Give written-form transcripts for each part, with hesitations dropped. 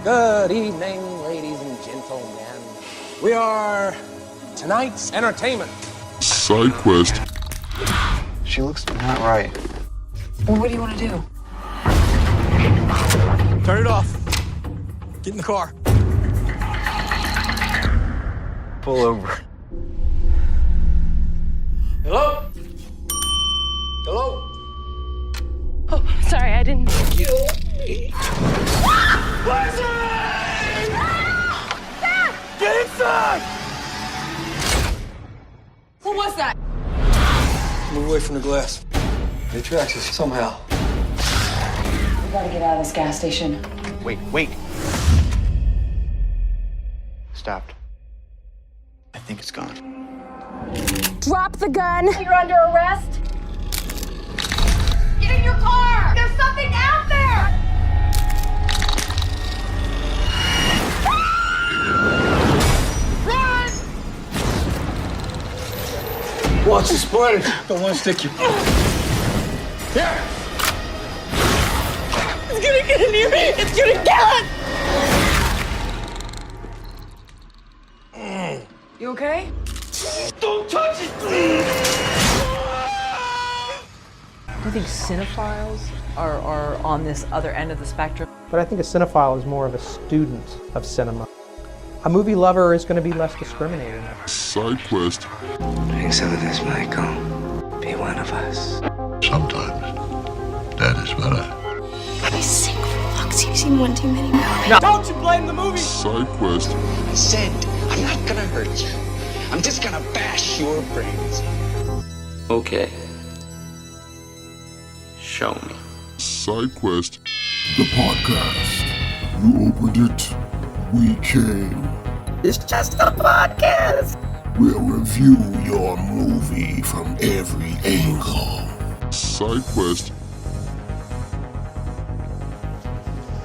Good evening, ladies and gentlemen. We are tonight's entertainment. Side quest. She looks not right. Well, what do you want to do? Turn it off. Get in the car. Pull over. Hello? Hello? Oh, sorry, I didn't. Kill me. Get inside! Who was that? Move away from the glass. They tracks us somehow. We gotta get out of this gas station. Wait. Stopped. I think it's gone. Drop the gun. You're under arrest. Get in your car! There's something out there! Run! Watch the Splinter. Don't want to stick you. Here! It's gonna get near me. It's gonna kill it. You okay? Don't touch it! I think cinephiles are on this other end of the spectrum. But I think a cinephile is more of a student of cinema. A movie lover is going to be less discriminating. Side quest. Drink some of this, Michael. Be one of us. Sometimes that is better. I sick for fuck's you've seen one too many. No. Don't you blame the movie! Side quest. I said, I'm not gonna hurt you. I'm just gonna bash your brains. Okay. Show me. Side quest. The podcast. You opened it, we came. It's just a podcast. We'll review your movie from every angle. Side quest.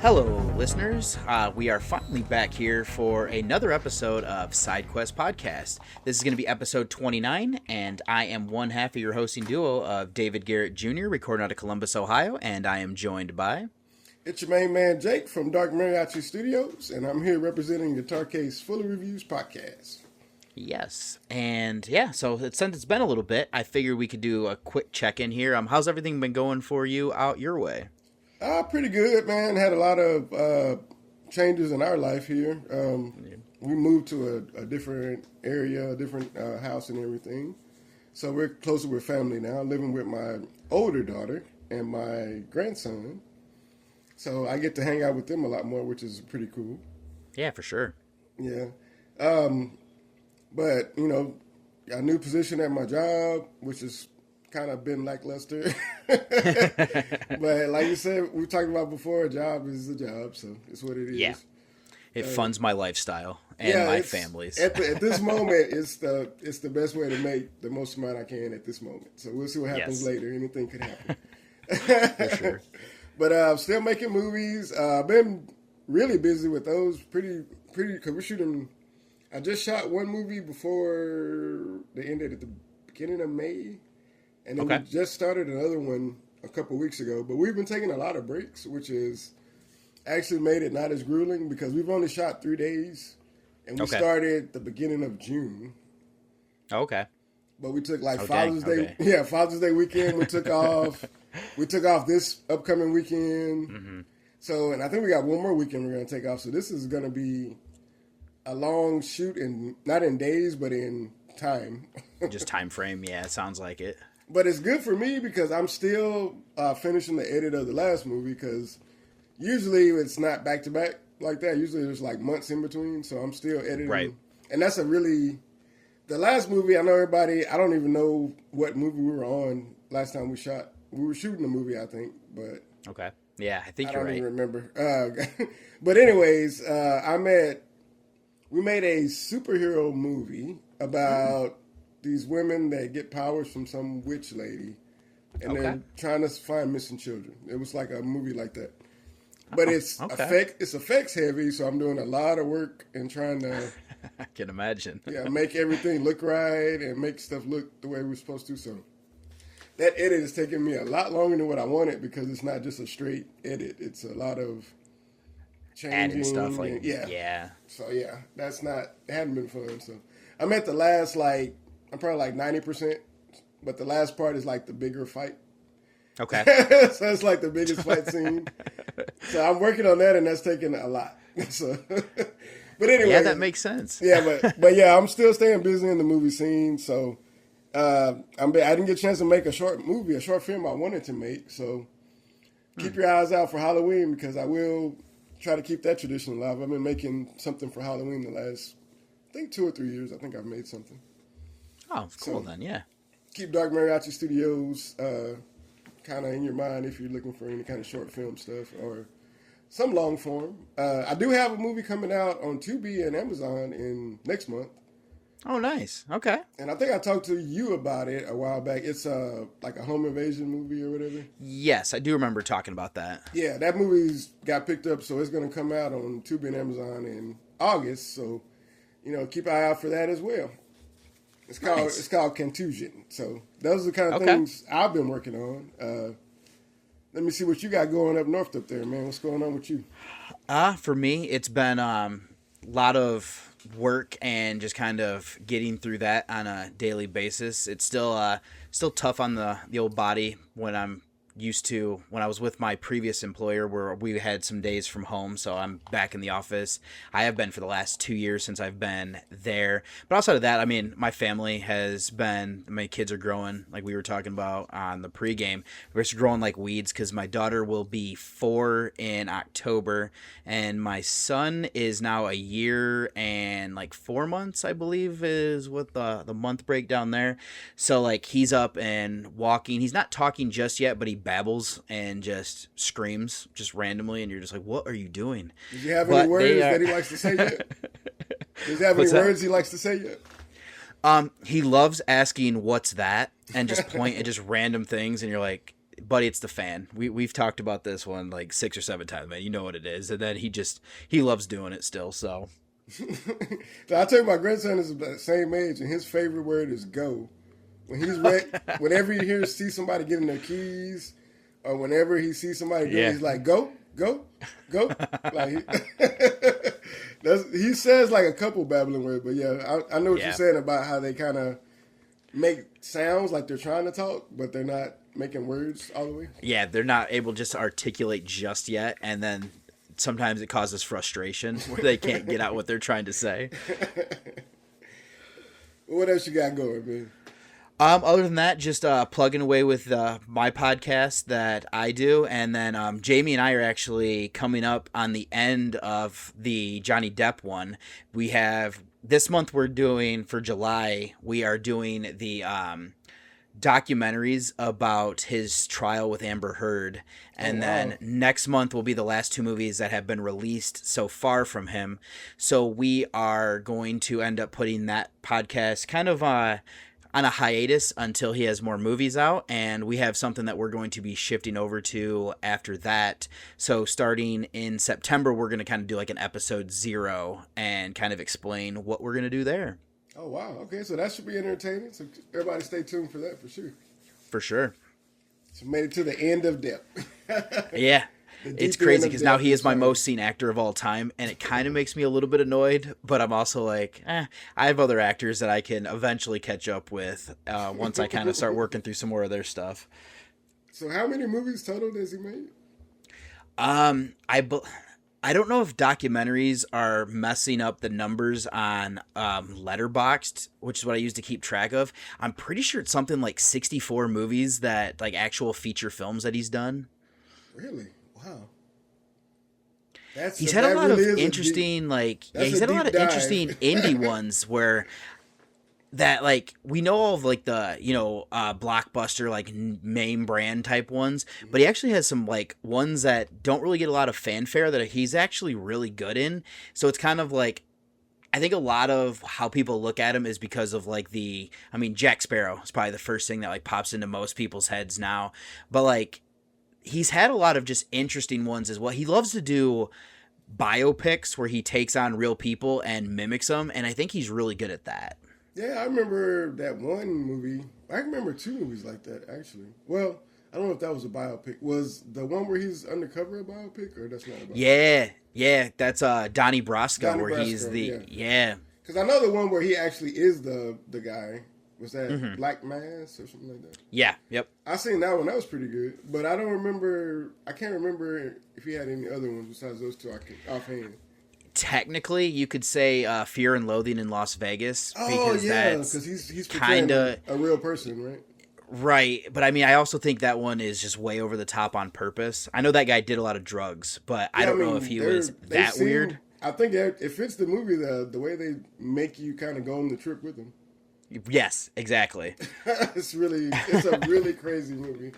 Hello, listeners. We are finally back here for another episode of Side Quest Podcast. This is going to be episode 29, and I am one half of your hosting duo of David Garrett Jr., recording out of Columbus, Ohio, and I am joined by... It's your main man, Jake, from Dark Mariachi Studios, and I'm here representing the Tarcase Full of Reviews podcast. Yes, and yeah, so since it's been a little bit, I figured we could do a quick check-in here. How's everything been going for you out your way? Pretty good, man. Had a lot of changes in our life here. We moved to a different area, a different house and everything. So we're closer with family now, living with my older daughter and my grandson. So I get to hang out with them a lot more, which is pretty cool. Yeah, for sure. Yeah. But, you know, got a new position at my job, which has kind of been lackluster. But like you said, we talked about before, a job is a job, so it's what it is. Yeah. It funds my lifestyle and my family's. At this moment, it's the best way to make the most amount I can at this moment. So we'll see what happens later. Anything could happen. For sure. But I'm still making movies. I've been really busy with those. Pretty, because we're shooting. I just shot one movie before they ended at the beginning of May. And then we just started another one a couple weeks ago. But we've been taking a lot of breaks, which is actually made it not as grueling because we've only shot 3 days. And we started the beginning of June. Okay. But we took Father's Day. Yeah, Father's Day weekend we took off. We took off this upcoming weekend. Mm-hmm. So, and I think we got one more weekend we're going to take off. So this is going to be a long shoot, not in days, but in time. Just time frame. Yeah, it sounds like it. But it's good for me because I'm still finishing the edit of the last movie because usually it's not back to back like that. Usually there's like months in between. So I'm still editing. Right. And that's the last movie, I know everybody, I don't even know what movie we were on last time we shot. We were shooting a movie, I think, but... Okay. Yeah, I think you're right. I don't even remember. But anyways, we made a superhero movie about these women that get powers from some witch lady, and they're trying to find missing children. It was like a movie like that. But it's effects heavy, so I'm doing a lot of work and trying to... I can imagine. Make everything look right and make stuff look the way we're supposed to. So that edit is taking me a lot longer than what I wanted because it's not just a straight edit. It's a lot of adding stuff like and, yeah. Yeah. So yeah, it hadn't been fun. So I'm at the last I'm probably like 90%, but the last part is like the bigger fight. Okay. So it's like the biggest fight scene. So I'm working on that, and that's taking a lot. So, but anyway, yeah, that makes sense. Yeah, but yeah, I'm still staying busy in the movie scene. So I didn't get a chance to make a short film I wanted to make. So keep your eyes out for Halloween, because I will try to keep that tradition alive. I've been making something for Halloween the last, I think, 2 or 3 years. I think I've made something. Oh, cool then, yeah. Keep Dark Mariachi Studios kind of in your mind if you're looking for any kind of short film stuff or some long form. I do have a movie coming out on Tubi and Amazon in next month. Oh, nice. Okay. And I think I talked to you about it a while back. It's like a home invasion movie or whatever. Yes, I do remember talking about that. Yeah, that movie's got picked up, so it's going to come out on Tubi and Amazon in August. So, keep an eye out for that as well. It's called Contusion. So those are the kind of things I've been working on. Let me see what you got going up north up there, man. What's going on with you? For me, it's been a lot of work and just kind of getting through that on a daily basis. It's still tough on the old body when I'm used to when I was with my previous employer where we had some days from home, so I'm back in the office. I have been for the last 2 years since I've been there. But outside of that, I mean, my family has been, my kids are growing, like we were talking about on the pregame. We're just growing like weeds because my daughter will be 4 in October, and my son is now a year and like 4 months, I believe, is what the month breakdown there. So like he's up and walking. He's not talking just yet, but he babbles and just screams just randomly, and you're just like, what are you doing? Does he have any words that he likes to say yet? Does he have any words he likes to say yet? He loves asking what's that and just point at just random things, and you're like, buddy, it's the fan. We've talked about this one like 6 or 7 times, man. You know what it is. And then he loves doing it still. So I tell you, my grandson is the same age, and his favorite word is go. When he's whenever he sees somebody getting their keys, or whenever he sees somebody doing, he's like, go. Like he says like a couple babbling words, but yeah, I know what you're saying about how they kind of make sounds like they're trying to talk, but they're not making words all the way. Yeah, they're not able just to articulate just yet, and then sometimes it causes frustration where they can't get out what they're trying to say. What else you got going, man? Other than that, just plugging away with my podcast that I do, and then Jamie and I are actually coming up on the end of the Johnny Depp one. We have this month we're doing for July. We are doing the documentaries about his trial with Amber Heard, and then next month will be the last 2 movies that have been released so far from him. So we are going to end up putting that podcast kind of on a hiatus until he has more movies out, and we have something that we're going to be shifting over to after that. So starting in September, we're going to kind of do like an episode 0 and kind of explain what we're going to do there. Oh, wow. Okay, so that should be entertaining. So everybody stay tuned for that for sure. For sure. So made it to the end of Depp. Yeah. It's crazy because now he is my most seen actor of all time, and it kind of makes me a little bit annoyed, but I'm also like, I have other actors that I can eventually catch up with once I kind of start working through some more of their stuff. So how many movies total has he made? I don't know if documentaries are messing up the numbers on Letterboxd, which is what I use to keep track of. I'm pretty sure it's something like 64 movies that like actual feature films that he's done. Really? Wow. He's had a lot of interesting, he's had a lot of interesting indie ones where that, like, we know all of, like, the, blockbuster, like, main brand type ones, but he actually has some, like, ones that don't really get a lot of fanfare that he's actually really good in. So it's kind of like, I think a lot of how people look at him is because of, like, Jack Sparrow is probably the first thing that, like, pops into most people's heads now. But, like, he's had a lot of just interesting ones as well. He loves to do biopics where he takes on real people and mimics them, and I think he's really good at that. Yeah, I remember that one movie. I remember 2 movies like that, actually. Well, I don't know if that was a biopic. Was the one where he's undercover a biopic, or that's not a Yeah, biopic? that's Donnie Brasco, Donnie where he's Brasco, the yeah. Because I know the one where he actually is the guy. Was that Black Mass or something like that? Yeah, yep. I seen that one. That was pretty good. But I don't remember. I can't remember if he had any other ones besides those two. Offhand. Technically, you could say Fear and Loathing in Las Vegas. Oh, yeah, because he's kind of a real person, right? Right, but I mean, I also think that one is just way over the top on purpose. I know that guy did a lot of drugs, but I don't know if he was that weird. I think it fits the movie, the way they make you kind of go on the trip with them. Yes, exactly. It's a really crazy movie.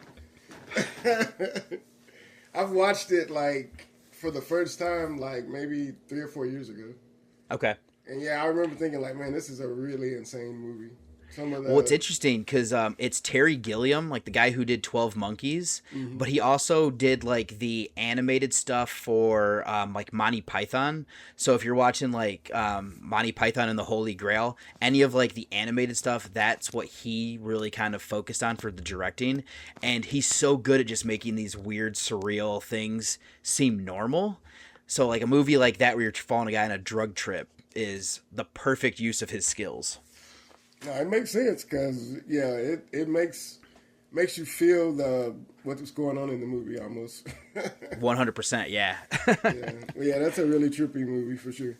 I've watched it like for the first time like maybe 3 or 4 years ago. Okay. And yeah, I remember thinking like, man, this is a really insane movie. Well, it's interesting because it's Terry Gilliam, like the guy who did 12 Monkeys, but he also did like the animated stuff for like Monty Python. So if you're watching like Monty Python and the Holy Grail, any of like the animated stuff, that's what he really kind of focused on for the directing. And he's so good at just making these weird, surreal things seem normal. So like a movie like that where you're following a guy on a drug trip is the perfect use of his skills. No, it makes sense because it makes you feel what's going on in the movie almost. 100%, yeah. yeah, that's a really trippy movie for sure.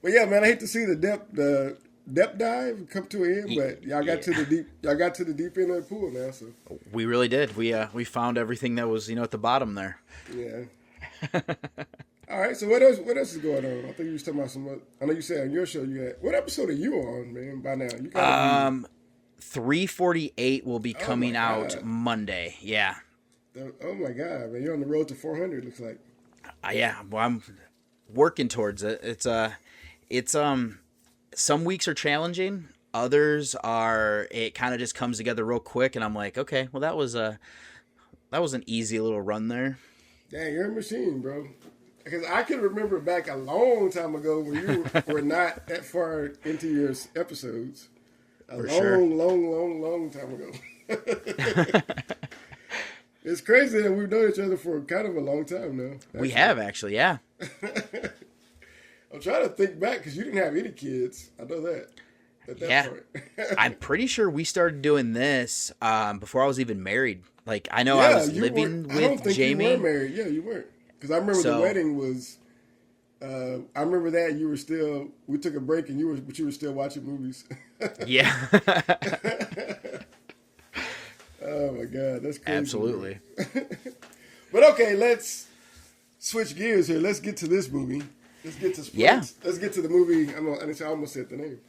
But yeah, man, I hate to see the depth dive come to an end, but y'all got to the deep end of the pool now. So we really did. We found everything that was at the bottom there. Yeah. All right, so what else is going on? I think you was talking about some. I know you said on your show you had. What episode are you on, man? By now, you got 348 will be coming out Monday. Yeah. Oh my god, man! You're on the road to 400. Looks like. Yeah, well, I'm working towards it. It's some weeks are challenging. Others are. It kind of just comes together real quick, and I'm like, okay, well, that was an easy little run there. Dang, you're a machine, bro. Because I can remember back a long time ago when you were not that far into your episodes. Long time ago. It's crazy that we've known each other for kind of a long time now. Actually. We have, actually, yeah. I'm trying to think back because you didn't have any kids. I know that. At that point. I'm pretty sure we started doing this before I was even married. Like, I know I was living with Jamie. I don't think you were married. Yeah, you weren't. Because I remember the wedding was, I remember that we took a break and you were still watching movies. Yeah. Oh my God, that's crazy. Absolutely. But okay, let's switch gears here. Let's get to this movie. Let's get to Splinter. Yeah. Let's get to the movie. I almost said the name.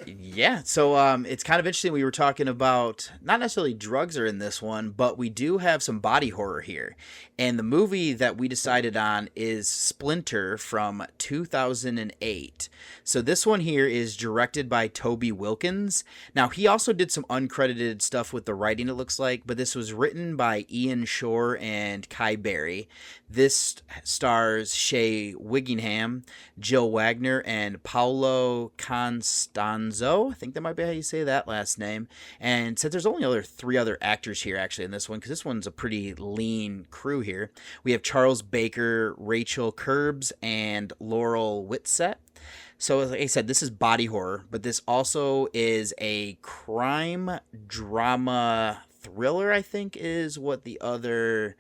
Yeah, so it's kind of interesting. We were talking about not necessarily drugs are in this one, but we do have some body horror here. And the movie that we decided on is Splinter from 2008. So this one here is directed by Toby Wilkins. Now, he also did some uncredited stuff with the writing, it looks like, but this was written by Ian Shore and Kai Berry. This stars Shea Wigingham, Jill Wagner, and Paolo Constanzo. I think that might be how you say that last name. And since there's only 3 other actors here actually in this one, because this one's a pretty lean crew here, we have Charles Baker, Rachel Curbs, and Laurel Whitsett. So like I said, this is body horror, but this also is a crime drama thriller, I think is what the other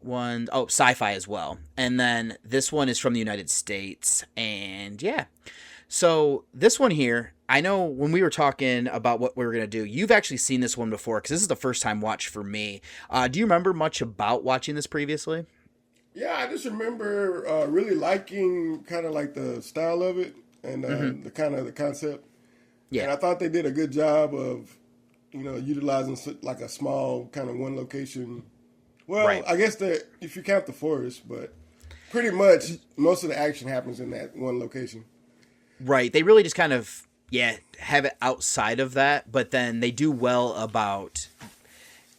one, sci-fi as well. And then this one is from the United States. And yeah, so this one here, I know when we were talking about what we were going to do, you've actually seen this one before because this is the first time watch for me. Do you remember much about watching this previously? Yeah, I just remember really liking kind of like the style of it and the kind of the concept. Yeah. And I thought they did a good job of, utilizing like a small kind of one location. Well, right. I guess that if you count the forest, but pretty much most of the action happens in that one location. Right. They really just kind of, have it outside of that, but then they do well about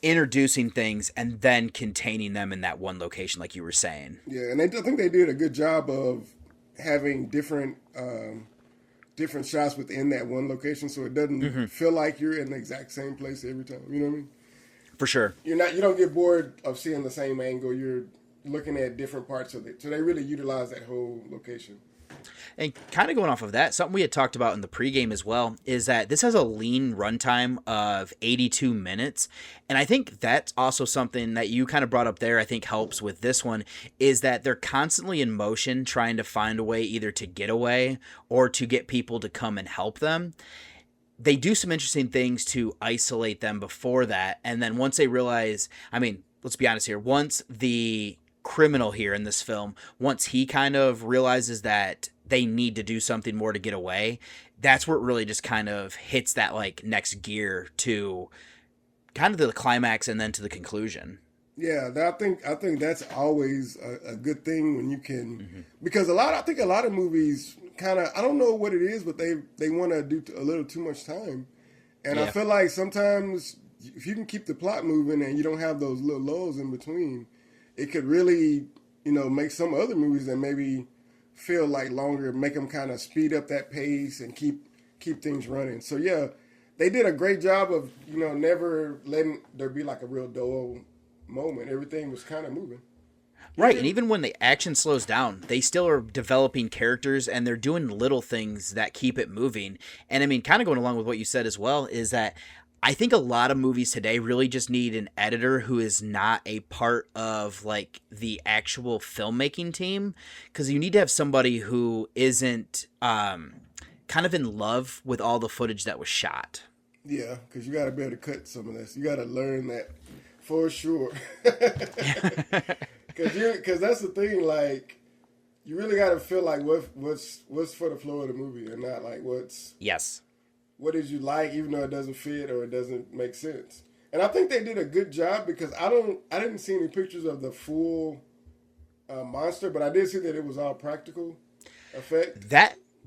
introducing things and then containing them in that one location, like you were saying. Yeah, and I think they did a good job of having different different shots within that one location, so it doesn't feel like you're in the exact same place every time. You know what I mean? For sure. You don't get bored of seeing the same angle. You're looking at different parts of it, so they really utilize that whole location. And kind of going off of that, something we had talked about in the pregame as well is that this has a lean runtime of 82 minutes. And I think that's also something that you kind of brought up there, I think helps with this one, is that they're constantly in motion trying to find a way either to get away or to get people to come and help them. They do some interesting things to isolate them before that. And then once they realize, I mean, let's be honest here, once the criminal here in this film, once he kind of realizes that they need to do something more to get away, that's where it really just kind of hits that like next gear to kind of the climax and then to the conclusion. Yeah, I think that's always a good thing when you can, because I think a lot of movies kind of, I don't know what it is, but they want to do a little too much time. And I feel like sometimes if you can keep the plot moving and you don't have those little lulls in between, it could really, make some other movies that maybe feel like longer, make them kind of speed up that pace and keep things running. So yeah, they did a great job of, never letting there be like a real dull moment. Everything was kind of moving. Right, and even when the action slows down, they still are developing characters and they're doing little things that keep it moving. And I mean, kind of going along with what you said as well, is that I think a lot of movies today really just need an editor who is not a part of like the actual filmmaking team, because you need to have somebody who isn't kind of in love with all the footage that was shot. Yeah, because you got to be able to cut some of this. You got to learn that for sure. Because that's the thing, like, you really got to feel like what's for the flow of the movie and not like what did you like, even though it doesn't fit or it doesn't make sense. And I think they did a good job, because I didn't see any pictures of the full monster, but I did see that it was all practical effect.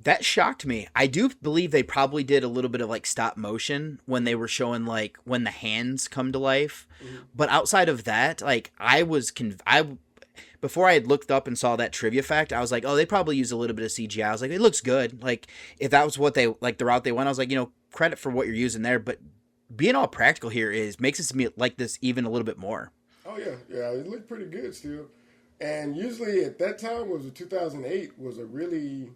That shocked me. I do believe they probably did a little bit of like stop motion when they were showing like when the hands come to life. But outside of that, like before I had looked up and saw that trivia fact, I was like, oh, they probably used a little bit of CGI. I was like, it looks good. Like if that was what they like the route they went, I was like, credit for what you're using there. But being all practical here makes it to me like this even a little bit more. Oh yeah, it looked pretty good still. And usually at that time was 2008 was a really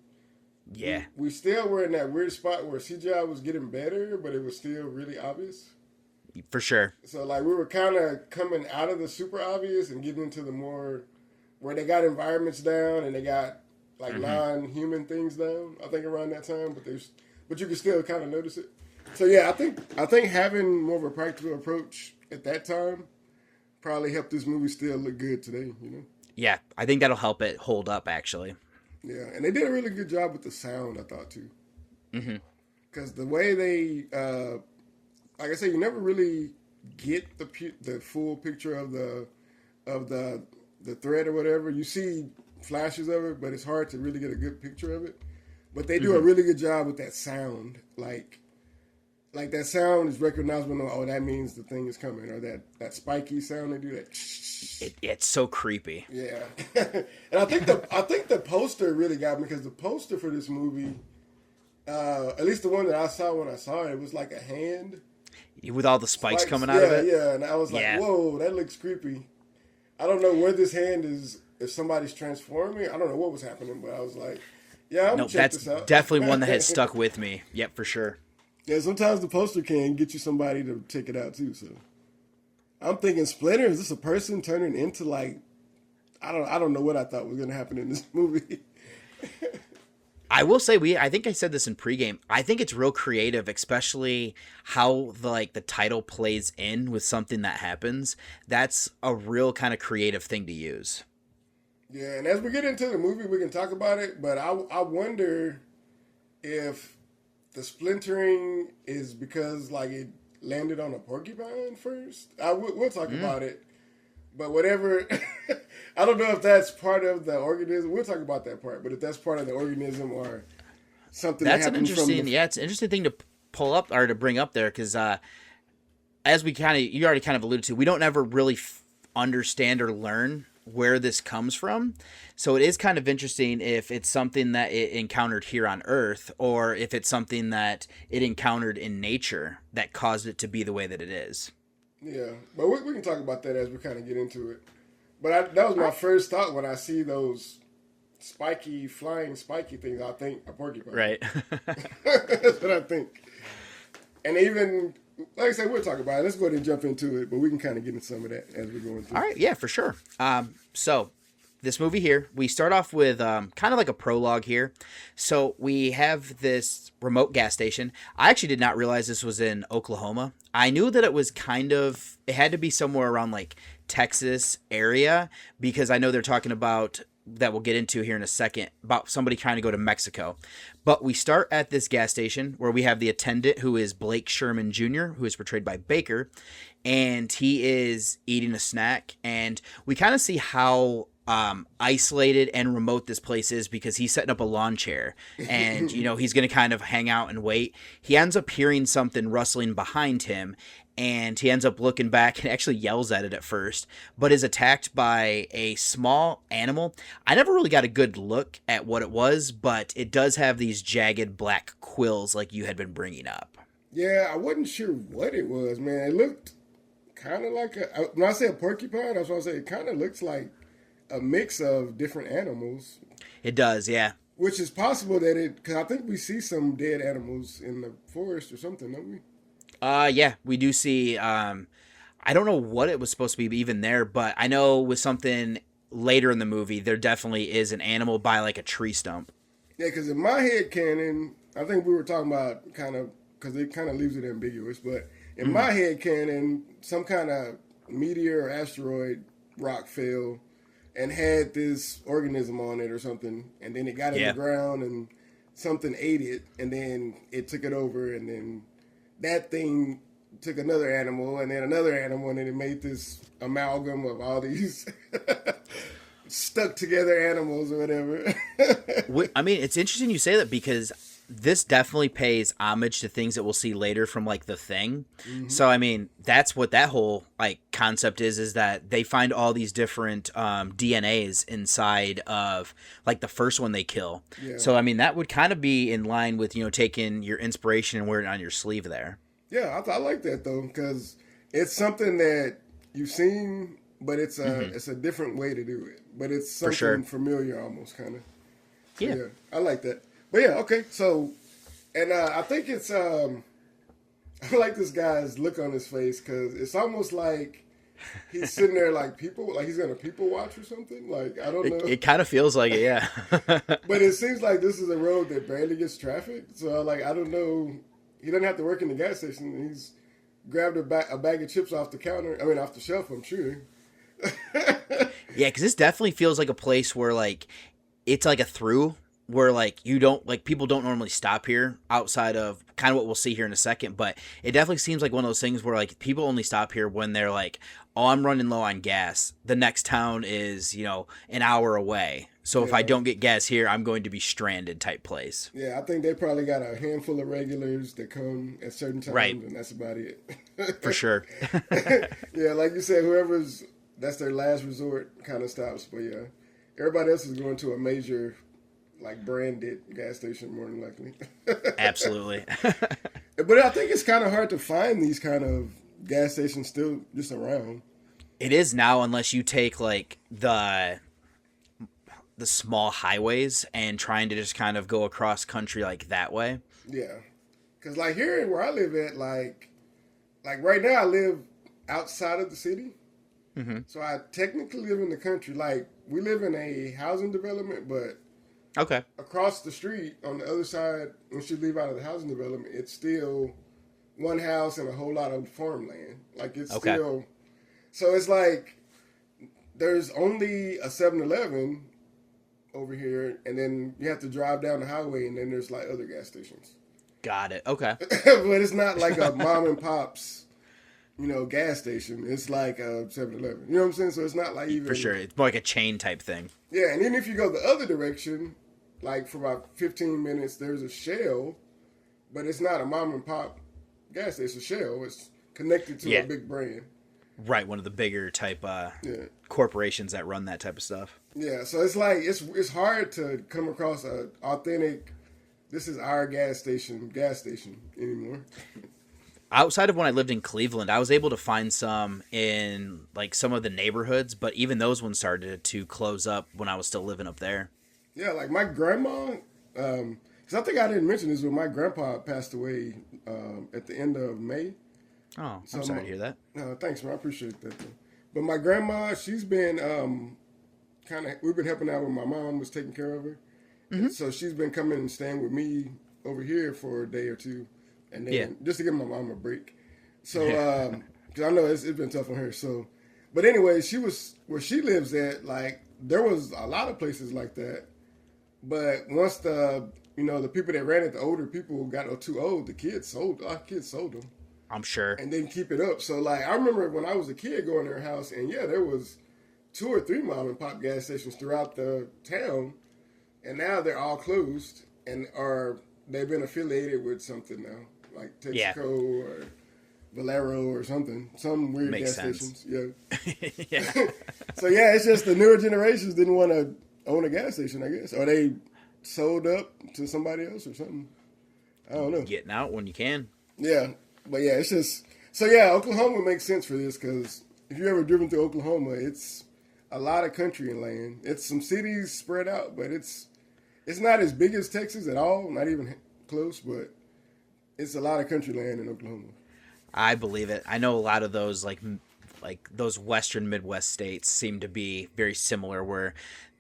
we still were in that weird spot where CGI was getting better, but it was still really obvious. For sure. So like we were kind of coming out of the super obvious and getting into the more where they got environments down and they got like non-human things down. I think around that time, but you can still kind of notice it. So yeah, I think having more of a practical approach at that time probably helped this movie still look good today. Yeah, I think that'll help it hold up actually. Yeah, and they did a really good job with the sound, I thought, too. Because the way they, like I said, you never really get the full picture of the threat or whatever. You see flashes of it, but it's hard to really get a good picture of it. But they do a really good job with that sound. Like that sound is recognizable. Oh, that means the thing is coming. Or that spiky sound they do, that. It's so creepy. Yeah, and I think the poster really got me, because the poster for this movie, at least the one that I saw when I saw it, it was like a hand with all the spikes coming out of it. Yeah, and I was like, whoa, that looks creepy. I don't know where this hand is. If somebody's transforming, I don't know what was happening, but I was like, yeah, I'm gonna check this out. That's definitely one that has stuck with me. Yep, for sure. Yeah, sometimes the poster can get you somebody to check it out too. So I'm thinking, Splinter, is this a person turning into like, I don't know what I thought was gonna happen in this movie. I will say I think I said this in pregame. I think it's real creative, especially how the title plays in with something that happens. That's a real kind of creative thing to use. Yeah, and as we get into the movie, we can talk about it. But I wonder if the splintering is because like it landed on a porcupine first. We'll talk about it. But whatever, I don't know if that's part of the organism. We'll talk about that part. But if that's part of the organism or something that's that an happens interesting. It's an interesting thing to pull up or to bring up there, because as you already kind of alluded to, we don't ever really understand or learn where this comes from. So it is kind of interesting if it's something that it encountered here on Earth, or if it's something that it encountered in nature that caused it to be the way that it is. Yeah, but we can talk about that as we kind of get into it. But that was my first thought when I see those flying spiky things. I think a porcupine. Right. That's what I think. And even, like I said, we'll talk about it. Let's go ahead and jump into it, but we can kind of get into some of that as we're going through. All right, yeah, for sure. So this movie here, we start off with kind of like a prologue here. So we have this remote gas station. I actually did not realize this was in Oklahoma. I knew that it was it had to be somewhere around like Texas area, because I know they're talking about, that we'll get into here in a second, about somebody trying to go to Mexico. But we start at this gas station where we have the attendant, who is Blake Sherman Jr., who is portrayed by Baker, and he is eating a snack. And we kind of see how isolated and remote this place is, because he's setting up a lawn chair, and he's going to kind of hang out and wait. He ends up hearing something rustling behind him, and he ends up looking back and actually yells at it at first, but is attacked by a small animal. I never really got a good look at what it was, but it does have these jagged black quills like you had been bringing up. Yeah, I wasn't sure what it was, man. It looked kind of like when I say a porcupine, that's what I say. It kind of looks like a mix of different animals. It does, yeah. Which is possible that because I think we see some dead animals in the forest or something, don't we? Yeah, we do see, I don't know what it was supposed to be even there, but I know with something later in the movie, there definitely is an animal by like a tree stump. Yeah, because in my head canon, I think we were talking about because it kind of leaves it ambiguous, but in my head canon, some kind of meteor or asteroid rock fell and had this organism on it or something, and then it got in the ground and something ate it, and then it took it over, and then that thing took another animal, and then another animal, and then it made this amalgam of all these stuck together animals or whatever. I mean, it's interesting you say that, because this definitely pays homage to things that we'll see later from like The Thing. Mm-hmm. So, I mean, that's what that whole like concept is that they find all these different DNAs inside of like the first one they kill. Yeah. So, I mean, that would kind of be in line with, taking your inspiration and wearing it on your sleeve there. Yeah, I like that though, because it's something that you've seen, but it's a different way to do it. But it's something familiar almost, kind of. Yeah. I like that. But yeah, okay. So, and I think it's I like this guy's look on his face, because it's almost like he's sitting there like he's gonna people watch or something. Like, I don't know. It kind of feels like it, yeah. But it seems like this is a road that barely gets traffic. So like, I don't know. He doesn't have to work in the gas station. He's grabbed a bag of chips off the shelf, I'm sure. Yeah, because this definitely feels like a place where like it's like a through. Where like people don't normally stop here outside of kind of what we'll see here in a second, but it definitely seems like one of those things where like people only stop here when they're like, oh, I'm running low on gas. The next town is, an hour away. So if I don't get gas here, I'm going to be stranded type place. Yeah, I think they probably got a handful of regulars that come at certain times, right, and that's about it. For sure. Yeah, like you said, that's their last resort kind of stops. But yeah, everybody else is going to a major, like, branded gas station more than likely. Absolutely. But I think it's kind of hard to find these kind of gas stations still just around. It is now, unless you take like the small highways and trying to just kind of go across country like that way. Yeah, because like here where I live at, like right now I live outside of the city, so I technically live in the country. Like, we live in a housing development, but across the street on the other side, once you leave out of the housing development, it's still one house and a whole lot of farmland. Like, it's still, so it's like there's only a 7-Eleven over here, and then you have to drive down the highway, and then there's like other gas stations. Got it. Okay. But it's not like a mom and pop's, gas station. It's like a 7-Eleven. You know what I'm saying? So it's not like even... For sure. It's more like a chain type thing. Yeah, and then if you go the other direction, like for about 15 minutes, there's a Shell, but it's not a mom and pop gas station. Shell. It's connected to a big brand. Right, one of the bigger type. Yeah, corporations that run that type of stuff. Yeah, so it's like it's hard to come across a authentic. This is our gas station anymore. Outside of when I lived in Cleveland, I was able to find some in like some of the neighborhoods, but even those ones started to close up when I was still living up there. Yeah, like my grandma, because I think I didn't mention this, but my grandpa passed away at the end of May. Oh, so I'm sorry to hear that. Thanks, man. I appreciate that. Though. But my grandma, she's been we've been helping out when my mom was taking care of her. Mm-hmm. So she's been coming and staying with me over here for a day or two. And then just to give my mom a break. So, because I know it's been tough on her. So, but anyway, she was where she lives at. Like there was a lot of places like that. But once the people that ran it, the older people got too old, our kids sold them. I'm sure. And didn't keep it up. So like I remember when I was a kid going to her house, and there was 2 or 3 mom and pop gas stations throughout the town, and now they're all closed they've been affiliated with something now. Like Texaco or Valero or something. Some weird gas stations. Yeah. So, it's just the newer generations didn't want to own a gas station, I guess. Or they sold up to somebody else or something. I don't know. Getting out when you can. Yeah. But, it's just... So, Oklahoma makes sense for this because if you've ever driven through Oklahoma, it's a lot of country and land. It's some cities spread out, but it's not as big as Texas at all. Not even close, but... It's a lot of country land in Oklahoma. I believe it. I know a lot of those like those western Midwest states seem to be very similar where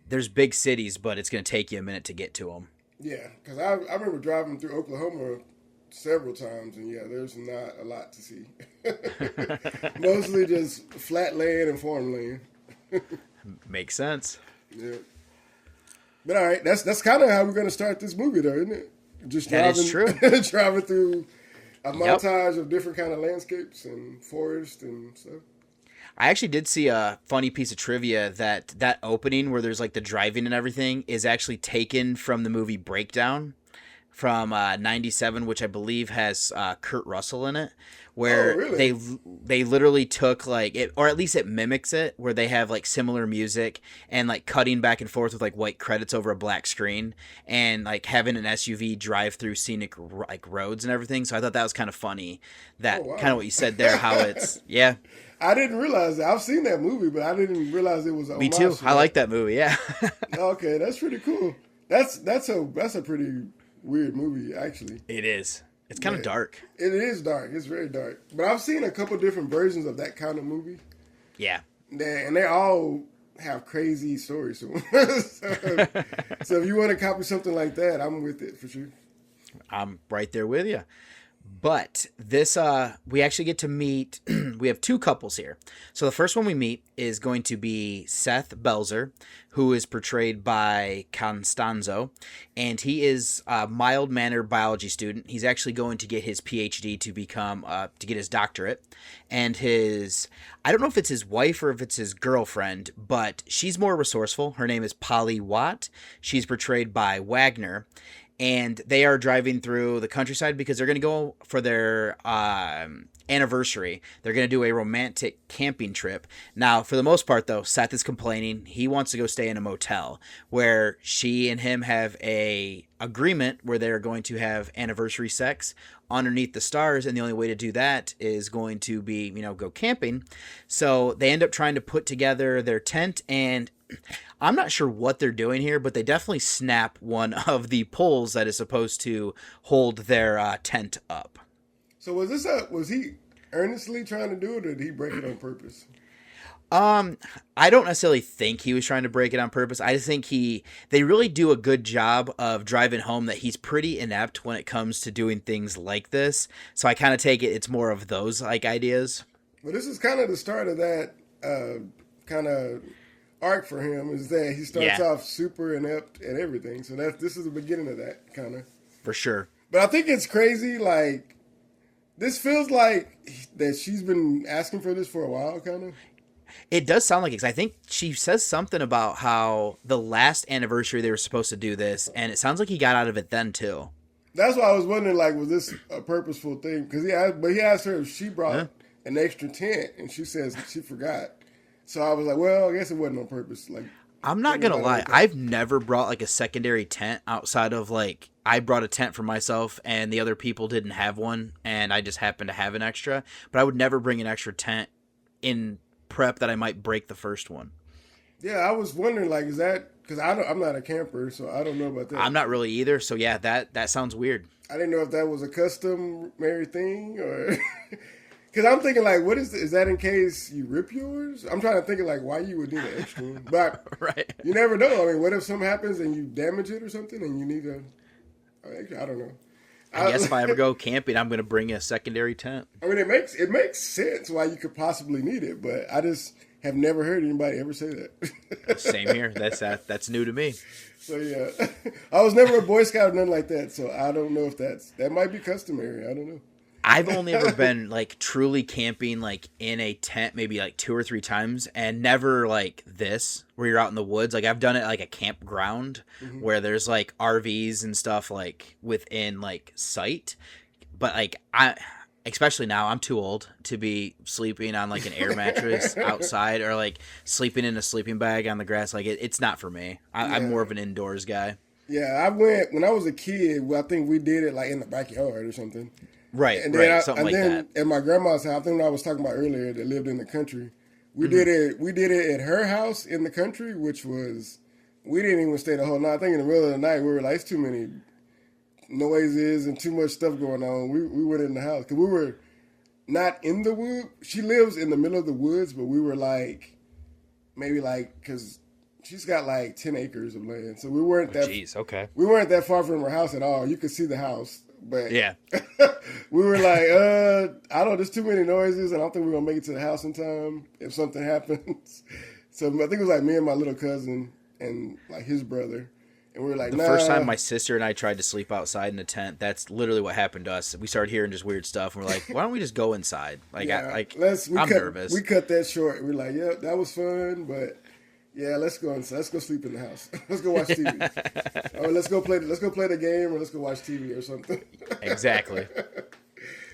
there's big cities, but it's going to take you a minute to get to them. Yeah, because I remember driving through Oklahoma several times, and there's not a lot to see. Mostly just flat land and farmland. Makes sense. Yeah. But all right, that's kind of how we're going to start this movie, though, isn't it? Just driving, that is true. Driving through a montage of different kind of landscapes and forest and stuff. I actually did see a funny piece of trivia that opening where there's like the driving and everything is actually taken from the movie Breakdown from 97, which I believe has Kurt Russell in it, where really? they literally took like it, or at least it mimics it, where they have like similar music and like cutting back and forth with like white credits over a black screen and like having an SUV drive through scenic like roads and everything. So I thought that was kind of funny. That kind of what you said there, how it's I didn't realize that. I've seen that movie, but I didn't realize it was a Me too. I like that movie. Yeah. Okay, that's pretty cool. That's a pretty weird movie, actually. It is. It's kind of dark. It is dark. It's very dark. But I've seen a couple different versions of that kind of movie. Yeah. And they all have crazy stories to them. So if you want to copy something like that, I'm with it for sure. I'm right there with you. But this, we actually get to meet, we have 2 couples here. So the first one we meet is going to be Seth Belzer, who is portrayed by Constanzo, and he is a mild-mannered biology student. He's actually going to get his PhD to become, to get his doctorate. And I don't know if it's his wife or if it's his girlfriend, but she's more resourceful. Her name is Polly Watt. She's portrayed by Wagner. And they are driving through the countryside because they're going to go for their anniversary. They're going to do a romantic camping trip. Now, for the most part, though, Seth is complaining. He wants to go stay in a motel where she and him have a agreement where they're going to have anniversary sex underneath the stars. And the only way to do that is going to be, go camping. So they end up trying to put together their tent, and I'm not sure what they're doing here, but they definitely snap one of the poles that is supposed to hold their tent up. So was he earnestly trying to do it, or did he break it on purpose? I don't necessarily think he was trying to break it on purpose. I just think they really do a good job of driving home that he's pretty inept when it comes to doing things like this. So I kind of take it's more of those like ideas. Well, this is kind of the start of that kind of arc for him, is that he starts off super inept at everything. So this is the beginning of that kind of. For sure. But I think it's crazy. Like, this feels like that she's been asking for this for a while, kind of. It does sound like it, 'cause I think she says something about how the last anniversary they were supposed to do this, and it sounds like he got out of it then too. That's why I was wondering, like, was this a purposeful thing? Because he asked her if she brought an extra tent, and she says she forgot. So I was like, well, I guess it wasn't on purpose. Like, I'm not gonna lie, I've never brought like a secondary tent outside of like I brought a tent for myself and the other people didn't have one and I just happened to have an extra. But I would never bring an extra tent in prep that I might break the first one. Yeah, I was wondering, like, is that because I'm not a camper, so I don't know about that. I'm not really either, so yeah, that sounds weird. I didn't know if that was a customary thing or because I'm thinking like, what is that in case you rip yours? I'm trying to think of like why you would need an extra one, but right. You never know. I mean, what if something happens and you damage it or something and you need I don't know. I guess if I ever go camping, I'm going to bring a secondary tent. I mean, it makes sense why you could possibly need it, but I just have never heard anybody ever say that. Same here. That's new to me. So yeah, I was never a Boy Scout or nothing like that, so I don't know if that might be customary. I don't know. I've only ever been like truly camping like in a tent maybe like 2 or 3 times and never like this where you're out in the woods. Like I've done it at, like a campground where there's like RVs and stuff like within like sight. But like especially now I'm too old to be sleeping on like an air mattress outside or like sleeping in a sleeping bag on the grass. Like it's not for me. I'm more of an indoors guy. Yeah, I went when I was a kid. Well, I think we did it like in the backyard or something. Right, and right, then something like that. At my grandma's house, I think what I was talking about earlier, that lived in the country. We did it. We did it at her house in the country, which was we didn't even stay the whole night. I think in the middle of the night we were like, it's too many noises and too much stuff going on. We went in the house because we were not in the wood. She lives in the middle of the woods, but we were like maybe like because she's got like 10 acres of land, so we weren't that. Jeez, okay. We weren't that far from her house at all. You could see the house. But yeah, we were like, I don't. There's too many noises, and I don't think we're gonna make it to the house in time if something happens. So I think it was like me and my little cousin and like his brother, and we were like, the first time my sister and I tried to sleep outside in a tent, that's literally what happened to us. We started hearing just weird stuff, and we're like, why don't we just go inside? Like, yeah, I'm nervous. We cut that short. We're like, yeah, that was fun, but. Yeah, let's go inside. Let's go sleep in the house. Let's go watch TV. Or let's go play the game, or let's go watch TV or something. Exactly.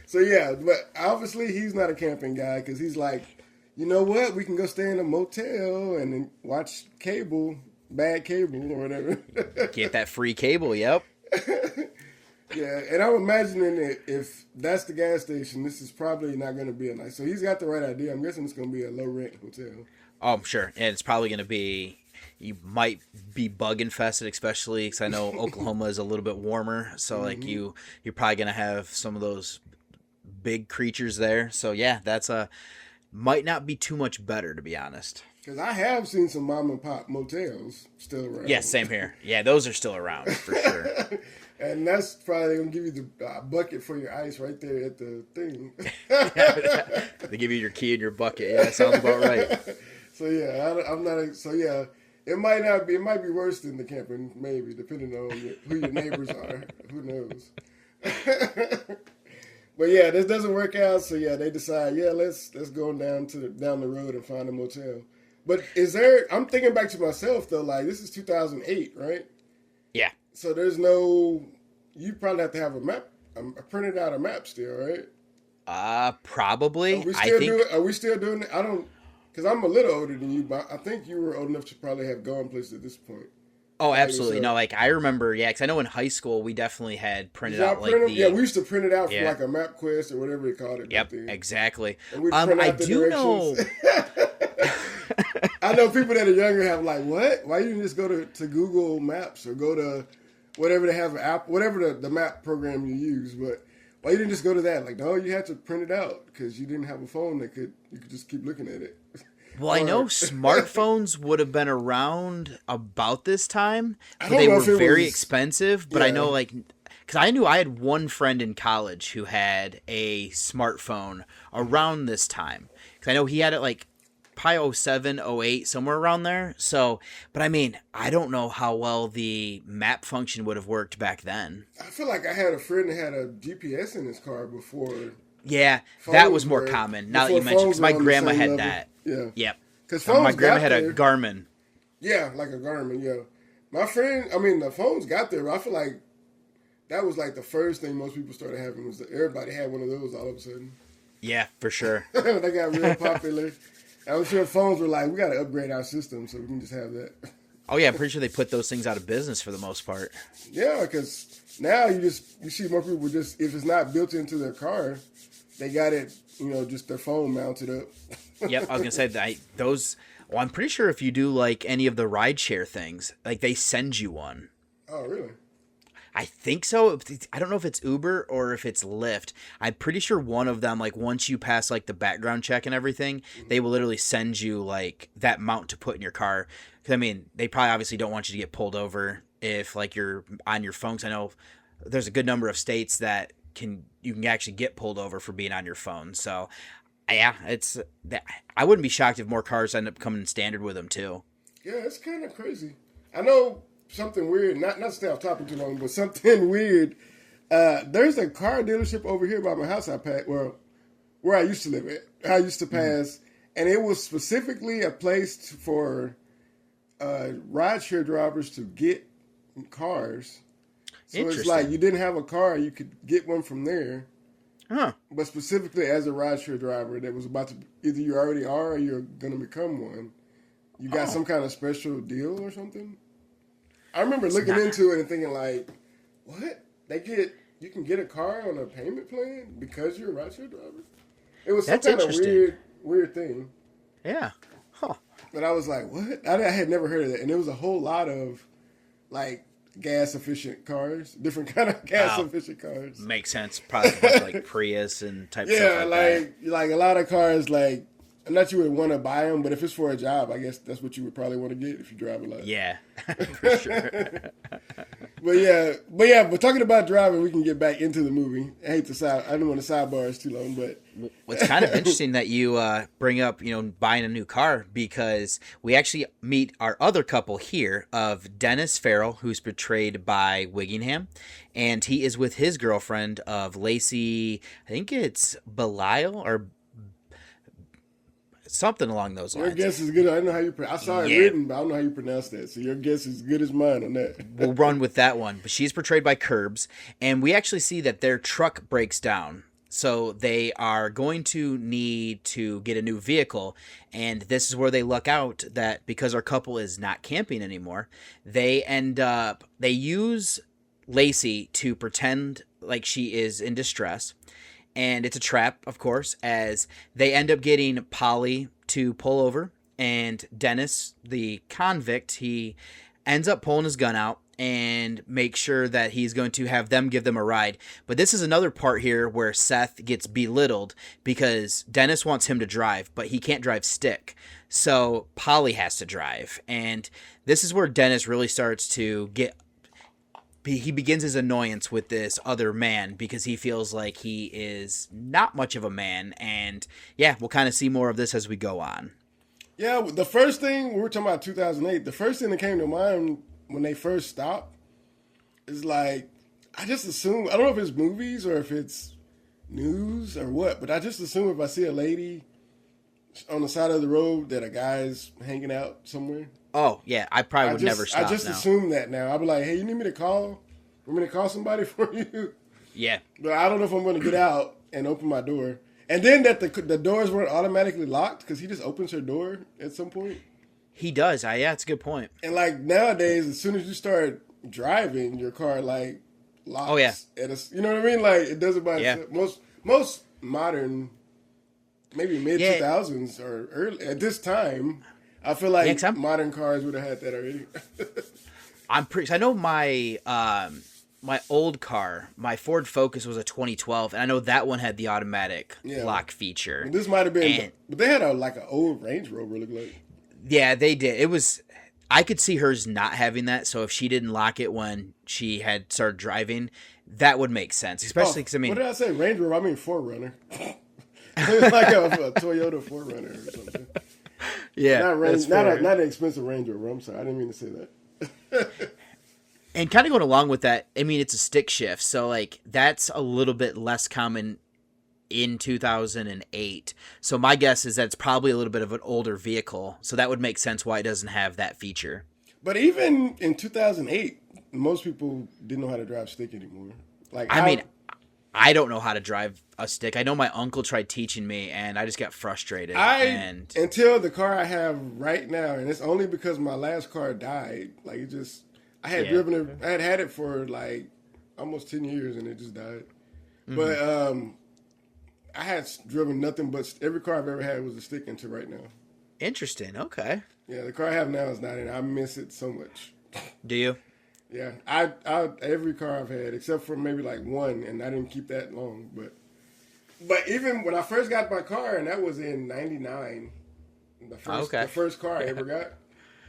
So yeah, but obviously he's not a camping guy because he's like, you know what? We can go stay in a motel and then watch bad cable or whatever. Get that free cable. Yep. Yeah, and I'm imagining that if that's the gas station, this is probably not going to be a nice. So he's got the right idea. I'm guessing it's going to be a low rent hotel. Oh, I'm sure. And it's probably going to be, you might be bug infested, especially because I know Oklahoma is a little bit warmer. So like you're probably going to have some of those big creatures there. So yeah, might not be too much better, to be honest. Because I have seen some mom and pop motels still around. Yeah, same here. Yeah, those are still around for sure. And that's probably going to give you the bucket for your ice right there at the thing. They give you your key and your bucket. Yeah, that sounds about right. So yeah, I'm not. So yeah, it might not be. It might be worse than the camping, maybe, depending on who your neighbors are. Who knows? But yeah, this doesn't work out. So yeah, they decide. Yeah, let's go down the road and find a motel. But is there? I'm thinking back to myself though. Like this is 2008, right? Yeah. So there's no. You probably have to have a map. I printed out a map still, right? Probably. Are we still doing it? I don't. Because I'm a little older than you, but I think you were old enough to probably have gone places at this point. Oh, absolutely. No, like I remember, yeah, because I know in high school we definitely had printed out like yeah, we used to print it out for like a map quest or whatever they called it. Yep, exactly. And we'd print out the directions. I know people that are younger have like, what? Why you didn't just go to Google Maps or go to whatever they have, app, whatever the map program you use, but why you didn't just go to that? Like, no, you had to print it out because you didn't have a phone you could just keep looking at it. Well, I know smartphones would have been around about this time, but they were very expensive. But I know, like, because I knew I had one friend in college who had a smartphone around this time. Because I know he had it like probably 07, 08, somewhere around there. So, but I mean, I don't know how well the map function would have worked back then. I feel like I had a friend that had a GPS in his car before. Yeah, that was more common. Now that you mentioned, because my grandma had that. Yeah. Yep. Because my grandma had a Garmin. Yeah, like a Garmin. Yeah. My friend, I mean, the phones got there, but I feel like that was like the first thing most people started having was that everybody had one of those all of a sudden. Yeah, for sure. They got real popular. I'm sure phones were like, we got to upgrade our system so we can just have that. Oh yeah, I'm pretty sure they put those things out of business for the most part. Yeah, because now you see more people just, if it's not built into their car, they got it, just their phone mounted up. Yep, I was gonna say that those. Well, I'm pretty sure if you do like any of the rideshare things, like they send you one. Oh, really? I think so. I don't know if it's Uber or if it's Lyft. I'm pretty sure one of them, like once you pass like the background check and everything, they will literally send you like that mount to put in your car. Because I mean, they probably obviously don't want you to get pulled over if like you're on your phone. 'Cause I know there's a good number of states that you can actually get pulled over for being on your phone. So yeah, I wouldn't be shocked if more cars end up coming standard with them too. Yeah, it's kind of crazy. I know something weird, not to stay off topic too long, but something weird. There's a car dealership over here by my house where I used to live at. I used to pass, and it was specifically a place for rideshare drivers to get cars. So it's like you didn't have a car, you could get one from there. Huh. But specifically as a rideshare driver that was about to, either you already are or you're going to become one. You got some kind of special deal or something? I remember looking into it and thinking like, what? You can get a car on a payment plan because you're a rideshare driver? It was some kind of weird thing. Yeah. Huh. But I was like, what? I had never heard of that. And there was a whole lot of like gas efficient cars, different kind of gas efficient cars. Makes sense. Probably a bunch of, like Prius and type stuff like that. Like a lot of cars, like, not you would want to buy them, but if it's for a job, I guess that's what you would probably want to get if you drive a lot. Yeah, for sure. but talking about driving, we can get back into the movie. I don't want to sidebar us too long, but it's kind of interesting that you bring up, buying a new car, because we actually meet our other couple here of Dennis Farrell, who's portrayed by Wiggingham, and he is with his girlfriend of Lacey. I think it's Belial or something along those lines. Your guess is good. I don't know how you. I saw it written, but I don't know how you pronounce that. So your guess is as good as mine on that. We'll run with that one. But she's portrayed by Curbs, and we actually see that their truck breaks down. So they are going to need to get a new vehicle, and this is where they luck out that because our couple is not camping anymore, they use Lacey to pretend like she is in distress. And it's a trap, of course, as they end up getting Polly to pull over. And Dennis, the convict, he ends up pulling his gun out and make sure that he's going to have them give them a ride. But this is another part here where Seth gets belittled because Dennis wants him to drive, but he can't drive stick. So Polly has to drive. And this is where Dennis really starts to he begins his annoyance with this other man because he feels like he is not much of a man. And yeah, we'll kind of see more of this as we go on. Yeah, the first thing, we were talking about 2008, the first thing that came to mind when they first stopped is like, I just assume, I don't know if it's movies or if it's news or what, but I just assume if I see a lady on the side of the road that a guy's hanging out somewhere. Oh, yeah, I probably would never stop. I just assume that now. I'll be like, hey, you need me to call? Want me to call somebody for you? Yeah. But I don't know if I'm going to get out and open my door. And then that the doors weren't automatically locked because he just opens her door at some point. He does. Yeah, it's a good point. And like nowadays, as soon as you start driving, your car like locks. Oh, yeah. You know what I mean? Like it does it by itself. Most modern, maybe mid 2000s or early at this time. I feel like modern cars would have had that already. I know my my old car, my Ford Focus was a 2012, and I know that one had the automatic lock feature. And this might have been, but they had an old Range Rover look like. Yeah, they did. It was. I could see hers not having that. So if she didn't lock it when she had started driving, that would make sense. Especially because what did I say? Range Rover? I mean 4Runner. It's like a Toyota 4Runner or something. Yeah, not an expensive Range Rover. I'm sorry, I didn't mean to say that. And kind of going along with that, I mean, it's a stick shift, so like that's a little bit less common in 2008. So my guess is that it's probably a little bit of an older vehicle, so that would make sense why it doesn't have that feature. But even in 2008, most people didn't know how to drive stick anymore. I don't know how to drive a stick. I know my uncle tried teaching me, and I just got frustrated. Until the car I have right now, and it's only because my last car died. Like, it just, I had driven it, I had it for like almost 10 years, and it just died. Mm-hmm. But I had driven nothing but, every car I've ever had was a stick until right now. Interesting. Okay. Yeah, the car I have now is not, and I miss it so much. Do you? Yeah, I every car I've had except for maybe like one, and I didn't keep that long. But even when I first got my car, and that was in '99, the first car I ever got.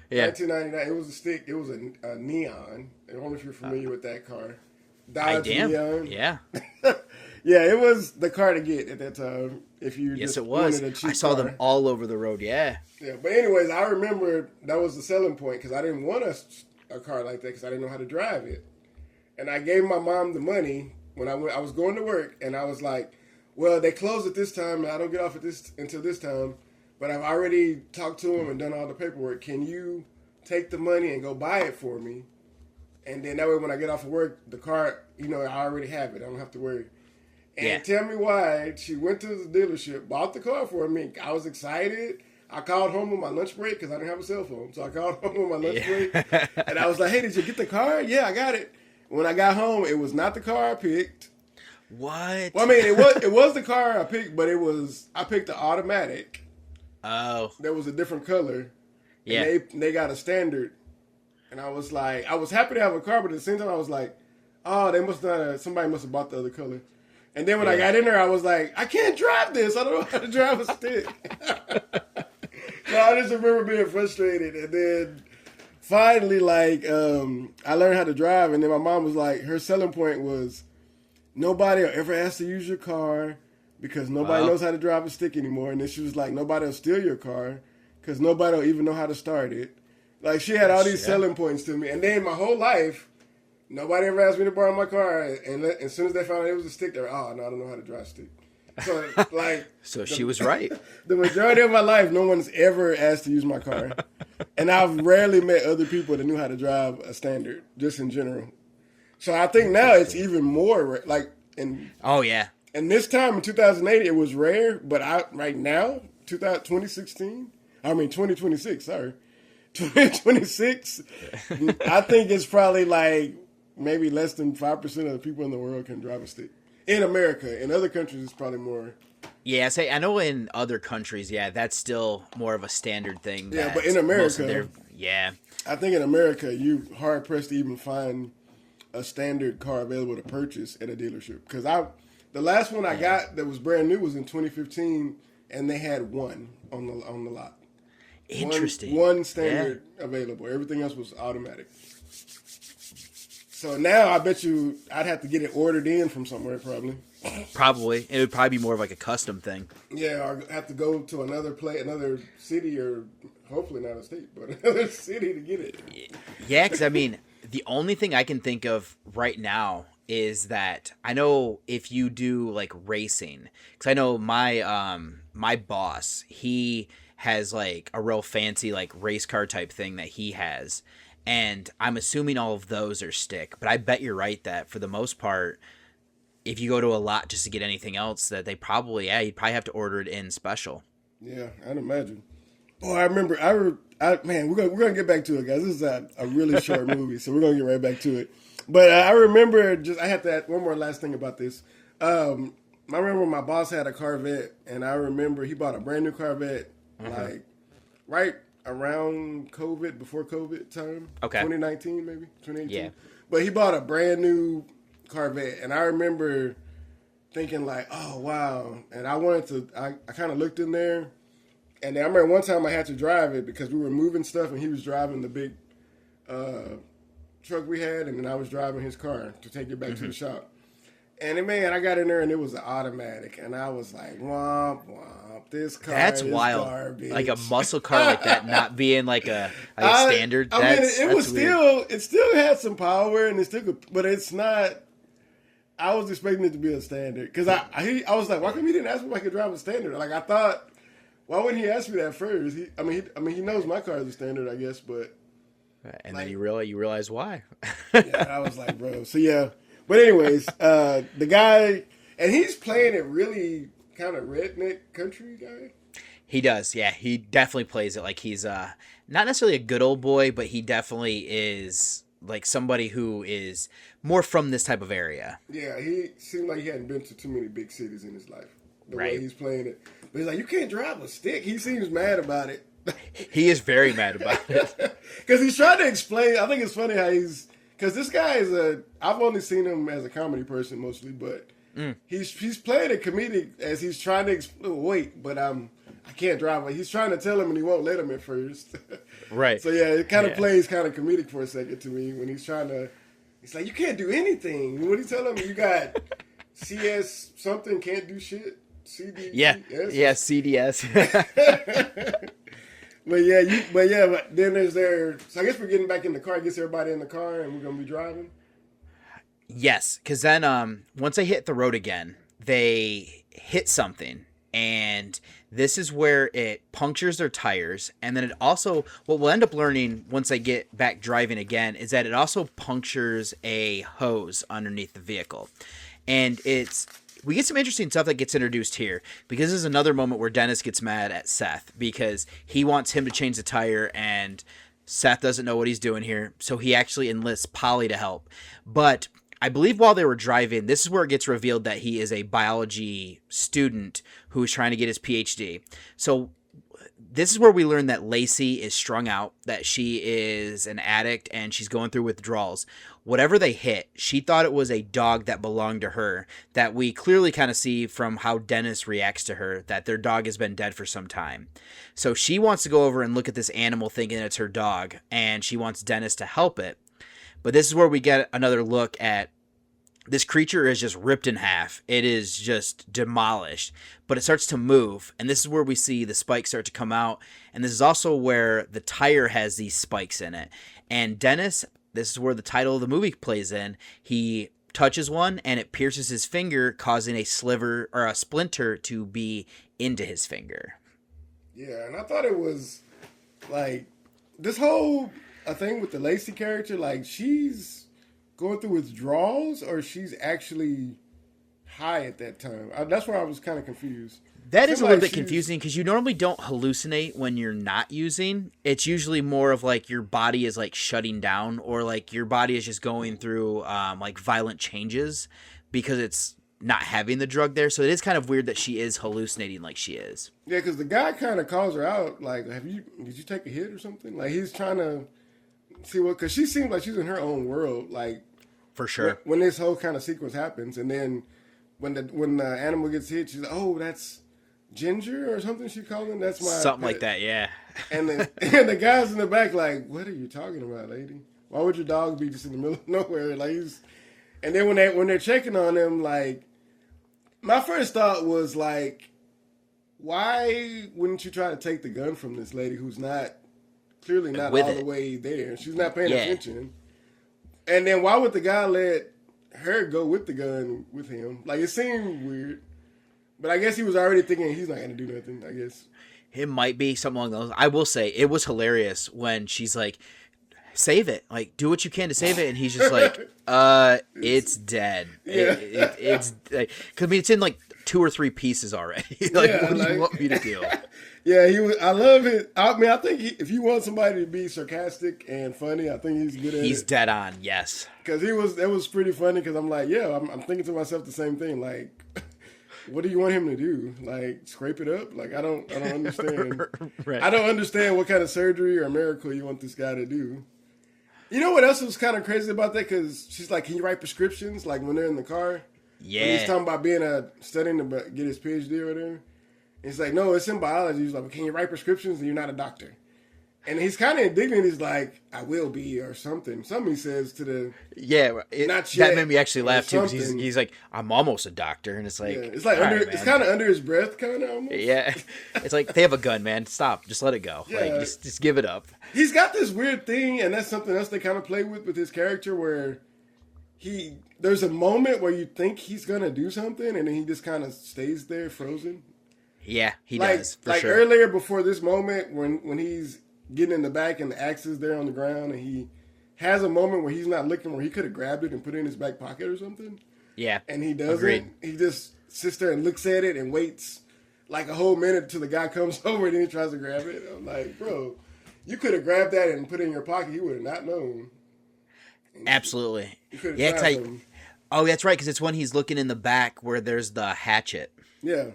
Yeah, 1999. It was a stick. It was a Neon. I don't know if you're familiar with that car. Dodge Neon. Yeah. Yeah, it was the car to get at that time. If you yes, just it was. wanted a cheap I saw car. them all over the road. Yeah. Yeah, but anyways, I remember that was the selling point because I didn't want a car like that because I didn't know how to drive it, and I gave my mom the money when I was going to work, and I was like, "Well, they close at this time, and I don't get off at this until this time, but I've already talked to them and done all the paperwork. Can you take the money and go buy it for me, and then that way when I get off of work, the car, I already have it. I don't have to worry." And tell me why she went to the dealership, bought the car for me. I was excited. I called home on my lunch break because I didn't have a cell phone. So I called home on my lunch break. And I was like, "Hey, did you get the car?" "Yeah, I got it." When I got home, it was not the car I picked. What? Well, I mean, it was the car I picked, but I picked the automatic. Oh. That was a different color. Yeah. And they got a standard. And I was like, I was happy to have a car, but at the same time, I was like, oh, somebody must have bought the other color. And then when I got in there, I was like, I can't drive this. I don't know how to drive a stick. So I just remember being frustrated. And then finally, I learned how to drive. And then my mom was like, her selling point was, nobody will ever ask to use your car because nobody knows how to drive a stick anymore. And then she was like, nobody will steal your car because nobody will even know how to start it. Like, she had all these selling points to me. And then my whole life, nobody ever asked me to borrow my car, and as soon as they found out it was a stick, they were, oh, no, I don't know how to drive a stick. So, she was right. The majority of my life, no one's ever asked to use my car. And I've rarely met other people that knew how to drive a standard, just in general. So I think now it's even more, oh, yeah. And this time in 2008, it was rare, but right now, 2026, sorry. 2026, I think it's probably maybe less than 5% of the people in the world can drive a stick. In America. In other countries, it's probably more. Yeah, I know in other countries, that's still more of a standard thing. Yeah, but in America, I think in America, you're hard pressed to even find a standard car available to purchase at a dealership. Because the last one I got that was brand new was in 2015, and they had one on the lot. Interesting. One standard available. Everything else was automatic. So now I bet you I'd have to get it ordered in from somewhere probably. Probably. It would probably be more of like a custom thing. Yeah, or have to go to another city, or hopefully not a state, but another city to get it. Yeah, because I mean, the only thing I can think of right now is that I know if you do like racing, because I know my boss, he has like a real fancy like race car type thing that he has. And I'm assuming all of those are stick, but I bet you're right that for the most part, if you go to a lot just to get anything else, that they probably, you'd probably have to order it in special. Yeah, I'd imagine. Oh, I remember, man, we're gonna get back to it, guys. This is a really short movie, so we're gonna get right back to it. But I remember, I have to add one more last thing about this. I remember my boss had a Corvette, and I remember he bought a brand new Corvette, right around COVID, before COVID time. Okay. 2019, maybe 2018. Yeah. But he bought a brand new Corvette, and I remember thinking like, oh wow, and I kind of looked in there, and then I remember one time I had to drive it because we were moving stuff, and he was driving the big truck we had, and then I was driving his car to take it back to the shop. And then, man, I got in there and it was an automatic, and I was like, womp womp, this car is wild. Garbage. Like a muscle car like that not being like a standard. It still had some power, and but it's not. I was expecting it to be a standard because I was like, why come he didn't ask me if I could drive a standard? Like, I thought, why wouldn't he ask me that first? He knows my car is a standard, I guess, but. And then you realize why. Yeah, I was like, bro. So yeah. But anyways, the guy, and he's playing it really kind of redneck country guy. He does, yeah. He definitely plays it like he's not necessarily a good old boy, but he definitely is like somebody who is more from this type of area. Yeah, he seemed like he hadn't been to too many big cities in his life. The right. way he's playing it. But he's like, you can't drive a stick. He seems mad about it. He is very mad about it. Because he's trying to explain. I think it's funny how because this guy I've only seen him as a comedy person mostly, but he's playing a comedic as he's trying to wait, but I can't drive. He's trying to tell him and he won't let him at first. Right. So yeah, it kind of plays kind of comedic for a second to me when he's trying to, he's like, you can't do anything. And what do you tell him? You got CS something, can't do shit. CD. Yeah. Yeah, CDS. But then so I guess we're getting back in the car. Gets everybody in the car and we're going to be driving. Yes, because then once they hit the road again, they hit something. And this is where it punctures their tires. And then it also, what we'll end up learning once they get back driving again, is that it also punctures a hose underneath the vehicle. And we get some interesting stuff that gets introduced here, because this is another moment where Dennis gets mad at Seth because he wants him to change the tire and Seth doesn't know what he's doing here. So he actually enlists Polly to help. But I believe while they were driving, this is where it gets revealed that he is a biology student who's trying to get his PhD. So this is where we learn that Lacey is strung out, that she is an addict, and she's going through withdrawals. Whatever they hit, she thought it was a dog that belonged to her, that we clearly kind of see from how Dennis reacts to her, that their dog has been dead for some time. So she wants to go over and look at this animal thinking it's her dog, and she wants Dennis to help it. But this is where we get another look at this creature is just ripped in half. It is just demolished, but it starts to move. And this is where we see the spikes start to come out. And this is also where the tire has these spikes in it. And Dennis, this is where the title of the movie plays in. He touches one and it pierces his finger, causing a sliver or a splinter to be into his finger. Yeah. And I thought it was like this whole thing with the Lacey character, like she's going through withdrawals or she's actually high at that time. That's where I was kind of confused. That is a little bit confusing because you normally don't hallucinate when you're not using. It's usually more of like your body is like shutting down or like your body is just going through like violent changes because it's not having the drug there. So it is kind of weird that she is hallucinating like she is. Yeah, because the guy kind of calls her out like, did you take a hit or something? Like he's trying to see because she seems like she's in her own world. Like, for sure. When this whole kind of sequence happens, and then when the animal gets hit, she's like, "Oh, that's Ginger or something." She called him. That's my something pet. like that, yeah. And the guys in the back like, "What are you talking about, lady? Why would your dog be just in the middle of nowhere?" Like, and then when they're checking on him, like, my first thought was like, why wouldn't you try to take the gun from this lady who's clearly not all the way there? She's not paying attention. And then why would the guy let her go with the gun with him? Like, it seemed weird. But I guess he was already thinking he's not going to do nothing, I guess. It might be something along those. I will say, it was hilarious when she's like, save it. Like, do what you can to save it. And he's just like, it's dead. Yeah. It's like, cause, I mean, it's in like 2 or 3 pieces already. Like, what do you want me to do? Yeah, I love it. I mean, I think if you want somebody to be sarcastic and funny, I think he's good at it. He's dead on, yes. Because it was pretty funny. Because I'm like, yeah, I'm thinking to myself the same thing. Like, what do you want him to do? Like, scrape it up? Like, I don't understand. Right. I don't understand what kind of surgery or miracle you want this guy to do. You know what else was kind of crazy about that? Because she's like, can you write prescriptions? Like when they're in the car. Yeah. And he's talking about studying to get his PhD or whatever. He's like, no, it's in biology. He's like, can you write prescriptions? And you're not a doctor. And he's kind of indignant. He's like, I will be or something. Something he says to the... Yeah, not yet, that made me actually laugh too. Because he's like, I'm almost a doctor. And it's like... Yeah, it's like it's kind of under his breath kind of almost. Yeah. It's like, they have a gun, man. Stop. Just let it go. Yeah. Like, just give it up. He's got this weird thing, and that's something else they kind of play with his character where there's a moment where you think he's going to do something, and then he just kind of stays there frozen. Yeah, he does, for like sure. Earlier before this moment when he's getting in the back and the axe is there on the ground and he has a moment where he's not looking, where he could have grabbed it and put it in his back pocket or something. Yeah. And he doesn't. Agreed. He just sits there and looks at it and waits like a whole minute till the guy comes over and then he tries to grab it. I'm like, bro, you could have grabbed that and put it in your pocket. You would have not known. Absolutely. Yeah, oh, that's right, because it's when he's looking in the back where there's the hatchet. Yeah.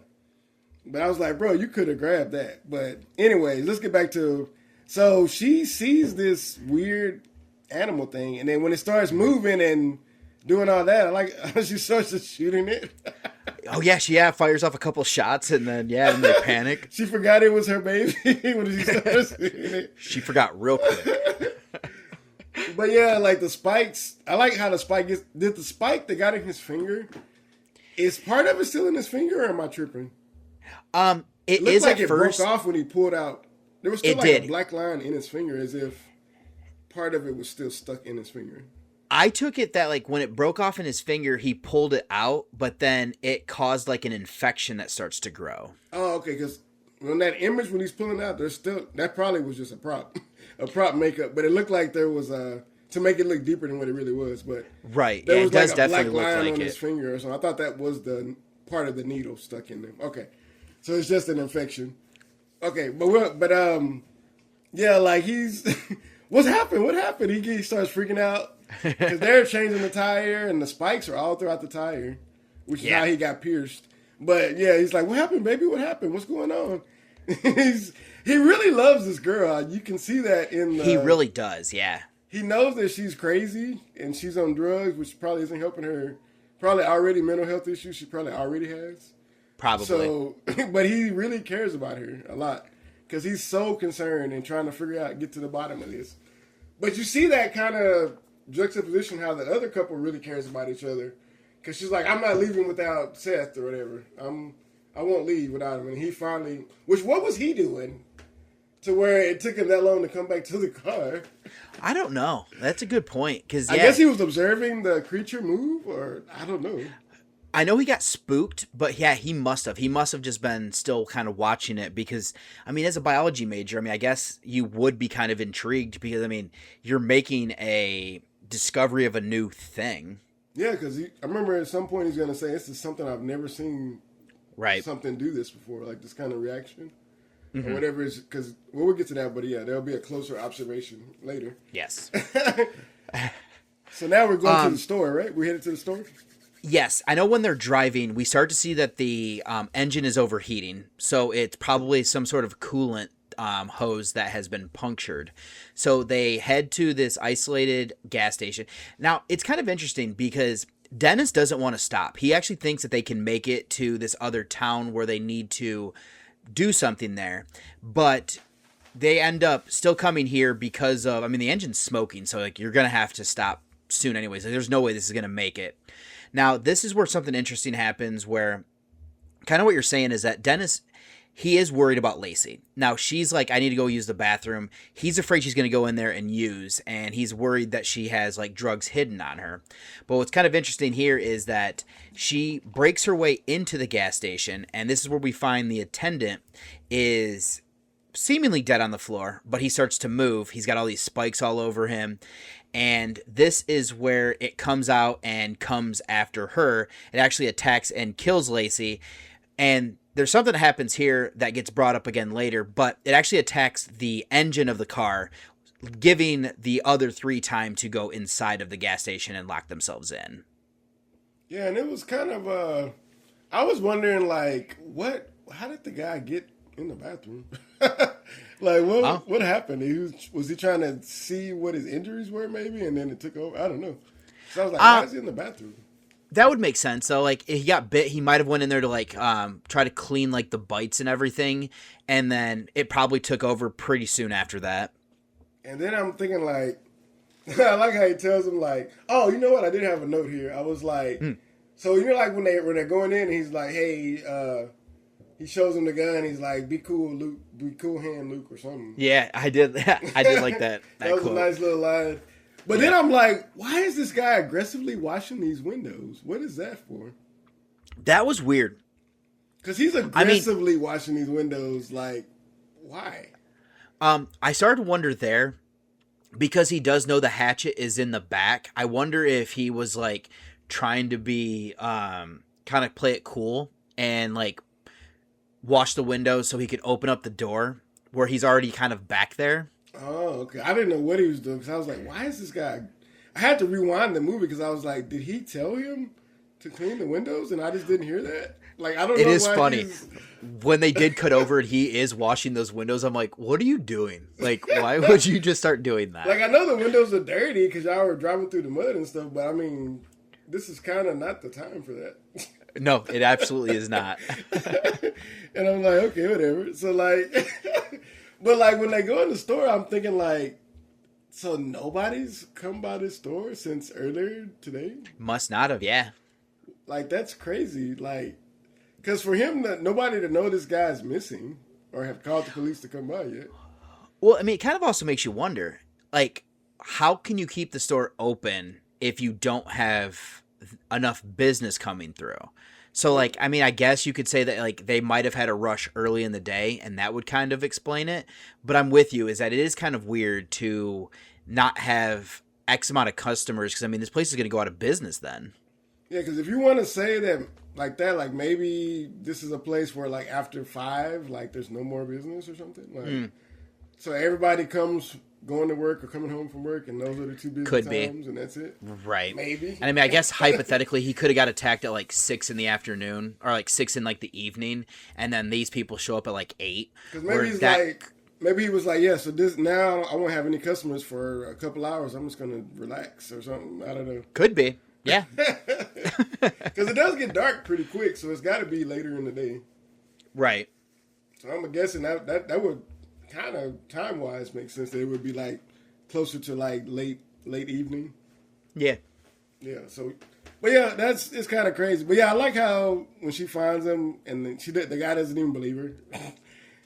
But I was like, bro, you could have grabbed that. But anyways, let's get back to... So she sees this weird animal thing, and then when it starts moving and doing all that, I like how she starts just shooting it. Oh, yeah, she fires off a couple shots, and then, and they panic. She forgot it was her baby when she started shooting it. She forgot real quick. But yeah, like the spikes, I like how the spike gets... Did the spike that got in his finger, is part of it still in his finger, or am I tripping? It looked is like at it first. broke off when he pulled out. There was still a black line in his finger, as if part of it was still stuck in his finger. I took it that like when it broke off in his finger, he pulled it out, but then it caused like an infection that starts to grow. Oh, okay. Because when that image when he's pulling out, there's still that probably was just a prop makeup, but it looked like there was to make it look deeper than what it really was. But right, there was it does like a definitely black line look like on it. his finger or something. I thought that was the part of the needle stuck in there. Okay, so it's just an infection. Okay, yeah, like he's what's happened? What happened? He starts freaking out because they're changing the tire and the spikes are all throughout the tire, which is how he got pierced. But yeah, he's like, "What happened, baby? What happened? What's going on?" He really loves this girl. You can see that in the... He really does, yeah. He knows that she's crazy and she's on drugs, which probably isn't helping her. Probably already mental health issues she probably already has. Probably. So, but he really cares about her a lot because he's so concerned and trying to figure out, get to the bottom of this. But you see that kind of juxtaposition how the other couple really cares about each other. Because she's like, I'm not leaving without Seth or whatever. I won't leave without him. And he finally, what was he doing to where it took him that long to come back to the car? I don't know. That's a good point. Because I guess he was observing the creature move, or I don't know. I know he got spooked, but yeah, he must have. He must have just been still kind of watching it because, I mean, as a biology major, I mean, I guess you would be kind of intrigued because, I mean, you're making a discovery of a new thing. Yeah, because I remember at some point he's going to say, this is something I've never seen something do this before, like this kind of reaction. Or whatever it is, because we'll get to that, but yeah, there'll be a closer observation later. Yes. So now we're going to the store, right? We're headed to the store? Yes. I know when they're driving, we start to see that the engine is overheating. So it's probably some sort of coolant hose that has been punctured. So they head to this isolated gas station. Now, it's kind of interesting because Dennis doesn't want to stop. He actually thinks that they can make it to this other town where they need to do something there, but they end up still coming here because of, I mean, the engine's smoking, so like you're gonna have to stop soon anyways. Like, there's no way this is gonna make it. Now, this is where something interesting happens, where kind of what you're saying is that Dennis, he is worried about Lacey. Now, she's like, I need to go use the bathroom. He's afraid she's going to go in there and use, and he's worried that she has like drugs hidden on her. But what's kind of interesting here is that she breaks her way into the gas station, and this is where we find the attendant is seemingly dead on the floor, but he starts to move. He's got all these spikes all over him. And this is where it comes out and comes after her. It actually attacks and kills Lacey. And there's something that happens here that gets brought up again later, but it actually attacks the engine of the car, giving the other three time to go inside of the gas station and lock themselves in. Yeah, and it was kind of, I was wondering, like, how did the guy get in the bathroom? Like, what happened? Was he trying to see what his injuries were, maybe, and then it took over? I don't know. So I was like, why is he in the bathroom? That would make sense. So, like, if he got bit, he might have went in there to, like, try to clean, like, the bites and everything, and then it probably took over pretty soon after that. And then I'm thinking, like, I like how he tells him, like, oh, you know what? I did have a note here. I was like, so, you know, like, when they're going in, he's like, hey, he shows him the gun. He's like, be cool, Luke. Be cool hand, Luke, or something. Yeah, I did. I did like that. That was quote. A nice little line. But then I'm like, why is this guy aggressively washing these windows? What is that for? That was weird. Because he's aggressively washing these windows. Like, why? I started to wonder there because he does know the hatchet is in the back, I wonder if he was like trying to be kind of play it cool and like wash the windows so he could open up the door where he's already kind of back there. Oh, okay. I didn't know what he was doing because I was like, why is this guy? I had to rewind the movie because I was like, did he tell him to clean the windows? And I just didn't hear that. Like, I don't know. It is funny. When they did cut over and he is washing those windows, I'm like, what are you doing? Like, why would you just start doing that? Like, I know the windows are dirty because y'all were driving through the mud and stuff, but I mean, this is kind of not the time for that. No, it absolutely is not. And I'm like, okay, whatever. So, like, but like when they go in the store, I'm thinking like, so nobody's come by this store since earlier today? Must not have, yeah. Like, that's crazy. Like, because for him, nobody to know this guy's missing or have called the police to come by yet. Well, I mean, it kind of also makes you wonder, like, how can you keep the store open if you don't have enough business coming through? So, like, I mean, I guess you could say that, like, they might have had a rush early in the day, and that would kind of explain it. But I'm with you, is that it is kind of weird to not have X amount of customers, because, I mean, this place is going to go out of business then. Yeah, because if you want to say that, like maybe this is a place where, like, after 5, like, there's no more business or something. Like, so everybody comes going to work or coming home from work, and those are the 2 business Could times, be. and that's it. Right. Maybe. And I mean, I guess hypothetically, he could have got attacked at like 6 in the afternoon or like 6 in like the evening, and then these people show up at like 8. Because maybe he's like, maybe he was like, yeah, so this now I won't have any customers for a couple hours. I'm just gonna relax or something. I don't know. Could be. Yeah. Because it does get dark pretty quick, so it's got to be later in the day. Right. So I'm guessing that would kind of time wise make sense. That it would be like closer to like late evening. Yeah. Yeah. So, but yeah, it's kind of crazy. But yeah, I like how when she finds him and the guy doesn't even believe her.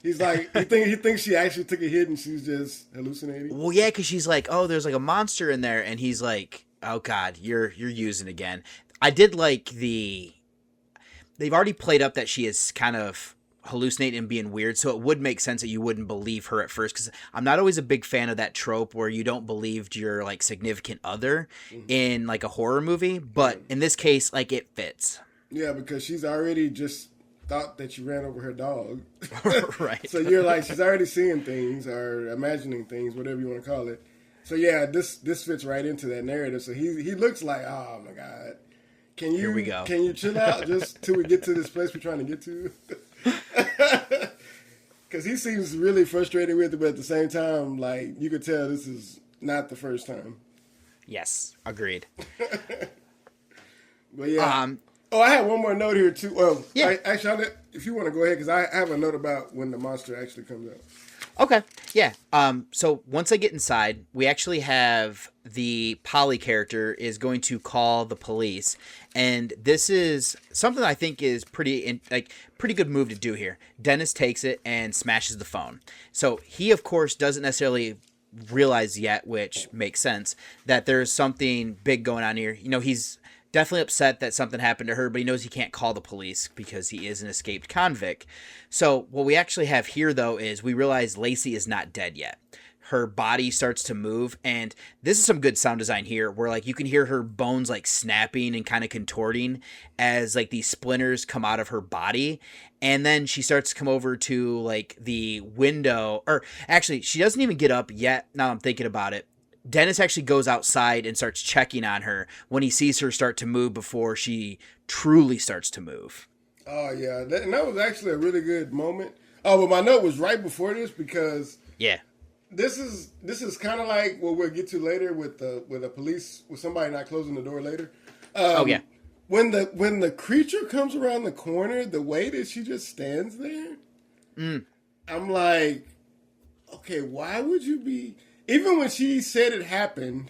He's like, he thinks she actually took a hit and she's just hallucinating. Well, yeah, because she's like, oh, there's like a monster in there, and he's like, oh God, you're using again. I did like they've already played up that she is kind of hallucinating and being weird, so it would make sense that you wouldn't believe her at first, because I'm not always a big fan of that trope where you don't believe your like significant other in like a horror movie, but in this case, like, it fits. Yeah, because she's already just thought that you ran over her dog. Right. So you're like, she's already seeing things or imagining things, whatever you want to call it. So yeah, this fits right into that narrative. So he looks like, oh my God, Here we go. Can you chill out just till we get to this place we're trying to get to? Because he seems really frustrated with it, but at the same time, like, you could tell this is not the first time. Yes, agreed. But yeah. I had one more note here too. Well, yeah. Actually, if you want to go ahead, because I have a note about when the monster actually comes out. Okay, yeah. So once I get inside, we actually have the Polly character is going to call the police, and this is something I think is pretty good move to do here. Dennis takes it and smashes the phone. So he, of course, doesn't necessarily realize yet, which makes sense, that there's something big going on here. You know, he's definitely upset that something happened to her, but he knows he can't call the police because he is an escaped convict. So what we actually have here, though, is we realize Lacey is not dead yet. Her body starts to move, and this is some good sound design here where, like, you can hear her bones, like, snapping and kind of contorting as, like, these splinters come out of her body. And then she starts to come over to, like, the window, or actually, she doesn't even get up yet. Now I'm thinking about it. Dennis actually goes outside and starts checking on her when he sees her start to move before she truly starts to move. Oh, yeah. That was actually a really good moment. Oh, but my note was right before this because yeah, this is kind of like what we'll get to later with the police, with somebody not closing the door later. Oh, yeah. When the creature comes around the corner, the way that she just stands there, I'm like, okay, why would you be... Even when she said it happened,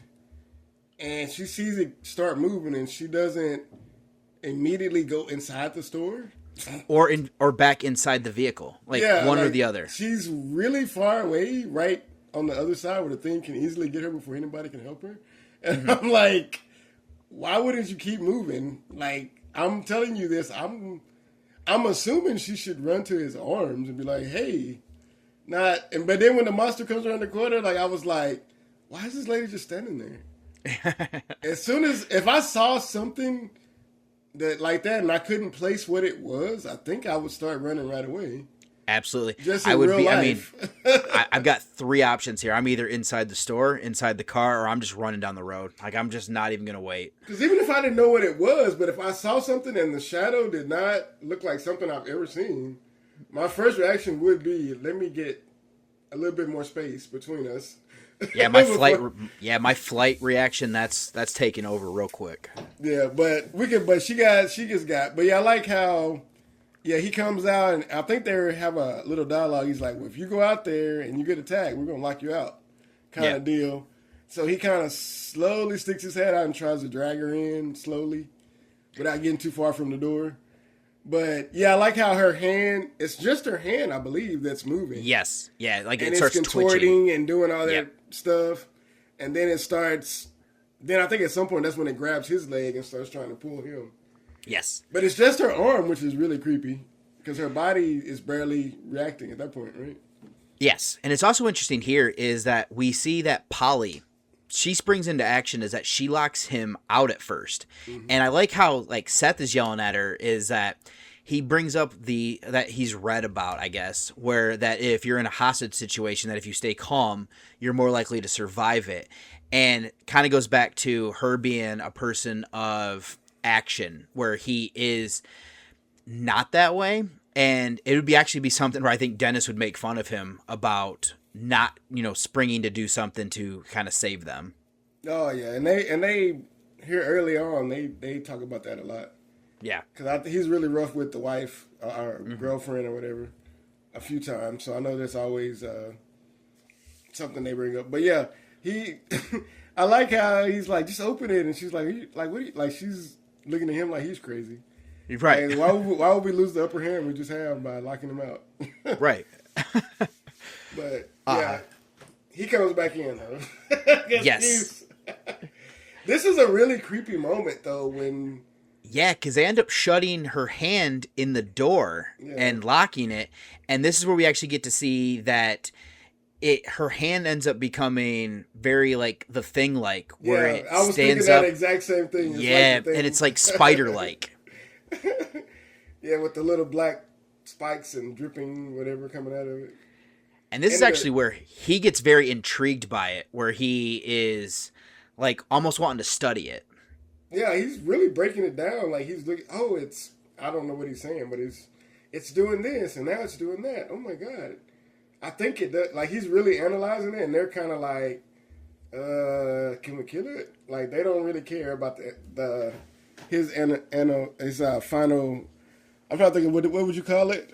and she sees it start moving, and she doesn't immediately go inside the store, or back inside the vehicle, one or the other. She's really far away, right on the other side, where the thing can easily get her before anybody can help her. And I'm like, why wouldn't you keep moving? Like, I'm telling you this, I'm assuming she should run to his arms and be like, hey. But then when the monster comes around the corner, like, I was like, why is this lady just standing there? As soon as, if I saw something that like that and I couldn't place what it was, I think I would start running right away. Absolutely. Just in real life. I've got 3 options here. I'm either inside the store, inside the car, or I'm just running down the road. Like, I'm just not even going to wait. Because even if I didn't know what it was, but if I saw something and the shadow did not look like something I've ever seen, my first reaction would be, let me get a little bit more space between us. Yeah, my flight reaction, that's taking over real quick. Yeah, but she just got, but yeah, I like how, yeah, he comes out and I think they have a little dialogue. He's like, well, if you go out there and you get attacked, we're going to lock you out kind of deal. So he kind of slowly sticks his head out and tries to drag her in slowly without getting too far from the door. But yeah, I like how her hand, it's just her hand, I believe, that's moving. Yes. Yeah, like and it starts contorting twitching and doing all that stuff. And then it starts, then I think at some point that's when it grabs his leg and starts trying to pull him. Yes. But it's just her arm, which is really creepy because her body is barely reacting at that point, right? Yes. And it's also interesting here is that we see that Polly, she springs into action is that she locks him out at first. Mm-hmm. And I like how like Seth is yelling at her is that he brings up that he's read about, I guess, where that if you're in a hostage situation, that if you stay calm, you're more likely to survive it. And kind of goes back to her being a person of action where he is not that way. And it would be something where I think Dennis would make fun of him about not, springing to do something to kind of save them. Oh yeah. And they here early on, they talk about that a lot. Yeah. Cause he's really rough with the wife or girlfriend or whatever a few times. So I know there's always, something they bring up, but yeah, I like how he's like, just open it. And she's like, what are you, like, she's looking at him like he's crazy. Right. Like, why would we lose the upper hand we just have by locking him out? Right. But yeah, he comes back in though. Yes. This is a really creepy moment though when. Yeah, because they end up shutting her hand in the door and locking it, and this is where we actually get to see that her hand ends up becoming very like the Thing like where it I was stands thinking up. that exact same thing. It's and it's like spider like. Yeah, with the little black spikes and dripping whatever coming out of it. And this is actually where he gets very intrigued by it, where he is like almost wanting to study it. Yeah, he's really breaking it down. Like he's looking. Oh, I don't know what he's saying, but it's doing this and now it's doing that. Oh my god, I think it does. Like he's really analyzing it, and they're kind of like, can we kill it? Like they don't really care about his final. I'm trying to think of what would you call it?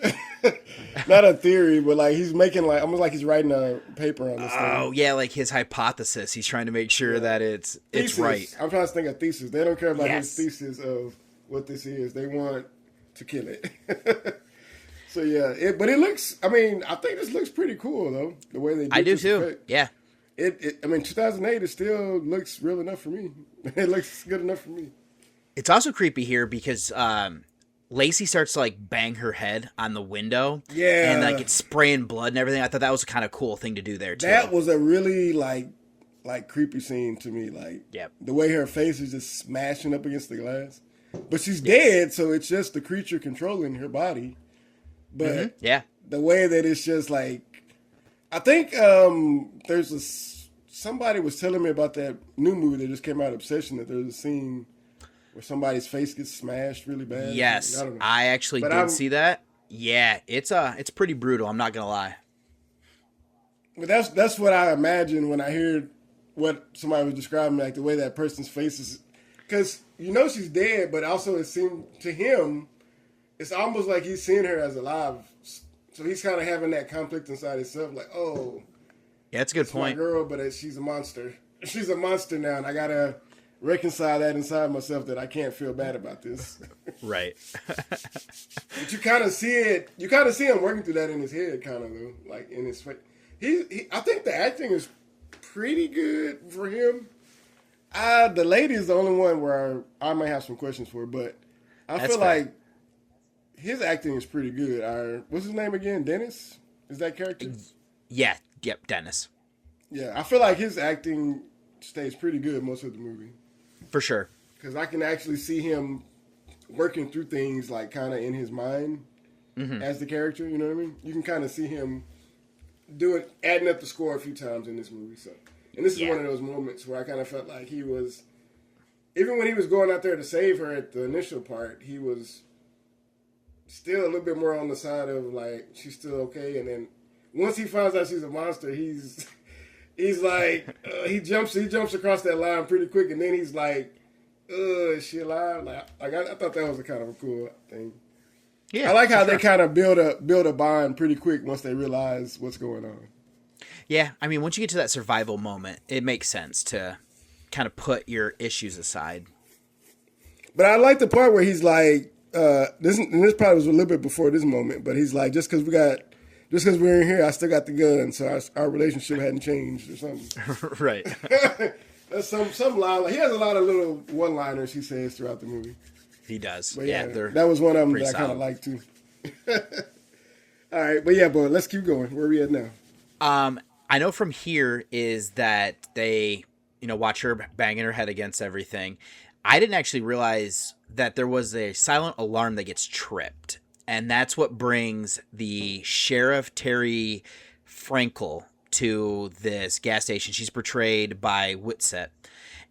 Not a theory, but like he's making like almost like he's writing a paper on this thing. Oh yeah, like his hypothesis. He's trying to make sure that it's right. I'm trying to think of thesis. They don't care about his thesis of what this is. They want to kill it. So yeah, but it looks. I mean, I think this looks pretty cool though. The way they did I do this too. Effect. Yeah. I mean, 2008. It still looks real enough for me. It looks good enough for me. It's also creepy here because Lacey starts to like bang her head on the window. Yeah. And like it's spraying blood and everything. I thought that was a kind of cool thing to do there too. That was a really like creepy scene to me. Like the way her face is just smashing up against the glass. But she's dead, so it's just the creature controlling her body. But the way that it's just like, I think somebody was telling me about that new movie that just came out, Obsession, that there's a scene where somebody's face gets smashed really bad. Yes, I actually did see that. Yeah, it's pretty brutal. I'm not gonna lie. But that's what I imagine when I hear what somebody was describing, like the way that person's face is, because she's dead, but also it seemed to him, it's almost like he's seeing her as alive. So he's kind of having that conflict inside himself, like, oh, yeah, that's a good point. My girl, but she's a monster. She's a monster now, and I gotta reconcile that inside myself that I can't feel bad about this. Right. But you kind of see it. You kind of see him working through that in his head, kind of though, like in his face. I think the acting is pretty good for him. The lady is the only one where I might have some questions for, but I feel like his acting is pretty good. What's his name again? Dennis? Is that character? Yeah. Yep. Dennis. Yeah, I feel like his acting stays pretty good most of the movie. For sure. Because I can actually see him working through things like kind of in his mind as the character. You know what I mean? You can kind of see him adding up the score a few times in this movie. So, and this is one of those moments where I kind of felt like he was, even when he was going out there to save her at the initial part, he was still a little bit more on the side of like she's still okay. And then once he finds out she's a monster, he's like he jumps across that line pretty quick, and then he's like, is she alive? Like I thought that was a kind of a cool thing. Yeah, I like how they kind of build a bond pretty quick once they realize what's going on. Yeah, I mean, once you get to that survival moment, it makes sense to kind of put your issues aside. But I like the part where he's like, this probably was a little bit before this moment, but he's like, just because we're in here, I still got the gun, so our relationship hadn't changed or something. Right. That's some line. He has a lot of little one-liners he says throughout the movie. He does. But yeah, that was one of them that I kind of like too. All right, but yeah, boy, let's keep going. Where are we at now? I know from here is that they, watch her banging her head against everything. I didn't actually realize that there was a silent alarm that gets tripped, and that's what brings the Sheriff Terry Frankel to this gas station. She's portrayed by Whitsett.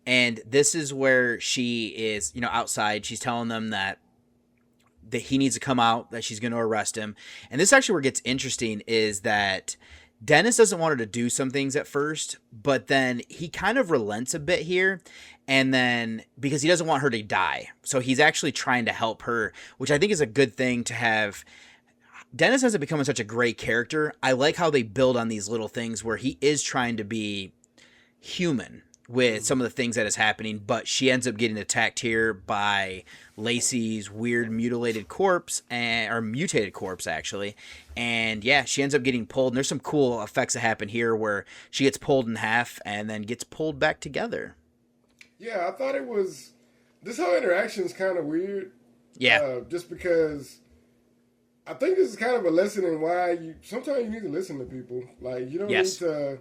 And this is where she is, outside. She's telling them that he needs to come out, that she's going to arrest him. And this is actually where it gets interesting is that Dennis doesn't want her to do some things at first, but then he kind of relents a bit here. And then because he doesn't want her to die. So he's actually trying to help her, which I think is a good thing to have. Dennis hasn't become such a great character. I like how they build on these little things where he is trying to be human with some of the things that is happening, but she ends up getting attacked here by Lacey's weird mutilated corpse, or mutated corpse actually. And yeah, she ends up getting pulled, and there's some cool effects that happen here where she gets pulled in half and then gets pulled back together. Yeah, I thought this whole interaction is kind of weird. Yeah. Just because I think this is kind of a lesson in why sometimes you need to listen to people. Like, you don't need to,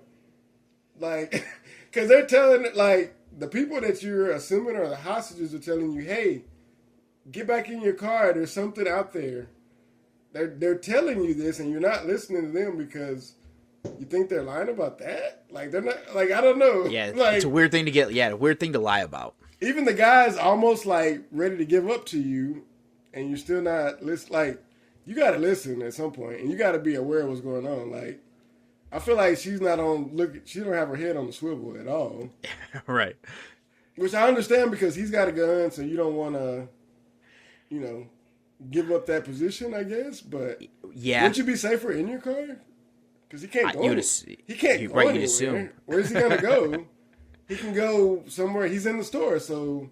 like, because they're telling, like, the people that you're assuming are the hostages are telling you, hey, get back in your car. There's something out there. They're telling you this, and you're not listening to them because you think they're lying about that. Like, they're not, like, I don't know. Yeah, like, it's a weird thing a weird thing to lie about. Even the guy's almost, like, ready to give up to you, and you're still not listening. Like, you got to listen at some point, and you got to be aware of what's going on. Like, I feel like she's not she don't have her head on the swivel at all. Right. Which I understand because he's got a gun, so you don't want to, give up that position, I guess. But yeah, wouldn't you be safer in your car? Because he can't go. He can't go anywhere. Assume. Where's he gonna go? He can go somewhere. He's in the store, so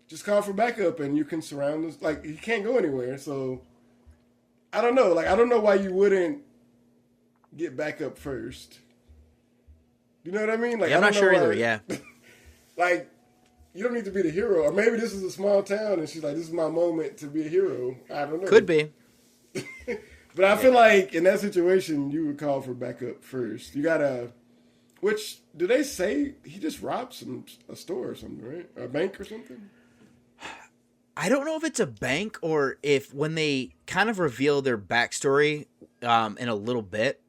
just call for backup, and you can surround us. Like, he can't go anywhere, so I don't know. Like, I don't know why you wouldn't get backup first. You know what I mean? Like, yeah, I'm not sure either. Yeah. Like, you don't need to be the hero. Or maybe this is a small town and she's like, this is my moment to be a hero. I don't know. Could be. But I feel like in that situation, you would call for backup first. You gotta, which, do they say he just robbed a store or something, right? A bank or something? I don't know if it's a bank or if when they kind of reveal their backstory in a little bit,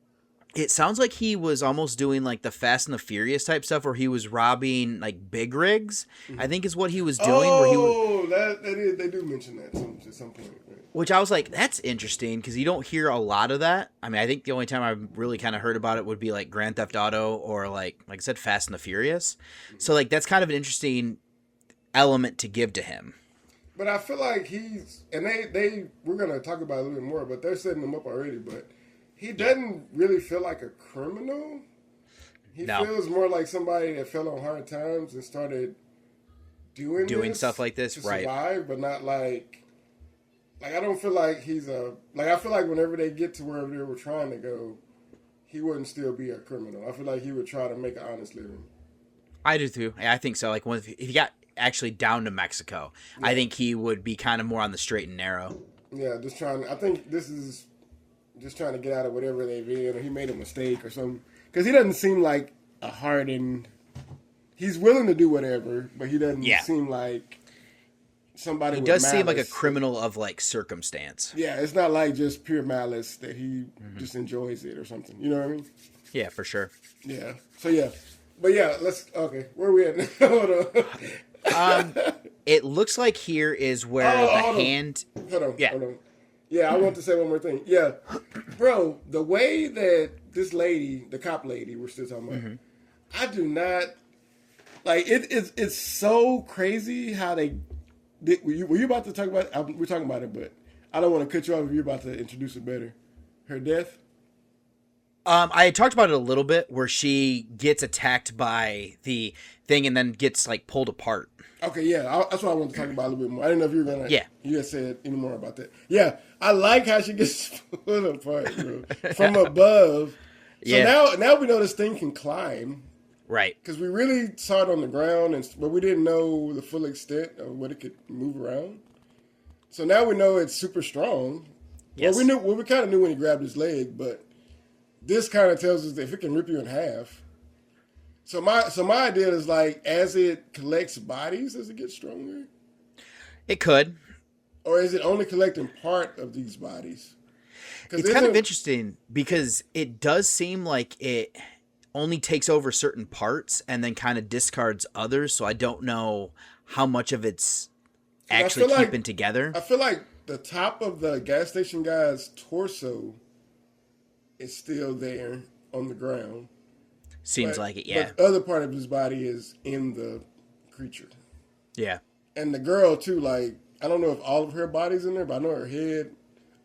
it sounds like he was almost doing like the Fast and the Furious type stuff where he was robbing like big rigs, I think is what he was doing. They do mention that at some point. Right? Which I was like, that's interesting because you don't hear a lot of that. I mean, I think the only time I've really kind of heard about it would be like Grand Theft Auto or like I said, Fast and the Furious. So like that's kind of an interesting element to give to him. But I feel like we're going to talk about it a little bit more, but they're setting him up already, but he doesn't really feel like a criminal. He feels more like somebody that fell on hard times and started doing stuff like this, to right? Survive, but not like I don't feel like he's I feel like whenever they get to wherever they were trying to go, he wouldn't still be a criminal. I feel like he would try to make an honest living. I do too. I think so. Like if he got actually down to Mexico, I think he would be kind of more on the straight and narrow. Yeah, I think this is just trying to get out of whatever they've in, or he made a mistake or something. Because he doesn't seem like a hardened. He's willing to do whatever, but he doesn't seem like somebody. He with does malice. seem like a criminal of like circumstance. Yeah, it's not like just pure malice that he just enjoys it or something. You know what I mean? Yeah, for sure. Yeah. So yeah, but yeah, okay. Where are we at? Hold on. It looks like here is where the hand. Hold on. Yeah, I want to say one more thing. Yeah, bro, the way that this lady, the cop lady, we're still talking about, I do not like it. It's so crazy how they. Were you about to talk about it? We're talking about it, but I don't want to cut you off if you're about to introduce it better. Her death. I had talked about it a little bit, where she gets attacked by the thing and then gets like pulled apart. Okay, yeah, that's what I wanted to talk about a little bit more. I didn't know if you were gonna. Yeah. You had said any more about that. Yeah, I like how she gets pulled apart, bro, from above. So now we know this thing can climb. Right. Because we really saw it on the ground, but we didn't know the full extent of what it could move around. So now we know it's super strong. Yes. Well, we kind of knew when he grabbed his leg, but this kind of tells us that if it can rip you in half. So my idea is like, as it collects bodies, does it get stronger? It could. Or is it only collecting part of these bodies? It's kind of interesting because it does seem like it only takes over certain parts and then kind of discards others. So I don't know how much of it's actually keeping together. I feel like the top of the gas station guy's torso is still there on the ground. Seems like it, yeah. But the other part of his body is in the creature. Yeah. And the girl, too, like, I don't know if all of her body's in there, but I know her head,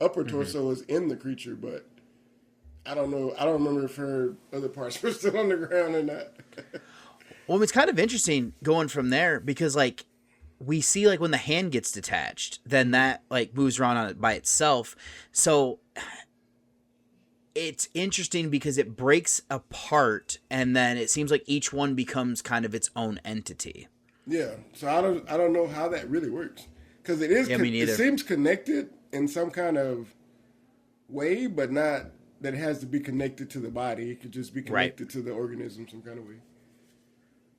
upper torso is in the creature, but I don't know. I don't remember if her other parts were still on the ground or not. Well, it's kind of interesting going from there because, like, we see, like, when the hand gets detached, then that, like, moves around on it by itself. So it's interesting because it breaks apart and then it seems like each one becomes kind of its own entity. Yeah. So I don't know how that really works. Because it is, it seems connected in some kind of way, but not that it has to be connected to the body. It could just be connected to the organism some kind of way.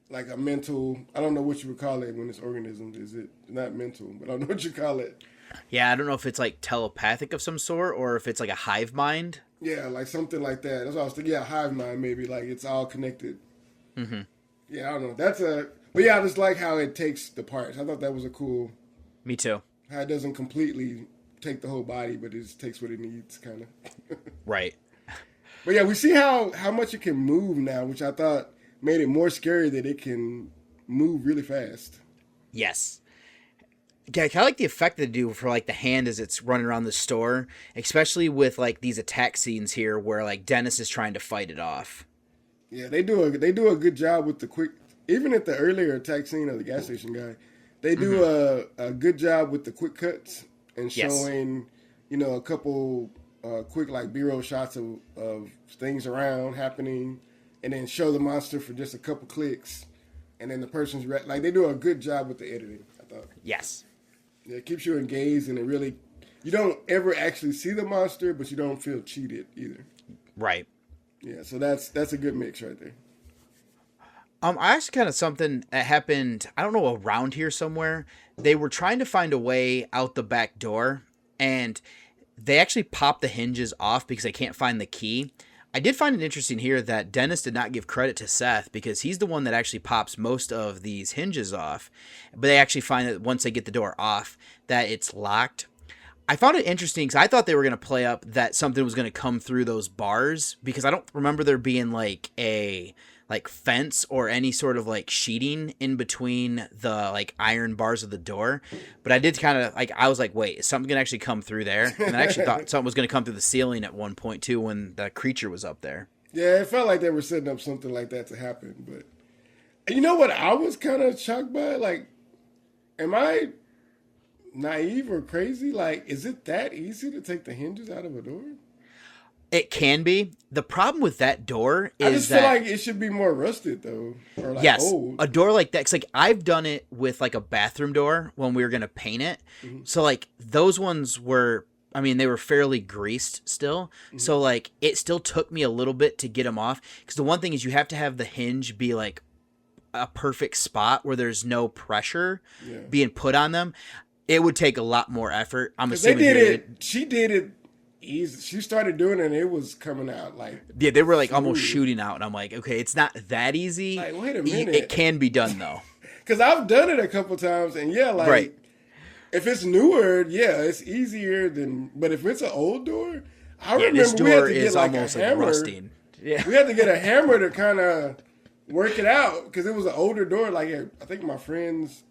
Like a mental, I don't know what you would call it when it's organisms. Is it not mental, but I don't know what you call it. Yeah, I don't know if it's like telepathic of some sort or if it's like a hive mind. Yeah, like something like that. That's what I was thinking. Yeah, hive mind maybe. Like it's all connected. Mm-hmm. Yeah, I don't know. But yeah, I just like how it takes the parts. I thought that was a cool. Me too. How it doesn't completely take the whole body, but it just takes what it needs, kind of. Right. But yeah, we see how much it can move now, which I thought made it more scary that it can move really fast. Yes. Yeah, I kind of like the effect they do for like the hand as it's running around the store, especially with like these attack scenes here where like Dennis is trying to fight it off. Yeah, they do a good job with the quick. Even at the earlier attack scene of the gas station guy, they do a good job with the quick cuts and showing, a couple quick like B-roll shots of things around happening, and then show the monster for just a couple clicks, and then the person's like they do a good job with the editing. I thought. Yes. Yeah, it keeps you engaged, and it really, you don't ever actually see the monster, but you don't feel cheated either. Right. Yeah, so that's a good mix right there. I actually kind of something that happened, I don't know, around here somewhere. They were trying to find a way out the back door, and they actually popped the hinges off because they can't find the key. I did find it interesting here that Dennis did not give credit to Seth because he's the one that actually pops most of these hinges off. But they actually find that once they get the door off, that it's locked. I found it interesting because I thought they were going to play up that something was going to come through those bars because I don't remember there being like a fence or any sort of like sheeting in between the like iron bars of the door. But I did kind of like, I was like, wait, is something going to actually come through there? And I actually thought something was going to come through the ceiling at one point too when the creature was up there. Yeah, it felt like they were setting up something like that to happen. But you know what I was kind of shocked by? Like, am I naive or crazy? Like, is it that easy to take the hinges out of a door? It can be. The problem with that door is I just feel like it should be more rusted though. Or like yes, old. A door like that. 'Cause like I've done it with like a bathroom door when we were gonna paint it. Mm-hmm. So like those ones were they were fairly greased still. Mm-hmm. So like it still took me a little bit to get them off. Because the one thing is you have to have the hinge be like a perfect spot where there's no pressure being put on them. It would take a lot more effort. I'm assuming they did it. She did it easy. She started doing it and it was coming out like they were like almost shooting out, and I'm like, okay, it's not that easy. Like, wait a minute, it can be done though. Because I've done it a couple times, and like if it's newer, it's easier than. But if it's an old door, I remember this door we had to is get like almost a hammer. like rusting. Yeah, we had to get a hammer to kind of work it out because it was an older door. Like I think my friend's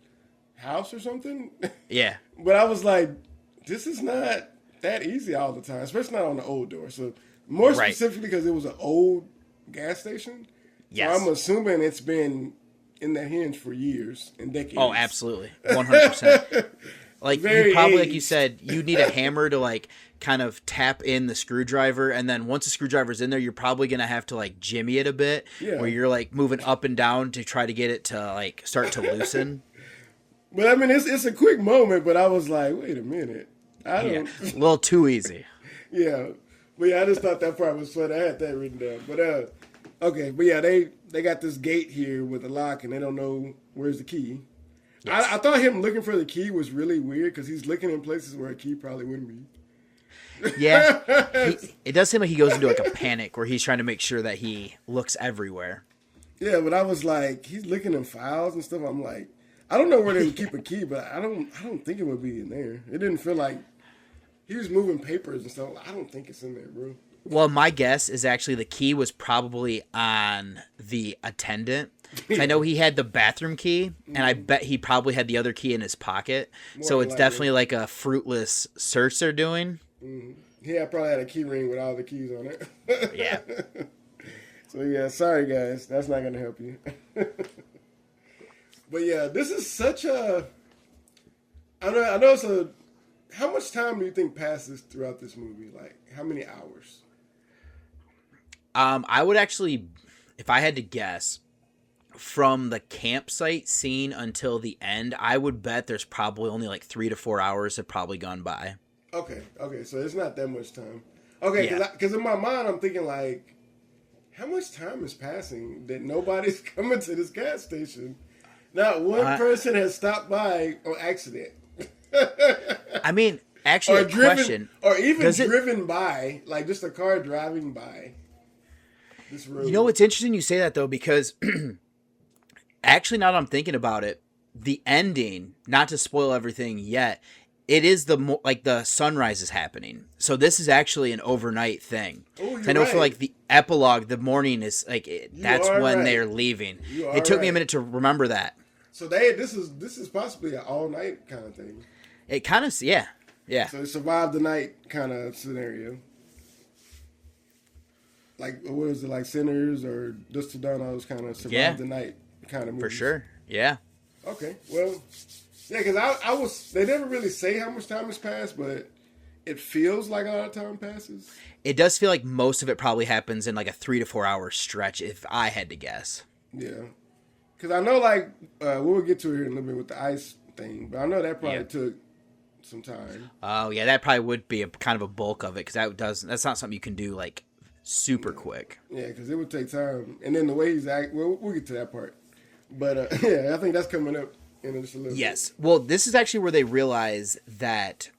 house or something. Yeah, but I was like, this is not that easy all the time, especially not on the old door. So more specifically because it was an old gas station. Yes, so I'm assuming it's been in the hinge for years and decades. Oh, absolutely, 100%. Like you probably, like you said, you need a hammer to like kind of tap in the screwdriver, and then once the screwdriver's in there, you're probably gonna have to like jimmy it a bit, where you're like moving up and down to try to get it to like start to loosen. But I mean, it's a quick moment, but I was like, wait a minute, I don't. A little too easy. Yeah, but I just thought that part was fun. I had that written down, but okay, but they got this gate here with a lock, and they don't know where's the key. Yes. I thought him looking for the key was really weird because he's looking in places where a key probably wouldn't be. Yeah, it does seem like he goes into like a panic where he's trying to make sure that he looks everywhere. Yeah, but I was like, he's looking in files and stuff. I'm like, I don't know where they would keep a key, but I don't think it would be in there. It didn't feel like he was moving papers and stuff. I don't think it's in there, bro. Well, my guess is actually the key was probably on the attendant. I know he had the bathroom key, and I bet he probably had the other key in his pocket. So it's definitely like a fruitless search they're doing. Mm-hmm. Yeah, I probably had a key ring with all the keys on it. Yeah. So yeah, sorry guys, that's not gonna help you. But yeah, this is such a. I know it's a. How much time do you think passes throughout this movie? Like how many hours? I would actually, if I had to guess, from the campsite scene until the end, I would bet there's probably only like 3 to 4 hours have probably gone by. Okay, so it's not that much time. Okay, because in my mind I'm thinking like, how much time is passing that nobody's coming to this gas station? Not one person has stopped by on accident. I mean, actually, question, or even driven by, like just a car driving by this road. You know, it's interesting you say that though, because actually, now that I'm thinking about it, the ending, not to spoil everything yet, it is the sunrise is happening. So this is actually an overnight thing. Oh, I know for like the epilogue, the morning is like that's when they're leaving. It took me a minute to remember that. So this is possibly an all night kind of thing. It kind of yeah. So it survived the night kind of scenario. Like what was it, like Sinners or Dust to Dawn? I was kind of survived the night kind of movies. For sure. Yeah. Okay. Well. Yeah, because they never really say how much time has passed, but it feels like a lot of time passes. It does feel like most of it probably happens in like a 3 to 4 hour stretch, if I had to guess. Yeah. Because I know, like, we'll get to it here in a little bit with the ice thing, but I know that probably took some time. Oh, yeah, that probably would be a kind of a bulk of it, because that's not something you can do, like, super quick. Yeah, because it would take time. And then the way he's acting, well, we'll get to that part. But, yeah, I think that's coming up. Yes. Well, this is actually where they realize that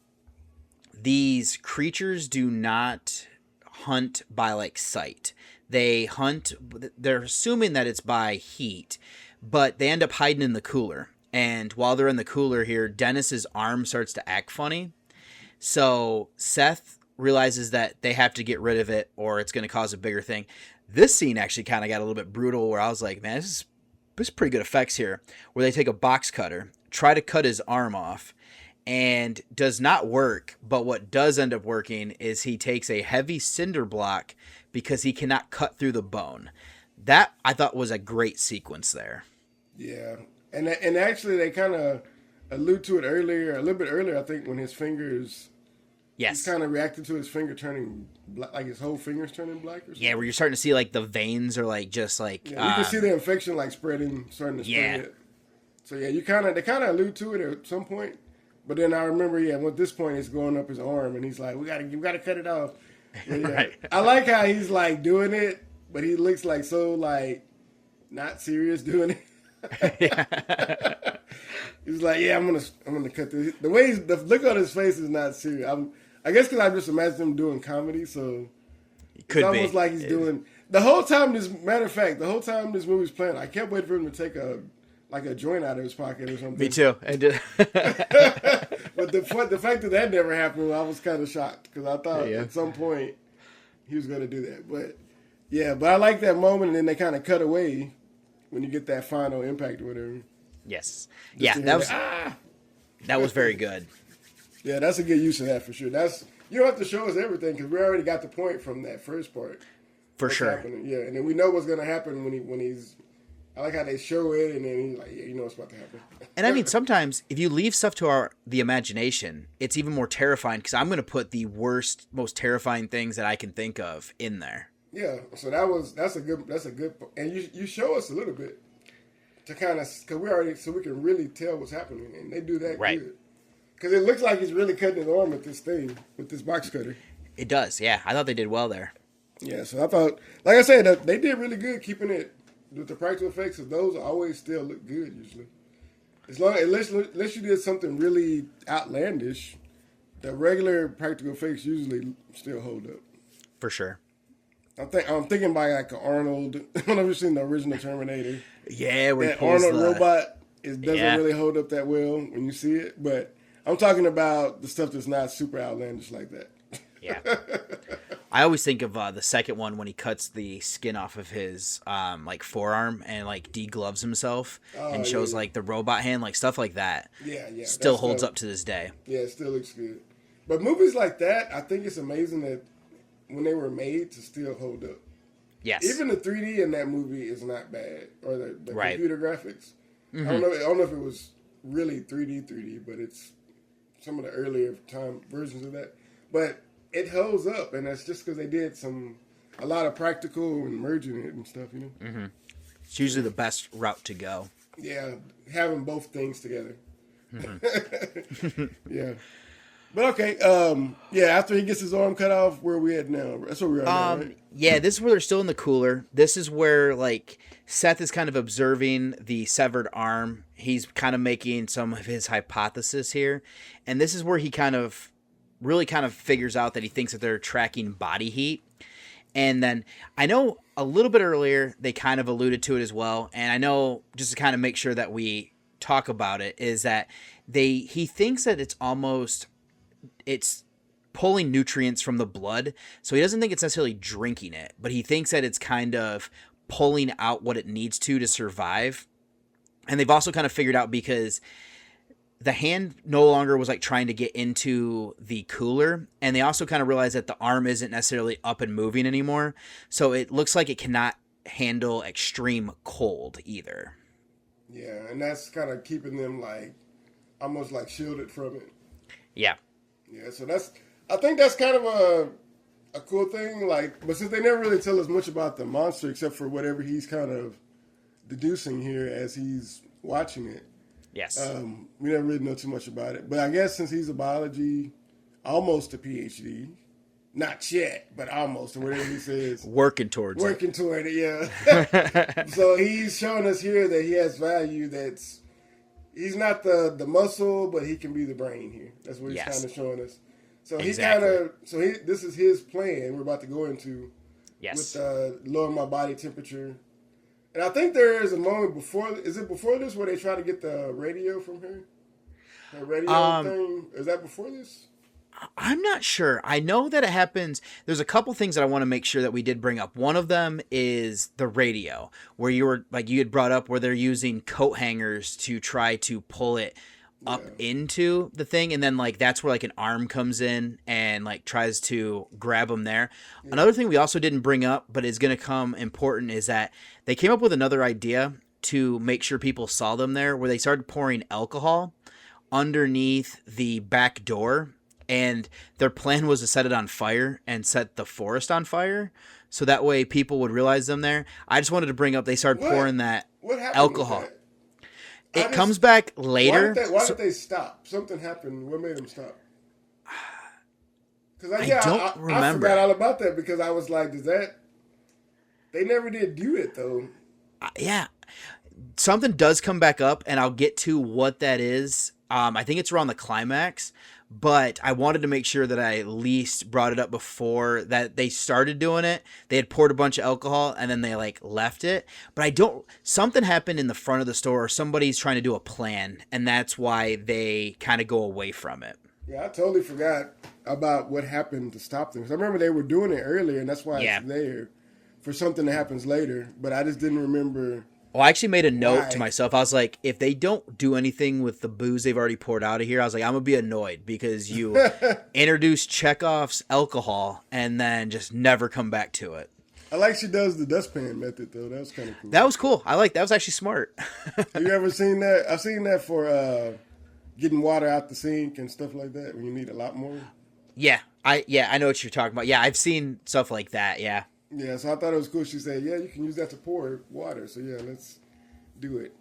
these creatures do not hunt by like sight. They're assuming that it's by heat, but they end up hiding in the cooler. And while they're in the cooler here, Dennis's arm starts to act funny. So Seth realizes that they have to get rid of it or it's going to cause a bigger thing. This scene actually kind of got a little bit brutal where I was like, man, there's pretty good effects here, where they take a box cutter, try to cut his arm off, and does not work. But what does end up working is he takes a heavy cinder block because he cannot cut through the bone. That I thought was a great sequence there. Yeah, and actually they kind of allude to it a little bit earlier, I think, when his fingers. Yes. He kind of reacted to his finger turning black, like his whole finger's turning black or something. Yeah, where you're starting to see like the veins are like just like. Yeah, you can see the infection like starting to spread. So yeah, they kind of allude to it at some point, But then I remember, at this point, it's going up his arm, and he's like, "We gotta cut it off." But, Right. I like how he's like doing it, but he looks like so like not serious doing it. He's like, "Yeah, I'm gonna cut this." The way the look on his face is not serious. I guess because I just imagine him doing comedy, so it's almost like he's doing the whole time. Matter of fact, the whole time this movie's playing, I kept waiting for him to take a joint out of his pocket or something. Me too. But the fact that never happened, I was kind of shocked because I thought at some point he was going to do that. But but I like that moment, and then they kind of cut away when you get that final impact or whatever. Yes. Just that was very good. Yeah, that's a good use of that for sure. You don't have to show us everything because we already got the point from that first part. For sure. Happening. Yeah, and then we know what's going to happen when he's. I like how they show it, and then he's like, "Yeah, you know what's about to happen." And I mean, sometimes if you leave stuff to the imagination, it's even more terrifying because I'm going to put the worst, most terrifying things that I can think of in there. Yeah, so that's a good, and you show us a little bit to kind of because we can really tell what's happening, and they do that good. Because it looks like he's really cutting his arm with this thing, with this box cutter. It does, yeah. I thought they did well there. Yeah, so I thought, like I said, they did really good keeping it with the practical effects. Of those always still look good usually. Unless you did something really outlandish, the regular practical effects usually still hold up. For sure. I'm thinking by like an Arnold. I don't know if you've seen the original Terminator. Yeah, where that Arnold robot doesn't really hold up that well when you see it, but. I'm talking about the stuff that's not super outlandish like that. Yeah. I always think of the second one when he cuts the skin off of his like forearm and like degloves himself and shows like the robot hand, like stuff like that. Yeah. Still holds up to this day. Yeah, it still looks good. But movies like that, I think it's amazing that when they were made to still hold up. Yes. Even the 3D in that movie is not bad, or the computer graphics. Mm-hmm. I don't know if it was really 3D, but it's some of the earlier time versions of that, but it holds up, and that's just because they did a lot of practical and merging it and stuff, you know. Mm-hmm. It's usually the best route to go. Yeah, having both things together. Mm-hmm. Yeah, but okay. After he gets his arm cut off, where are we at now? That's where we are now, right? Yeah, this is where they're still in the cooler. This is where like Seth is kind of observing the severed arm. He's kind of making some of his hypothesis here. And this is where he really figures out that he thinks that they're tracking body heat. And then I know a little bit earlier, they kind of alluded to it as well. And I know just to kind of make sure that we talk about it is that he thinks that it's pulling nutrients from the blood. So he doesn't think it's necessarily drinking it, but he thinks that it's kind of pulling out what it needs to survive. And they've also kind of figured out because the hand no longer was like trying to get into the cooler. And they also kind of realized that the arm isn't necessarily up and moving anymore. So it looks like it cannot handle extreme cold either. Yeah. And that's kind of keeping them like almost like shielded from it. Yeah. Yeah. So I think that's kind of a cool thing. Like, but since they never really tell us much about the monster except for whatever he's kind of deducing here as he's watching it. Yes. We never really know too much about it. But I guess since he's a biology, almost a PhD, not yet, but almost, or whatever he says. Working toward it, yeah. So he's showing us here that he has value he's not the muscle, but he can be the brain here. That's what he's kind of showing us. So this is his plan we're about to go into with lowering my body temperature. And I think there is a moment before this where they try to get the radio from her? Her radio thing? Is that before this? I'm not sure. I know that it happens. There's a couple things that I want to make sure that we did bring up. One of them is the radio, where you had brought up where they're using coat hangers to try to pull it up into the thing, and then like that's where like an arm comes in and like tries to grab them there. Another thing we also didn't bring up but is going to come important is that they came up with another idea to make sure people saw them there, where they started pouring alcohol underneath the back door, and their plan was to set it on fire and set the forest on fire so that way people would realize them there. I just wanted to bring up they started pouring that alcohol. It comes back later. Why did they stop? Something happened. What made them stop? Because I don't remember. I forgot all about that because I was like, "Does that?" They never did do it though. Yeah, something does come back up, and I'll get to what that is. I think it's around the climax, but I wanted to make sure that I at least brought it up before that they started doing it. They had poured a bunch of alcohol and then they like left it. But something happened in the front of the store, or somebody's trying to do a plan, and that's why they kind of go away from it. Yeah, I totally forgot about what happened to stop them. 'Cause I remember they were doing it earlier, and that's why it's there for something that happens later. But I just didn't remember. Well, I actually made a note to myself. I was like, if they don't do anything with the booze they've already poured out of here, I was like, I'm going to be annoyed because you introduce Chekhov's alcohol and then just never come back to it. I like she does the dustpan method, though. That was kind of cool. That was cool. That was actually smart. Have you ever seen that? I've seen that for getting water out the sink and stuff like that when you need a lot more. Yeah, I know what you're talking about. Yeah, I've seen stuff like that, yeah. Yeah, so I thought it was cool. She said, "Yeah, you can use that to pour water." So yeah, let's do it.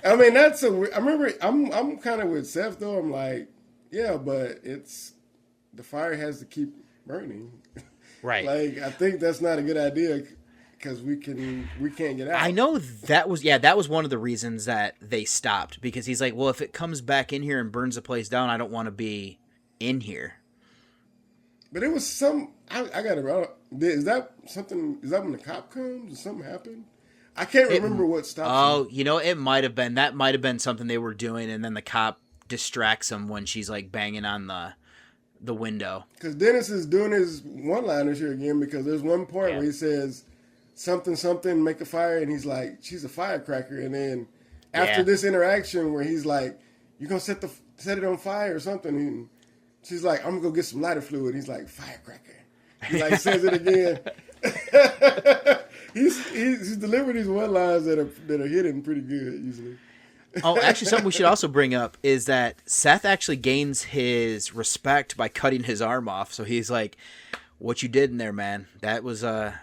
I mean, I remember I'm kind of with Seth though. I'm like, yeah, but the fire has to keep burning. Right. Like I think that's not a good idea because we can't get out. I know that was one of the reasons that they stopped, because he's like, well, if it comes back in here and burns the place down, I don't want to be in here. But it was I got to. Is that when the cop comes or something happened? I can't remember what stopped him. It might have been. That might have been something they were doing, and then the cop distracts him when she's like banging on the window. Because Dennis is doing his one-liners here again, because there's one part where he says something, make a fire, and he's like, she's a firecracker, and then after this interaction where he's like, you gonna set it on fire or something, and she's like, I'm gonna go get some lighter fluid. He's like, firecracker. He like says it again. he's delivered these one-liners that are hitting pretty good usually. Oh, actually, something we should also bring up is that Seth actually gains his respect by cutting his arm off. So he's like, "What you did in there, man? That was that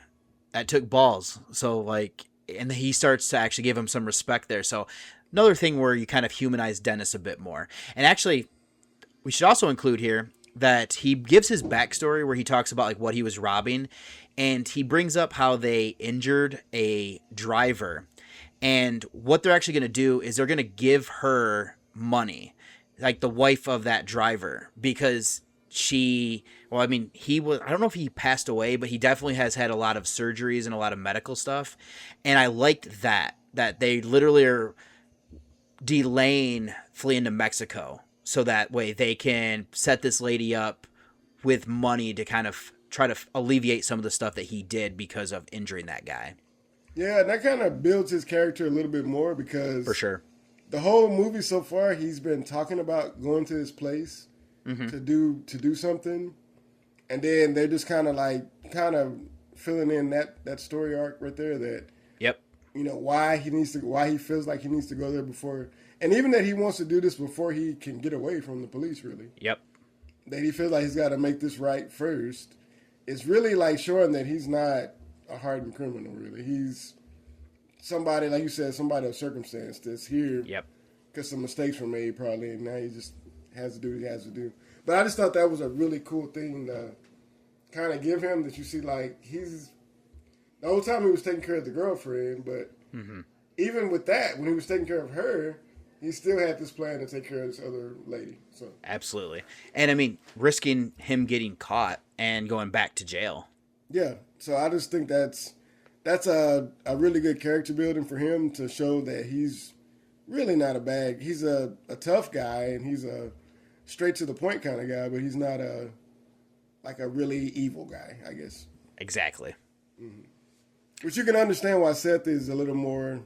took balls." So like, and he starts to actually give him some respect there. So another thing where you kind of humanize Dennis a bit more. And actually, we should also include here that he gives his backstory where he talks about like what he was robbing, and he brings up how they injured a driver. And what they're actually going to do is they're going to give her money, like the wife of that driver, because I don't know if he passed away, but he definitely has had a lot of surgeries and a lot of medical stuff. And I liked that they literally are delaying fleeing to Mexico so that way they can set this lady up with money to kind of try to alleviate some of the stuff that he did because of injuring that guy. Yeah, and that kind of builds his character a little bit more, because for sure the whole movie so far he's been talking about going to this place to do something, and then they're just kind of filling in that story arc right there, that why he feels like he needs to go there before, and even that he wants to do this before he can get away from the police, really. Yep. That he feels like he's got to make this right first. It's really like showing that he's not a hardened criminal, really. He's somebody, like you said, somebody of circumstance that's here because some mistakes were made probably, and now he just has to do what he has to do. But I just thought that was a really cool thing to kind of give him, that you see, like, he's the whole time he was taking care of the girlfriend, but even with that, when he was taking care of her, he still had this plan to take care of this other lady. So absolutely. And I mean, risking him getting caught and going back to jail. Yeah, so I just think that's a really good character building for him, to show that he's really not he's a tough guy, and he's a straight to the point kind of guy, but he's not a really evil guy, I guess. Exactly. Mm-hmm. Which you can understand why Seth is a little more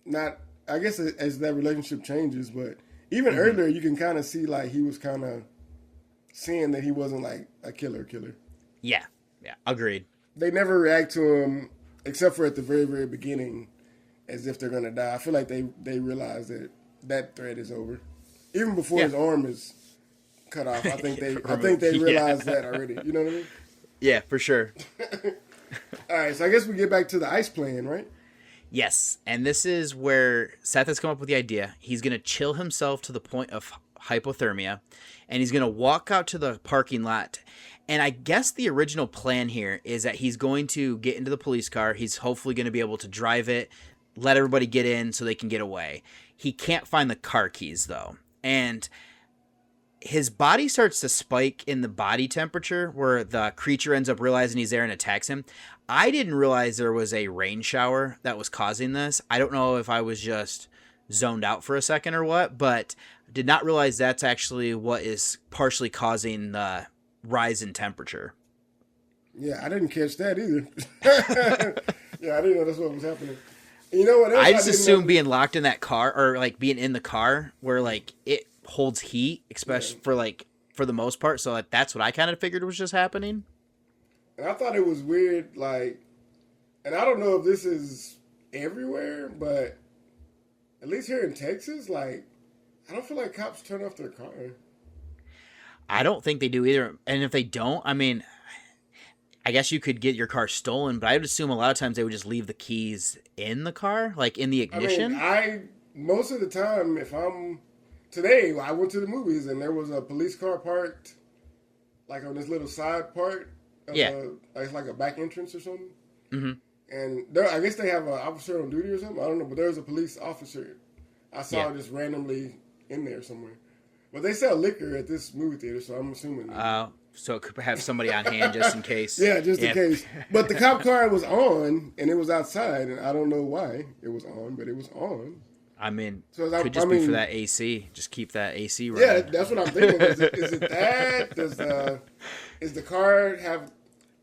not, I guess, as that relationship changes, but even earlier you can kind of see like he was kind of seeing that he wasn't like a killer. Yeah, agreed. They never react to him, except for at the very, very beginning, as if they're going to die. I feel like they realize that threat is over. Even before his arm is cut off, I think they realize that already. You know what I mean? Yeah, for sure. All right, so I guess we get back to the ice plan, right? Yes, and this is where Seth has come up with the idea. He's going to chill himself to the point of hypothermia, and he's going to walk out to the parking lot. And I guess the original plan here is that he's going to get into the police car. He's hopefully going to be able to drive it, let everybody get in so they can get away. He can't find the car keys, though. And his body starts to spike in the body temperature where the creature ends up realizing he's there and attacks him. I didn't realize there was a rain shower that was causing this. I don't know if I was just zoned out for a second or what, but did not realize that's actually what is partially causing the rise in temperature. Yeah, I didn't catch that either. Yeah, I didn't know that's what was happening. You know what else? I just assumed being locked in that car or like being in the car where like it holds heat, especially for the most part. So that's what I kind of figured was just happening. And I thought it was weird, like, and I don't know if this is everywhere, but at least here in Texas, like, I don't feel like cops turn off their car. I don't think they do either. And if they don't, I mean, I guess you could get your car stolen, but I would assume a lot of times they would just leave the keys in the car, like in the ignition. I mean, most of the time, today I went to the movies and there was a police car parked, like on this little side part. It's like a back entrance or something. Mm-hmm. And I guess they have an officer on duty or something. I don't know, but there was a police officer I saw just randomly in there somewhere. But they sell liquor at this movie theater, so I'm assuming. So it could have somebody on hand just in case. Yeah, just in case. But the cop car was on, and it was outside, and I don't know why it was on, but it was on. I mean, could just be for that AC. Just keep that AC running. Yeah, that's what I'm thinking. Is it that? Is the car have,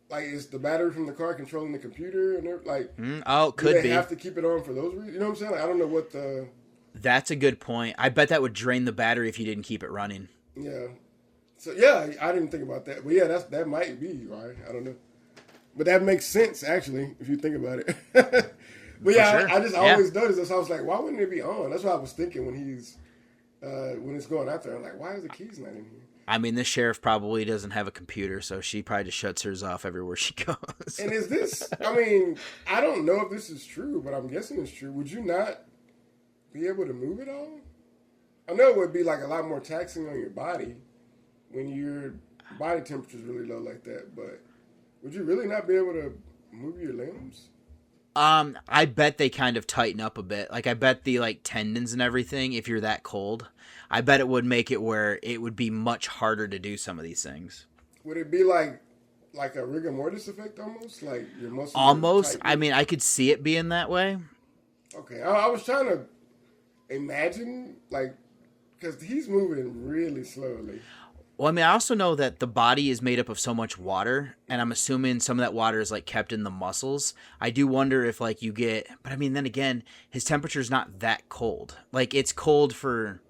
like, is the battery from the car controlling the computer? And like, could do they be. have to keep it on for those reasons? You know what I'm saying? Like, I don't know what the... That's a good point. I bet that would drain the battery if you didn't keep it running. Yeah. So, yeah, I didn't think about that. But, yeah, that might be right. I don't know. But that makes sense, actually, if you think about it. But, yeah, sure. I just always noticed this. I was like, why wouldn't it be on? That's what I was thinking when it's going out there. I'm like, why is the keys not in here? I mean, this sheriff probably doesn't have a computer, so she probably just shuts hers off everywhere she goes. And is this, I mean, I don't know if this is true, but I'm guessing it's true. Would you not be able to move it all? I know it would be like a lot more taxing on your body when your body temperature is really low like that, but would you really not be able to move your limbs? I bet they kind of tighten up a bit. Like, I bet the, like, tendons and everything, if you're that cold, I bet it would make it where it would be much harder to do some of these things. Would it be like a rigor mortis effect almost? Like your muscles? Almost. I mean, I could see it being that way. Okay. I was trying to imagine, like, because he's moving really slowly. Well, I mean, I also know that the body is made up of so much water, and I'm assuming some of that water is, like, kept in the muscles. I do wonder if, like, you get... But, I mean, then again, his temperature's not that cold. Like, it's cold for,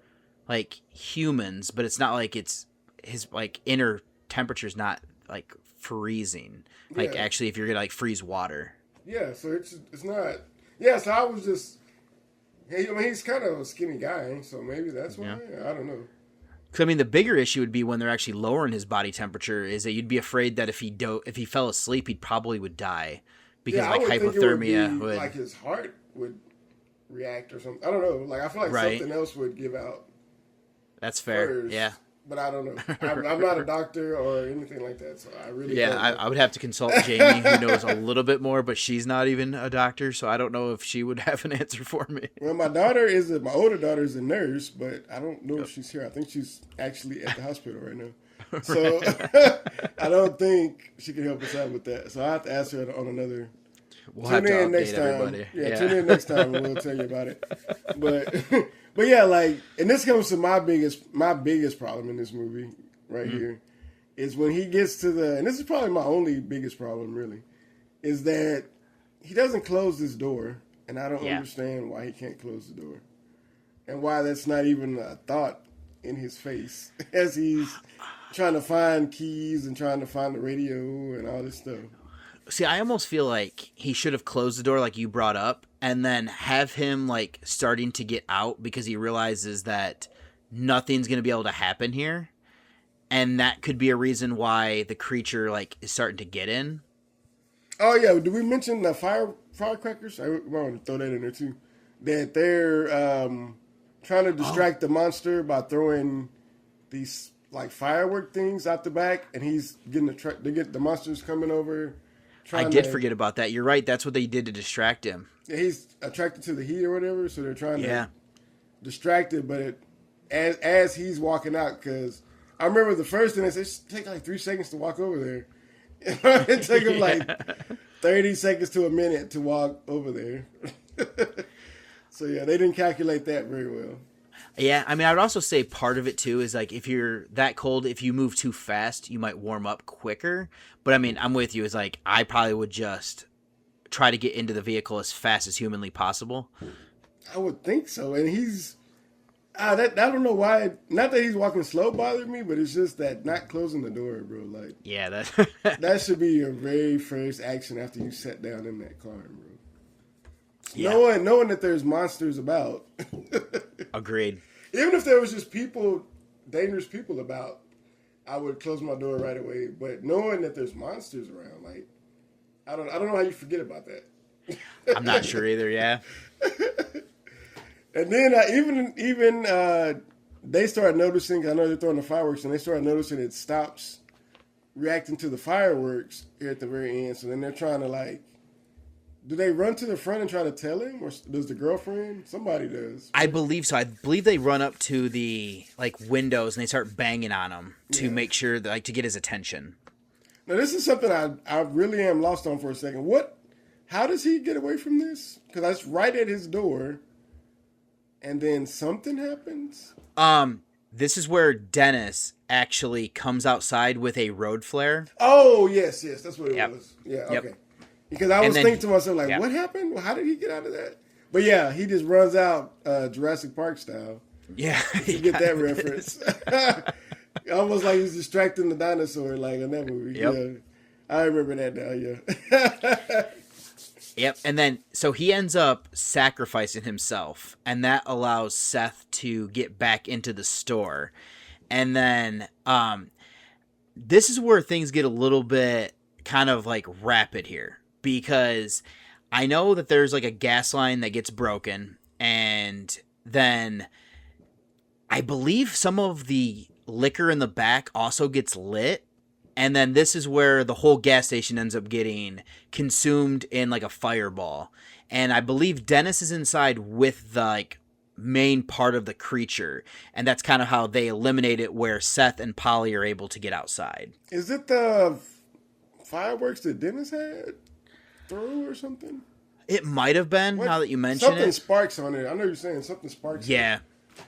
like, humans, but it's not like it's... His, like, inner temperature's not, like, freezing. Like, actually, if you're going to, like, freeze water. Yeah, so it's not... Yeah, so I was just... I mean, he's kind of a skinny guy, so maybe that's why. Yeah. I don't know. Because, I mean, the bigger issue would be when they're actually lowering his body temperature is that you'd be afraid that if he fell asleep, he probably would die. Because, like, hypothermia would... Like, his heart would react or something. I don't know. Like, I feel like something else would give out. That's fair, first, yeah. But I don't know. I'm not a doctor or anything like that, so I really don't know. I would have to consult Jamie, who knows a little bit more, but she's not even a doctor, so I don't know if she would have an answer for me. Well, my older daughter is a nurse, but I don't know if she's here. I think she's actually at the hospital right now. So I don't think she can help us out with that. So I have to ask her on another. We'll have to update everybody. Yeah, tune in next time and we'll tell you about it. But yeah, like, and this comes to my biggest problem in this movie right here, is when he gets to and this is probably my only biggest problem really, is that he doesn't close this door, and I don't understand why he can't close the door, and why that's not even a thought in his face as he's trying to find keys and trying to find the radio and all this stuff. See, I almost feel like he should have closed the door like you brought up and then have him, like, starting to get out because he realizes that nothing's going to be able to happen here. And that could be a reason why the creature, like, is starting to get in. Oh yeah, did we mention the firecrackers? I want to throw that in there too. That they're trying to distract the monster by throwing these like firework things out the back, and he's getting the monsters coming over. I did forget about that. You're right. That's what they did to distract him. Yeah, he's attracted to the heat or whatever, so they're trying to distract it. But as he's walking out, because I remember the first thing they said, it take like 3 seconds to walk over there. It took him like 30 seconds to a minute to walk over there. So yeah, they didn't calculate that very well. Yeah, I mean, I would also say part of it too is like if you're that cold, if you move too fast, you might warm up quicker. But I mean, I'm with you. It's like I probably would just try to get into the vehicle as fast as humanly possible. I would think so. And he's I don't know why. Not that he's walking slow bothered me, but it's just that not closing the door, bro. Like, yeah, that should be your very first action after you sat down in that car, bro. Yeah. Knowing that there's monsters about. Agreed. Even if there was just dangerous people about, I would close my door right away. But knowing that there's monsters around, like, I don't know how you forget about that. I'm not sure either. Yeah. And then even they started noticing. I know they're throwing the fireworks, and they started noticing it stops reacting to the fireworks here at the very end. So then they're trying to like, do they run to the front and try to tell him, or does the girlfriend? Somebody does. I believe so. I believe they run up to the like windows and they start banging on him to make sure that, like, to get his attention. Now this is something I really am lost on for a second. How does he get away from this? Because that's right at his door. And then something happens? This is where Dennis actually comes outside with a road flare. Oh, yes. That's what it was. Yeah, okay. Yep. Because I was thinking to myself, like, what happened? Well, how did he get out of that? But yeah, he just runs out Jurassic Park style. Yeah. You get that reference. Almost like he's distracting the dinosaur, like in that movie. Yep. Yeah. I remember that now, yeah. Yep, and then so he ends up sacrificing himself, and that allows Seth to get back into the store. And then this is where things get a little bit kind of like rapid here, because I know that there's like a gas line that gets broken, and then I believe some of the liquor in the back also gets lit. And then this is where the whole gas station ends up getting consumed in like a fireball. And I believe Dennis is inside with the like main part of the creature. And that's kind of how they eliminate it, where Seth and Polly are able to get outside. Is it the fireworks that Dennis had through or something? It might have been, now that you mention it. Something sparks on it. I know you're saying something sparks. Yeah.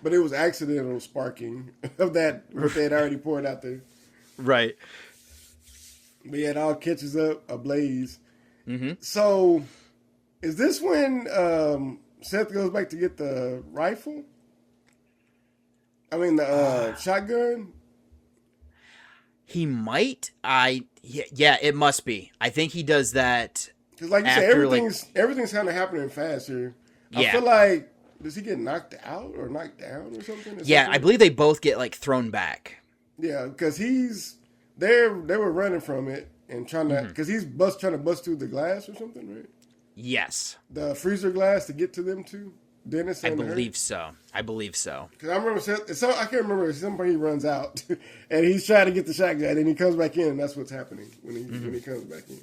But it was accidental sparking of that what they had already poured out there. Right. But yeah, it all catches up ablaze. Mm-hmm. So, is this when Seth goes back to get the rifle? I mean, the shotgun? He might. Yeah, it must be. I think he does that. Because like you said, everything's kind of happening fast here. Yeah. I feel like, does he get knocked out or knocked down or something? Yeah, I believe they both get like thrown back. Yeah, because they were running from it and trying to, because he's trying to bust through the glass or something, right? Yes. The freezer glass to get to them too. Dennis and I believe so. Because I remember, I can't remember. At some point he runs out and he's trying to get the shotgun and he comes back in. And that's what's happening when he comes back in.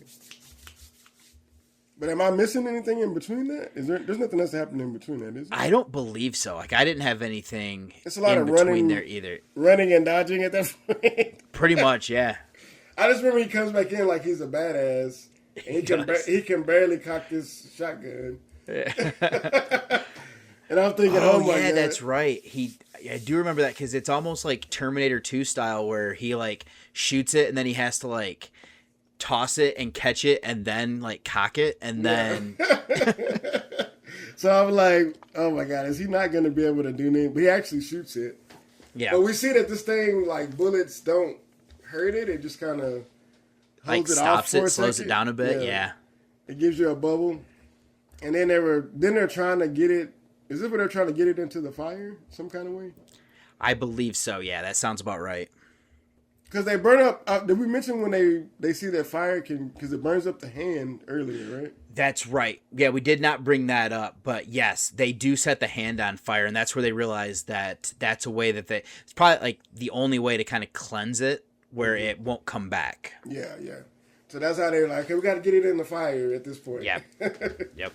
But am I missing anything in between that? There's nothing else happening in between that, is there? I don't believe so. Like, I didn't have anything it's a lot in of between there either. Running and dodging at that point. Pretty much, yeah. I just remember he comes back in like he's a badass. And he can barely cock this shotgun. Yeah. And I'm thinking, oh my God. That's right. I do remember that, because it's almost like Terminator 2 style, where he like shoots it and then he has to like toss it and catch it and then like cock it and then. So I'm like, oh my God, is he not going to be able to do anything? But he actually shoots it. Yeah. But we see that this thing, like, bullets don't hurt it. It just kind of like stops it, slows it down a bit. Yeah. It gives you a bubble. And then they're trying to get it. Is this where they're trying to get it into the fire some kind of way? I believe so. Yeah, that sounds about right. Because they burn up. Did we mention when they see that fire because it burns up the hand earlier, right? That's right. Yeah, we did not bring that up, but yes, they do set the hand on fire, and that's where they realize that that's a way that it's probably like the only way to kind of cleanse it where it won't come back. Yeah. So that's how they're like, okay, we got to get it in the fire at this point. Yeah. Yep.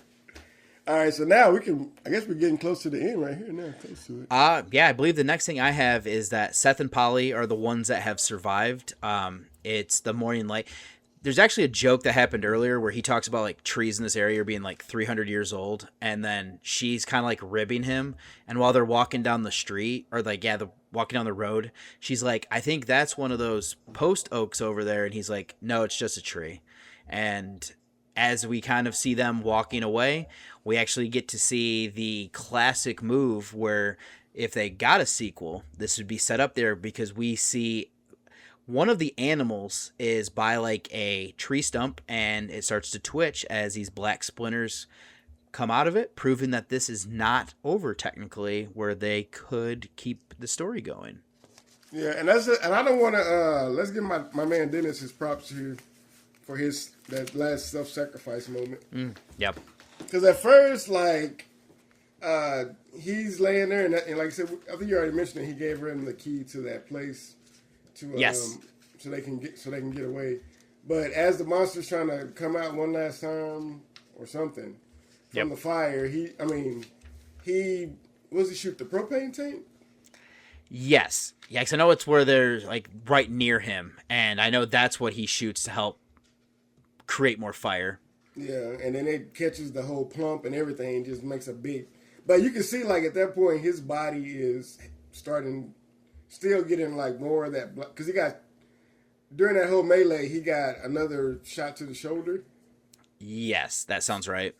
All right, so now I guess we're getting close to the end right here now. Close to it. Yeah, I believe the next thing I have is that Seth and Polly are the ones that have survived. It's the morning light. There's actually a joke that happened earlier where he talks about like trees in this area being like 300 years old, and then she's kind of like ribbing him. And while they're walking down the street, or like walking down the road, she's like, "I think that's one of those post oaks over there," and he's like, "No, it's just a tree." And as we kind of see them walking away, we actually get to see the classic move where if they got a sequel, this would be set up there because we see one of the animals is by like a tree stump and it starts to twitch as these black splinters come out of it, proving that this is not over technically, where they could keep the story going. Yeah, and I don't want to, let's give my man Dennis his props here for that last self-sacrifice moment. Yep. Because at first, like, he's laying there, and like I said, I think you already mentioned it. He gave him the key to that place, yes, so they can get away. But as the monster's trying to come out one last time or something from the fire, he shoot the propane tank? Yes, yeah. Because I know it's where they're like right near him, and I know that's what he shoots to help create more fire. Yeah, and then it catches the whole plump and everything, just makes a big. But you can see, like, at that point, his body is still getting, like, more of that blood. Because during that whole melee, he got another shot to the shoulder. Yes, that sounds right.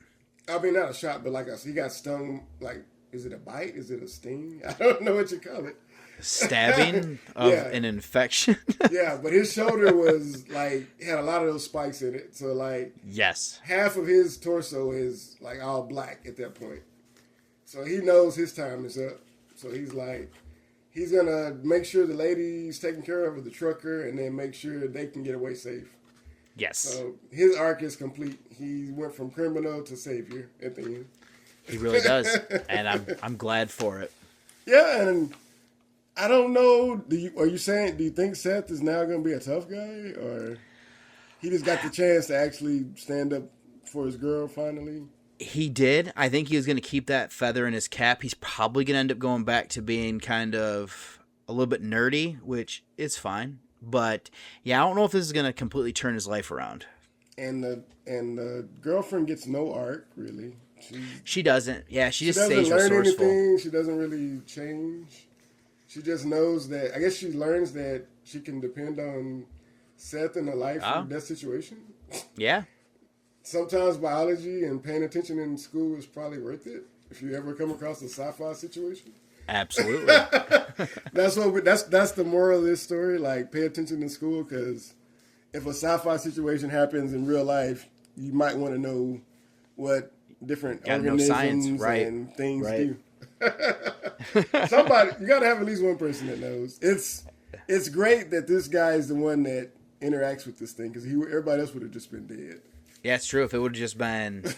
I mean, not a shot, but like he got stung, like, is it a bite? Is it a sting? I don't know what you call it. Stabbing of an infection. Yeah, but his shoulder was like had a lot of those spikes in it, so like yes, half of his torso is like all black at that point. So he knows his time is up. So he's like, he's gonna make sure the lady's taken care of with the trucker, and then make sure they can get away safe. Yes. So his arc is complete. He went from criminal to savior at the end. He really does, and I'm glad for it. Yeah, and I don't know. Do you think Seth is now going to be a tough guy, or he just got the chance to actually stand up for his girl finally? He did. I think he was going to keep that feather in his cap. He's probably going to end up going back to being kind of a little bit nerdy, which is fine. But yeah, I don't know if this is going to completely turn his life around. And the girlfriend gets no arc, really. She doesn't. Yeah, she just doesn't stays learn resourceful. anything. She doesn't really change. She just knows that. I guess she learns that she can depend on Seth in a life or death situation. Yeah. Sometimes biology and paying attention in school is probably worth it if you ever come across a sci-fi situation. Absolutely. That's the moral of this story. Like, pay attention in school, because if a sci-fi situation happens in real life, you might want to know what different organisms and things do. Somebody, you got to have at least one person that knows. It's great that this guy is the one that interacts with this thing, because everybody else would have just been dead. Yeah, it's true. If it would have just been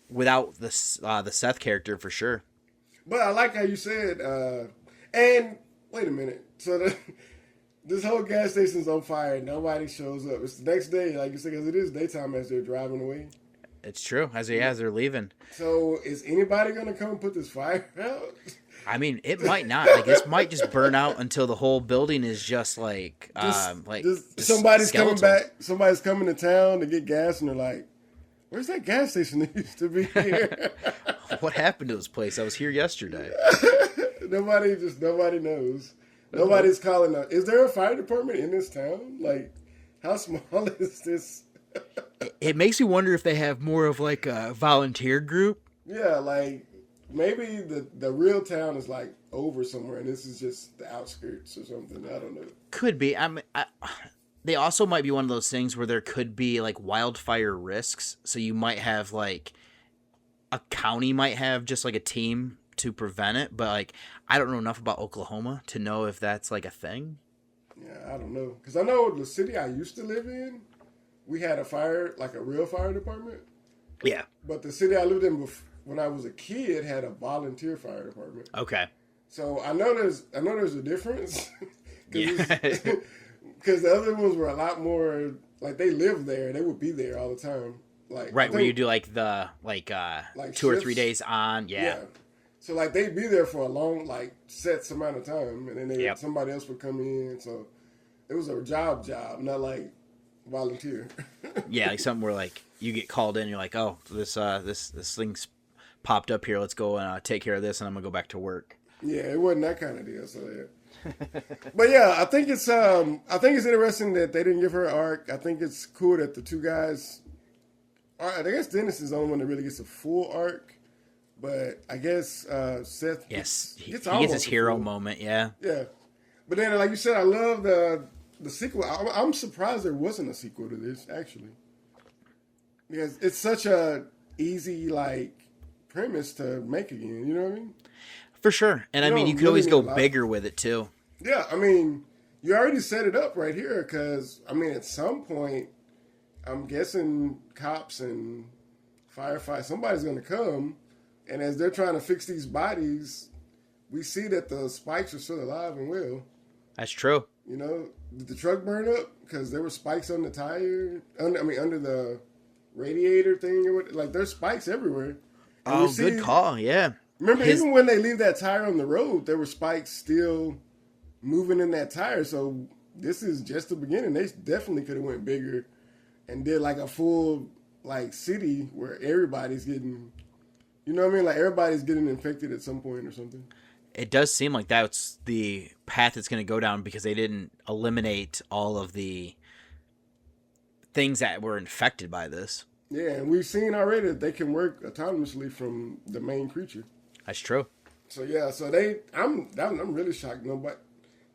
without the Seth character, for sure. But I like how you said, and wait a minute. So this whole gas station's on fire. Nobody shows up. It's the next day, like you said, because it is daytime as they're driving away. It's true. As they're leaving. So is anybody going to come and put this fire out? I mean, it might not. Like, this might just burn out until the whole building is just like somebody's skeletal. coming back. Somebody's coming to town to get gas, and they're like, "Where's that gas station that used to be here?" What happened to this place? I was here yesterday. Nobody knows. Nobody's calling out. Is there a fire department in this town? Like, how small is this? It makes me wonder if they have more of like a volunteer group. Yeah, like maybe the real town is like over somewhere, and this is just the outskirts or something. I don't know. Could be. They also might be one of those things where there could be like wildfire risks. So you might have like a county might have just like a team to prevent it. But like, I don't know enough about Oklahoma to know if that's like a thing. Yeah, I don't know. Because I know the city I used to live in, we had a fire, like a real fire department. Yeah. But the city I lived in when I was a kid had a volunteer fire department. Okay. So I know there's a difference. Yeah. Because the other ones were a lot more, like they lived there. They would be there all the time. Like right, where you do like 2 or 3 days on. Yeah. So like they'd be there for a long, like set amount of time, and then somebody else would come in. So it was a job, not like volunteer. Yeah, like something where like you get called in, and you're like, oh, this thing's popped up here. Let's go and take care of this, and I'm gonna go back to work. Yeah, it wasn't that kind of deal. So yeah. But yeah, I think it's interesting that they didn't give her an arc. I think it's cool that the two guys. I guess Dennis is the only one that really gets a full arc. But I guess Seth he gets his hero moment, yeah. Yeah. But then, like you said, I love the sequel. I'm surprised there wasn't a sequel to this, actually. Because it's such a easy, like, premise to make again, you know what I mean? For sure. And I mean, you could always go bigger with it, too. Yeah, I mean, you already set it up right here because, I mean, at some point, I'm guessing cops and firefighters, somebody's going to come. And as they're trying to fix these bodies, we see that the spikes are still alive and well. That's true. You know, did the truck burn up because there were spikes on the tire? Under the radiator thing or what? Like there's spikes everywhere. And good call. Yeah. Remember, even when they leave that tire on the road, there were spikes still moving in that tire. So this is just the beginning. They definitely could have went bigger and did like a full like city where everybody's getting. You know what I mean? Like, everybody's getting infected at some point or something. It does seem like that's the path it's going to go down because they didn't eliminate all of the things that were infected by this. Yeah, and we've seen already that they can work autonomously from the main creature. That's true. So, yeah, I'm really shocked. Nobody,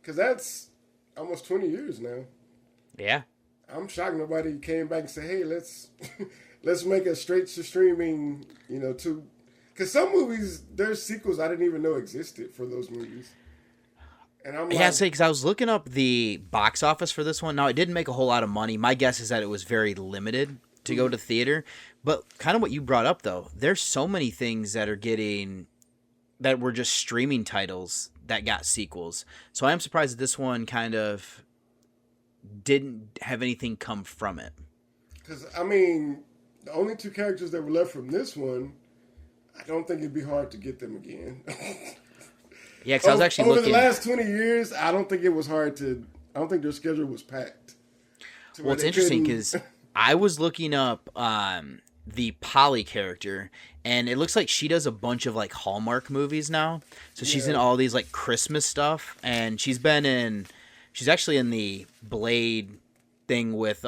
because that's almost 20 years now. Yeah. I'm shocked nobody came back and said, hey, let's make a straight to streaming, to... Because some movies, there's sequels I didn't even know existed for those movies. And I'm like... because I was looking up the box office for this one. Now, it didn't make a whole lot of money. My guess is that it was very limited to go to theater. But kind of what you brought up, though, there's so many things that were just streaming titles that got sequels. So I am surprised that this one kind of didn't have anything come from it. Because, I mean, the only two characters that were left from this one... I don't think it'd be hard to get them again. Yeah, because I was actually looking... Over the last 20 years, I don't think it was hard to... I don't think their schedule was packed. Well, it's interesting because I was looking up the Polly character, and it looks like she does a bunch of, like, Hallmark movies now. So she's in all these, like, Christmas stuff, and she's actually in the Blade thing with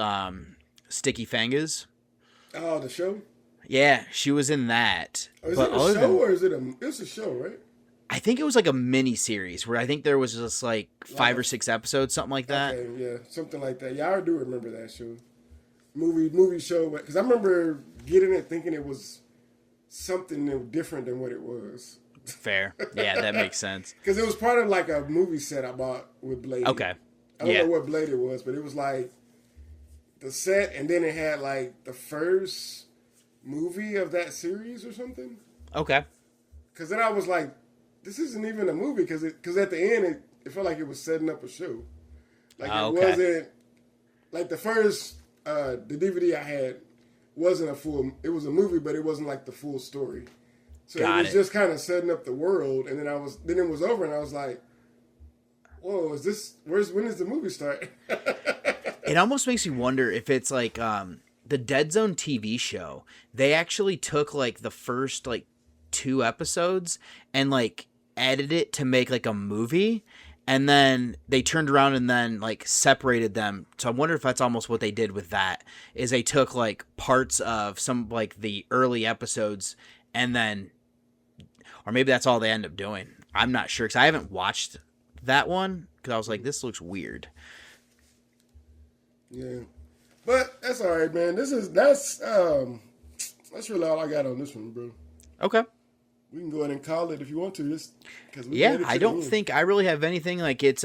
Sticky Fingers. Oh, the show? Yeah, she was in that. Oh, is it a show or is it it's a show, right? I think it was like a mini series where I think there was just like 5 or 6 episodes, something like that. Okay, yeah, something like that. Yeah, I do remember that show. Movie show. Because I remember getting it thinking it was something different than what it was. Fair. Yeah, that makes sense. Because it was part of like a movie set I bought with Blade. Okay. I don't know what Blade it was, but it was like the set and then it had like the first... movie of that series or something. Okay. Because then I was like, this isn't even a movie because at the end it felt like it was setting up a show. Like it wasn't like the first the DVD I had wasn't a full. It was a movie, but it wasn't like the full story. So it was just kind of setting up the world, and then it was over, and I was like, whoa, is this? When does the movie start? It almost makes me wonder if it's like the Dead Zone TV show. They actually took like the first like 2 episodes and like edited it to make like a movie, and then they turned around and then like separated them. So I wonder if that's almost what they did with that, is they took like parts of some like the early episodes and then, or maybe that's all they end up doing. I'm not sure because I haven't watched that one because I was like, this looks weird. Yeah, but that's all right, man. That's really all I got on this one, bro. Okay. We can go ahead and call it if you want to. I don't think I really have anything. Like it's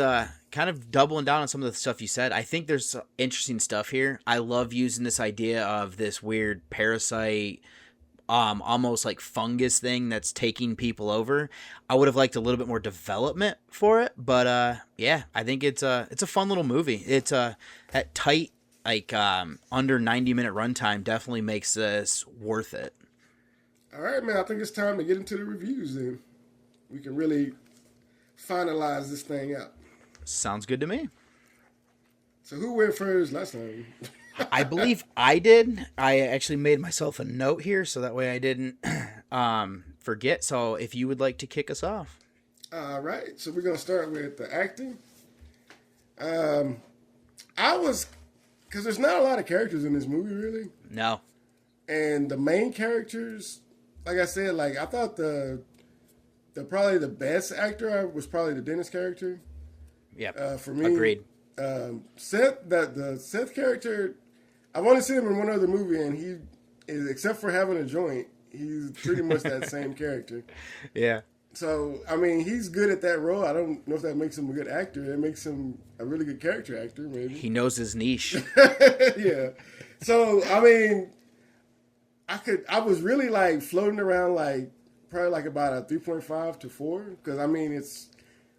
kind of doubling down on some of the stuff you said, I think there's interesting stuff here. I love using this idea of this weird parasite, almost like fungus thing that's taking people over. I would have liked a little bit more development for it, but yeah, I think it's a fun little movie. It's that tight, like under 90-minute runtime definitely makes this worth it. All right, man. I think it's time to get into the reviews. Then we can really finalize this thing out. Sounds good to me. So who went first last time? I believe I did. I actually made myself a note here so that way I didn't forget. So if you would like to kick us off. All right. So we're going to start with the acting. Because there's not a lot of characters in this movie, really. No. And the main characters, like I said, like I thought the probably the best actor was probably the Dennis character. Yeah. For me. Agreed. Seth, the Seth character, I've only seen him in one other movie, and he is, except for having a joint, he's pretty much that same character. Yeah. So, I mean, he's good at that role. I don't know if that makes him a good actor. It makes him a really good character actor, maybe. He knows his niche. Yeah. So, I mean, I was really like floating around like probably like about a 3.5 to 4, because I mean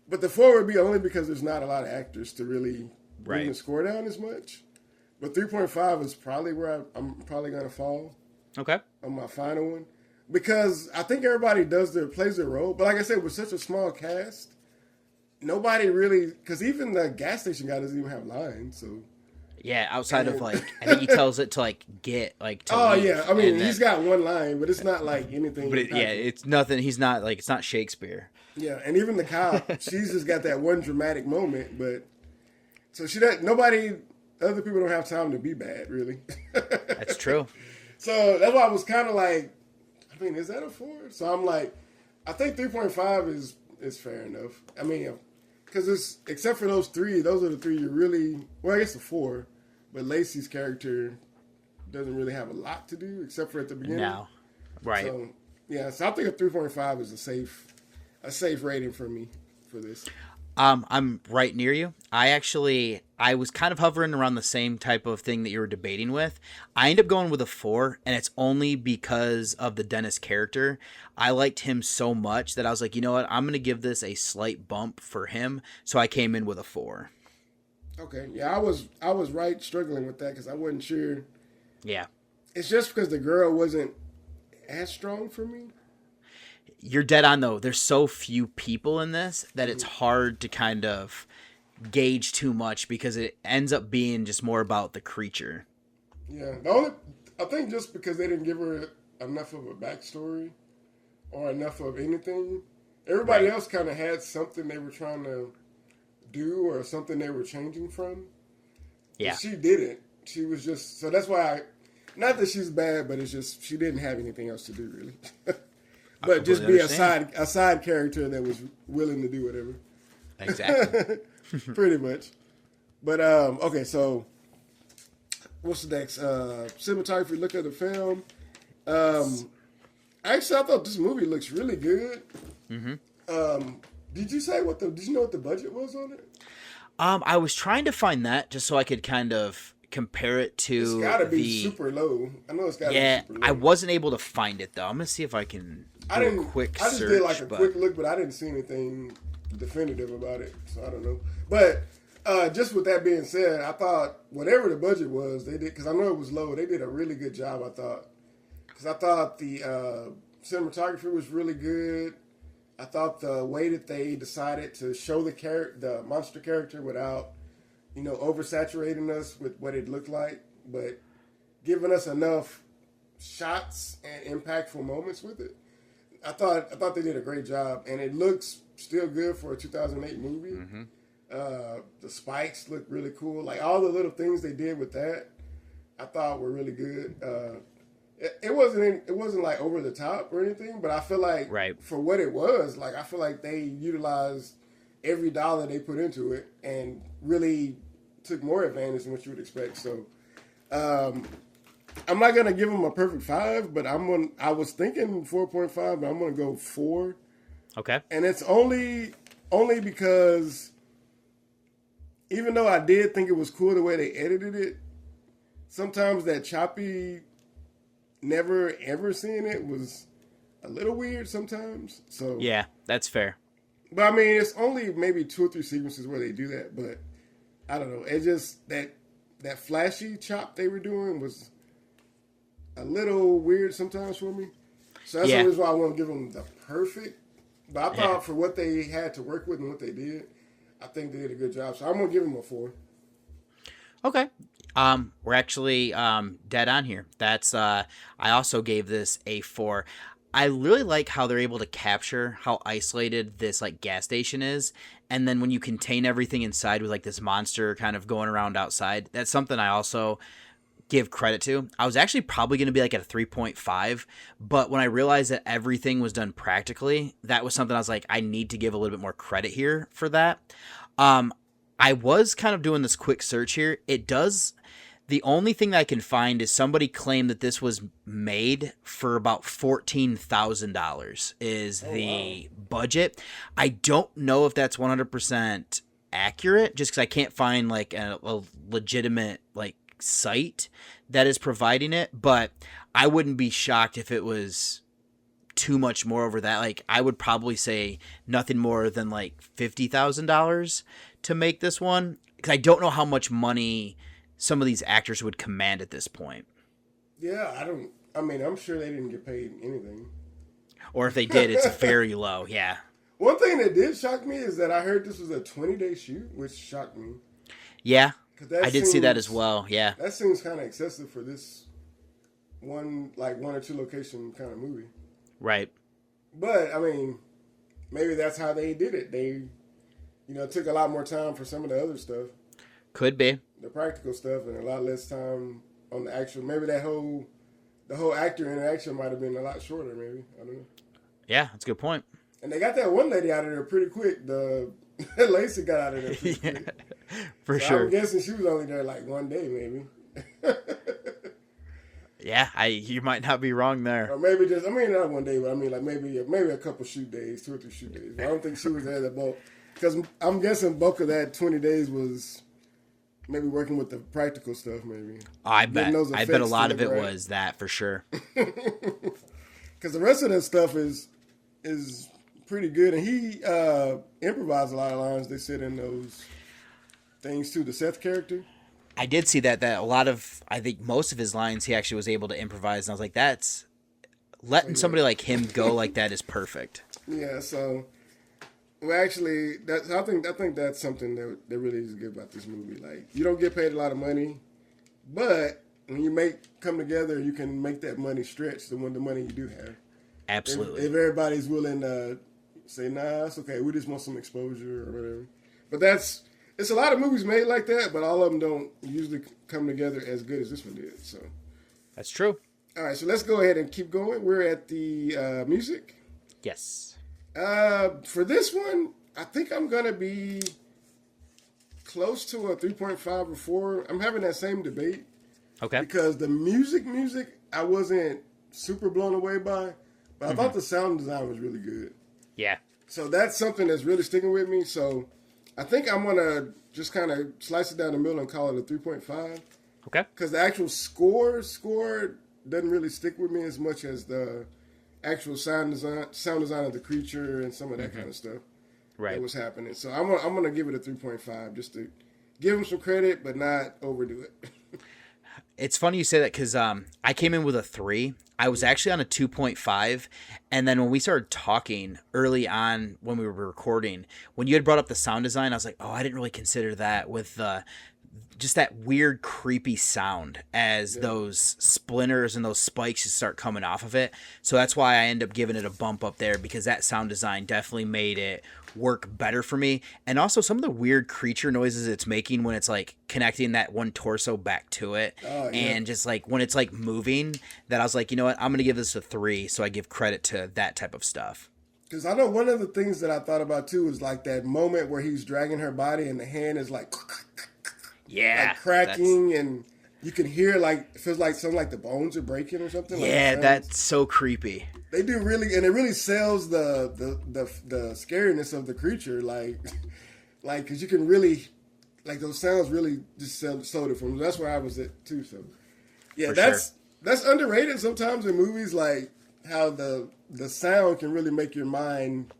but the 4 would be only because there's not a lot of actors to really bring the score down as much. But 3.5 is probably where I'm probably gonna fall. Okay. On my final one, because I think everybody plays their role. But like I said, with such a small cast, nobody really, because even the gas station guy doesn't even have lines. So. Yeah, outside of like, I think he tells it to like get like. To leave, yeah, I mean he's got one line, but it's not like anything. But it's nothing. He's not like, it's not Shakespeare. Yeah, and even the cop, she's just got that one dramatic moment, but so other people don't have time to be bad, really. That's true. So that's why I was kind of like, I mean, is that a 4? So I'm like, I think 3.5 is fair enough. I mean, because except for those are the 3 you really, well, I guess the 4, but Lacey's character doesn't really have a lot to do except for at the beginning. No, right. So yeah, so I think a 3.5 is a safe rating for me for this. I'm right near you. I was kind of hovering around the same type of thing that you were debating with. I ended up going with a 4, and it's only because of the Dennis character. I liked him so much that I was like, you know what? I'm going to give this a slight bump for him. So I came in with a 4. Okay. Yeah, I was right struggling with that because I wasn't sure. Yeah. It's just because the girl wasn't as strong for me. You're dead on, though. There's so few people in this that it's hard to kind of gauge too much because it ends up being just more about the creature. Yeah. I think just because they didn't give her enough of a backstory or enough of anything, everybody else kind of had something they were trying to do or something they were changing from. Yeah. But she didn't. She was just, so that's why not that she's bad, but it's just, she didn't have anything else to do, really. But just be a side character that was willing to do whatever. Exactly. Pretty much. But okay, so what's the next? Cinematography. Look at the film. Actually, I thought this movie looks really good. Mm-hmm. Did you know what the budget was on it? I was trying to find that just so I could kind of compare it to. It's got to be super low. I know it's got to be super low. I wasn't able to find it though. I'm gonna see if I can. I just did like a quick look, but I didn't see anything definitive about it, so I don't know. But just with that being said, I thought whatever the budget was, they did, because I know it was low. They did a really good job, I thought, because I thought the cinematography was really good. I thought the way that they decided to show the monster character without, oversaturating us with what it looked like, but giving us enough shots and impactful moments with it. I thought they did a great job, and it looks still good for a 2008 movie. Mm-hmm. The spikes look really cool. Like all the little things they did with that, I thought were really good. It wasn't like over the top or anything, but I feel like for what it was, like I feel like they utilized every dollar they put into it and really took more advantage than what you would expect. So I'm not gonna give them a perfect 5, but I was thinking 4.5, but I'm gonna go 4. Okay. And it's only because even though I did think it was cool the way they edited it, sometimes that choppy, never ever seeing it was a little weird sometimes. So yeah, that's fair. But I mean, it's only maybe 2 or 3 sequences where they do that. But I don't know. It just that flashy chop they were doing was a little weird sometimes for me. So that's the reason why I want to give them the perfect. But I thought for what they had to work with and what they did, I think they did a good job. So I'm gonna give them a 4. Okay. We're actually dead on here. That's I also gave this a 4. I really like how they're able to capture how isolated this like gas station is, and then when you contain everything inside with like this monster kind of going around outside, that's something I also give credit to. I was actually probably going to be like at a 3.5, but when I realized that everything was done practically, that was something I was like, I need to give a little bit more credit here for that. I was kind of doing this quick search here. The only thing that I can find is somebody claimed that this was made for about $14,000 is the budget. I don't know if that's 100% accurate, just because I can't find like a legitimate like site that is providing it. But I wouldn't be shocked if it was too much more over that. Like I would probably say nothing more than like $50,000 to make this one, because I don't know how much money some of these actors would command at this point. Yeah, I'm sure they didn't get paid anything. Or if they did, it's very low, yeah. One thing that did shock me is that I heard this was a 20-day shoot, which shocked me. Yeah, I did see that as well, yeah. That seems kind of excessive for this one or 2 location kind of movie. Right. But, I mean, maybe that's how they did it. They, took a lot more time for some of the other stuff. Could be. The practical stuff and a lot less time on the actual. Maybe the whole actor interaction might have been a lot shorter. Maybe, I don't know. Yeah, that's a good point. And they got that one lady out of there pretty quick. The Lacey got out of there pretty quick. For sure. I'm guessing she was only there like one day, maybe. Yeah, you might not be wrong there. Or maybe not one day, but like maybe a couple shoot days, 2 or 3 shoot days. But I don't think she was there the bulk, because I'm guessing bulk of that 20 days was maybe working with the practical stuff, maybe. I bet a lot of it was that for sure. Because the rest of that stuff is pretty good, and he improvised a lot of lines they said in those things too. The Seth character. I did see that a lot of, I think most of his lines he actually was able to improvise, and I was like, that's letting somebody like him go like that is perfect. Yeah, so. Well, actually, I think that's something that really is good about this movie. Like, you don't get paid a lot of money, but when you come together, you can make that money stretch the money you do have. Absolutely. If everybody's willing to say, nah, it's okay, we just want some exposure or whatever. But it's a lot of movies made like that, but all of them don't usually come together as good as this one did. So that's true. All right, so let's go ahead and keep going. We're at the music. Yes. For this one, I think I'm going to be close to a 3.5 or 4. I'm having that same debate. Okay. Because the music, I wasn't super blown away by, but I thought the sound design was really good. Yeah. So that's something that's really sticking with me. So I think I'm going to just kind of slice it down the middle and call it a 3.5. Okay. Because the actual score doesn't really stick with me as much as the actual sound design of the creature and some of that kind of stuff that was happening. So I'm gonna give it a 3.5 just to give him some credit, but not overdo it. It's funny you say that because I came in with a 3. I was actually on a 2.5, and then when we started talking early on when we were recording, when you had brought up the sound design, I was like, oh, I didn't really consider that with just that weird, creepy sound as those splinters and those spikes just start coming off of it. So that's why I end up giving it a bump up there, because that sound design definitely made it work better for me. And also some of the weird creature noises it's making when it's like connecting that one torso back to it. And just like when it's like moving, that I was like, you know what, I'm going to give this a 3. So I give credit to that type of stuff. Because I know one of the things that I thought about too is like that moment where he's dragging her body and the hand is like... Yeah, like cracking, and you can hear it feels like something like the bones are breaking or something. Yeah, that's so creepy. They do really, and it really sells the scariness of the creature, like because you can really like those sounds really just sold it for me. That's where I was at too. So yeah, For that's underrated sometimes in movies, like how the sound can really make your mind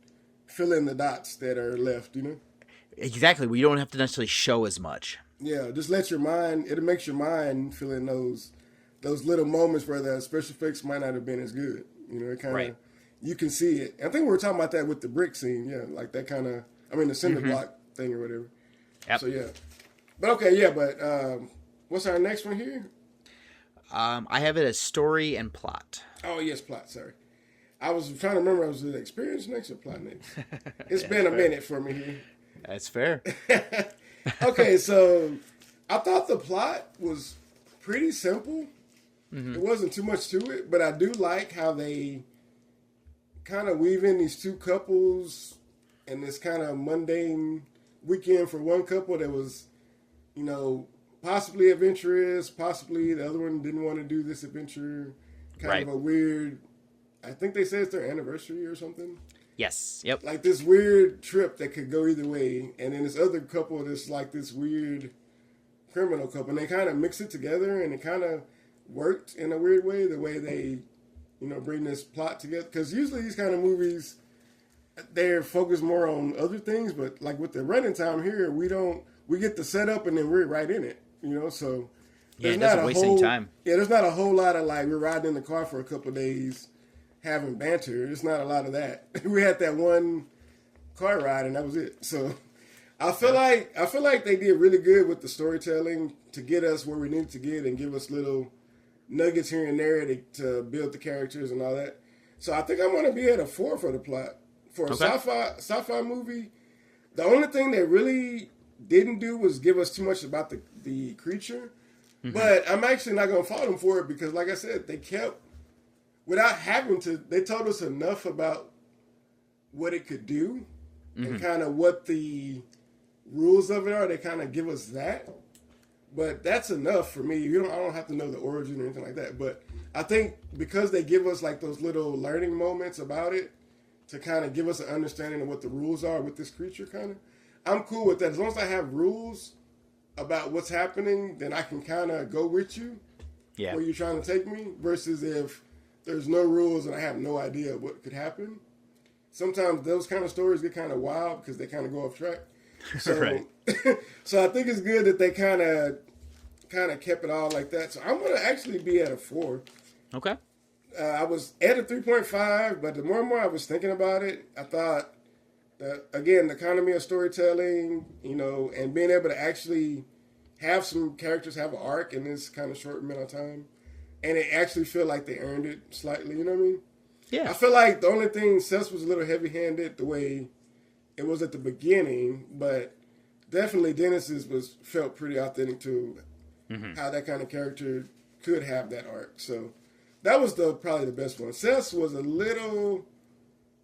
fill in the dots that are left, you know? Exactly. We don't have to necessarily show as much. Yeah, just let your mind, it makes your mind fill in those little moments where the special effects might not have been as good. You know, it kind of, you can see it. I think we were talking about that with the brick scene, yeah, like that kind of, the cinder block thing or whatever. Yep. So yeah. But okay, yeah, but what's our next one here? I have it as story and plot. Oh, yes, plot, sorry. I was trying to remember, was it experience next or plot next? It's been a minute for me here. That's fair. Okay, so I thought the plot was pretty simple. Mm-hmm. It wasn't too much to it, but I do like how they kind of weave in these two couples and this kind of mundane weekend for one couple that was, you know, possibly adventurous, possibly the other one didn't want to do this adventure. Kind of a weird, I think they said it's their anniversary or something. Yes. Yep. Like this weird trip that could go either way. And then this other couple that's like this weird criminal couple. And they kind of mix it together and it kind of worked in a weird way, the way they, you know, bring this plot together. Because usually these kind of movies, they're focused more on other things. But like with the running time here, we get the setup and then we're right in it, you know? So yeah, it doesn't waste any time. Yeah, there's not a whole lot of like, we're riding in the car for a couple of days having banter. There's not a lot of that. We had that one car ride and that was it. So I feel like they did really good with the storytelling to get us where we needed to get and give us little nuggets here and there to build the characters and all that. So I think I'm going to be at a 4 for the plot. For a sci-fi movie, the only thing they really didn't do was give us too much about the creature. Mm-hmm. But I'm actually not going to fault them for it because, like I said, they kept, without having to, they told us enough about what it could do and kind of what the rules of it are. They kind of give us that. But that's enough for me. I don't have to know the origin or anything like that. But I think because they give us like those little learning moments about it to kind of give us an understanding of what the rules are with this creature kind of, I'm cool with that. As long as I have rules about what's happening, then I can kind of go with you where you're trying to take me versus if there's no rules and I have no idea what could happen. Sometimes those kind of stories get kind of wild because they kind of go off track. So, so I think it's good that they kind of kept it all like that. So I'm going to actually be at a 4. Okay. I was at a 3.5, but the more and more I was thinking about it, I thought, again, the economy of storytelling, you know, and being able to actually have some characters have an arc in this kind of short amount of time, and it actually feel like they earned it slightly, you know what I mean? Yeah. I feel like the only thing, Seth was a little heavy-handed the way it was at the beginning, but definitely Dennis's felt pretty authentic to how that kind of character could have that arc. So that was probably the best one. Seth's was a little,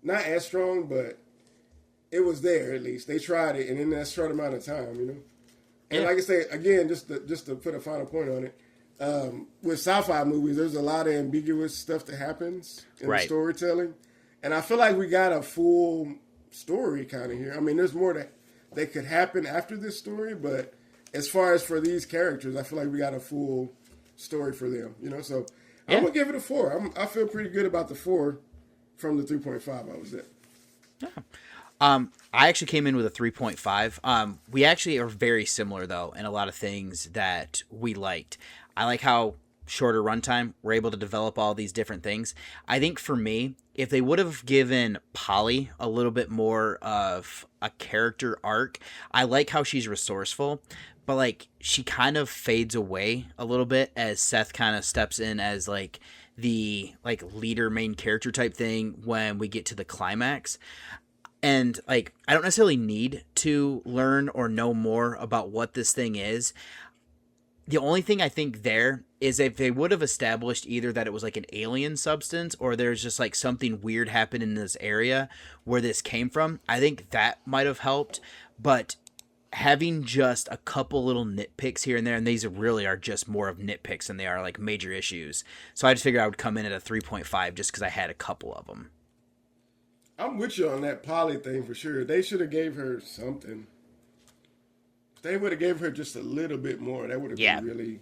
not as strong, but it was there at least. They tried it, and in that short amount of time, you know? And like I say, again, just to put a final point on it, with sci-fi movies, there's a lot of ambiguous stuff that happens in the storytelling. And I feel like we got a full story kind of here. I mean, there's more that could happen after this story, but as far as for these characters, I feel like we got a full story for them, you know? So I'm going to give it a 4. I feel pretty good about the 4 from the 3.5 I was at. Yeah. I actually came in with a 3.5. We actually are very similar, though, in a lot of things that we liked. I like how shorter runtime, we're able to develop all these different things. I think for me, if they would have given Polly a little bit more of a character arc, I like how she's resourceful, but like she kind of fades away a little bit as Seth kind of steps in as like the like leader main character type thing when we get to the climax. And like, I don't necessarily need to learn or know more about what this thing is. The only thing I think there is if they would have established either that it was like an alien substance or there's just like something weird happened in this area where this came from, I think that might have helped. But having just a couple little nitpicks here and there, and these really are just more of nitpicks than they are like major issues. So I just figured I would come in at a 3.5 just because I had a couple of them. I'm with you on that Polly thing for sure. They should have gave her something. they would have gave her just a little bit more, that would have been really,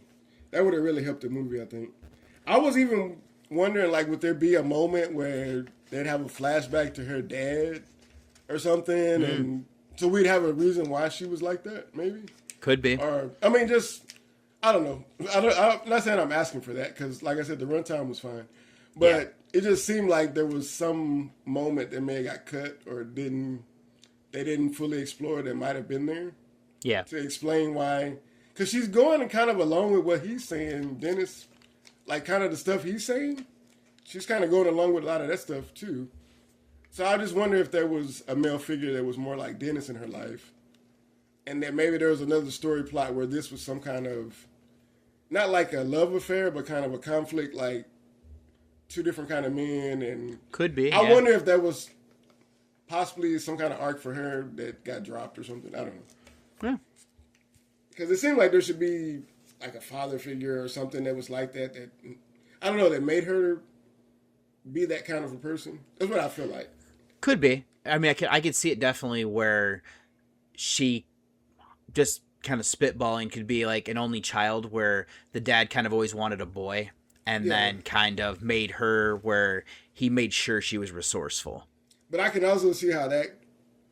that would have really helped the movie, I think. I was even wondering, like, would there be a moment where they'd have a flashback to her dad or something, and so we'd have a reason why she was like that, maybe? Could be. Or, I mean, just, I don't know. I'm not saying I'm asking for that, because, like I said, the runtime was fine. But it just seemed like there was some moment that may have got cut or they didn't fully explore that might have been there. Yeah. To explain why. Because she's going kind of along with what he's saying, Dennis. Like, kind of the stuff he's saying. She's kind of going along with a lot of that stuff, too. So I just wonder if there was a male figure that was more like Dennis in her life. And that maybe there was another story plot where this was some kind of, not like a love affair, but kind of a conflict, like two different kind of men. And could be. I wonder if that was possibly some kind of arc for her that got dropped or something. I don't know. Yeah. Because it seemed like there should be like a father figure or something that was like that, I don't know, that made her be that kind of a person. That's what I feel like. Could be. I mean, I could see it definitely where she just kind of spitballing could be like an only child where the dad kind of always wanted a boy and then kind of made her where he made sure she was resourceful. But I can also see how that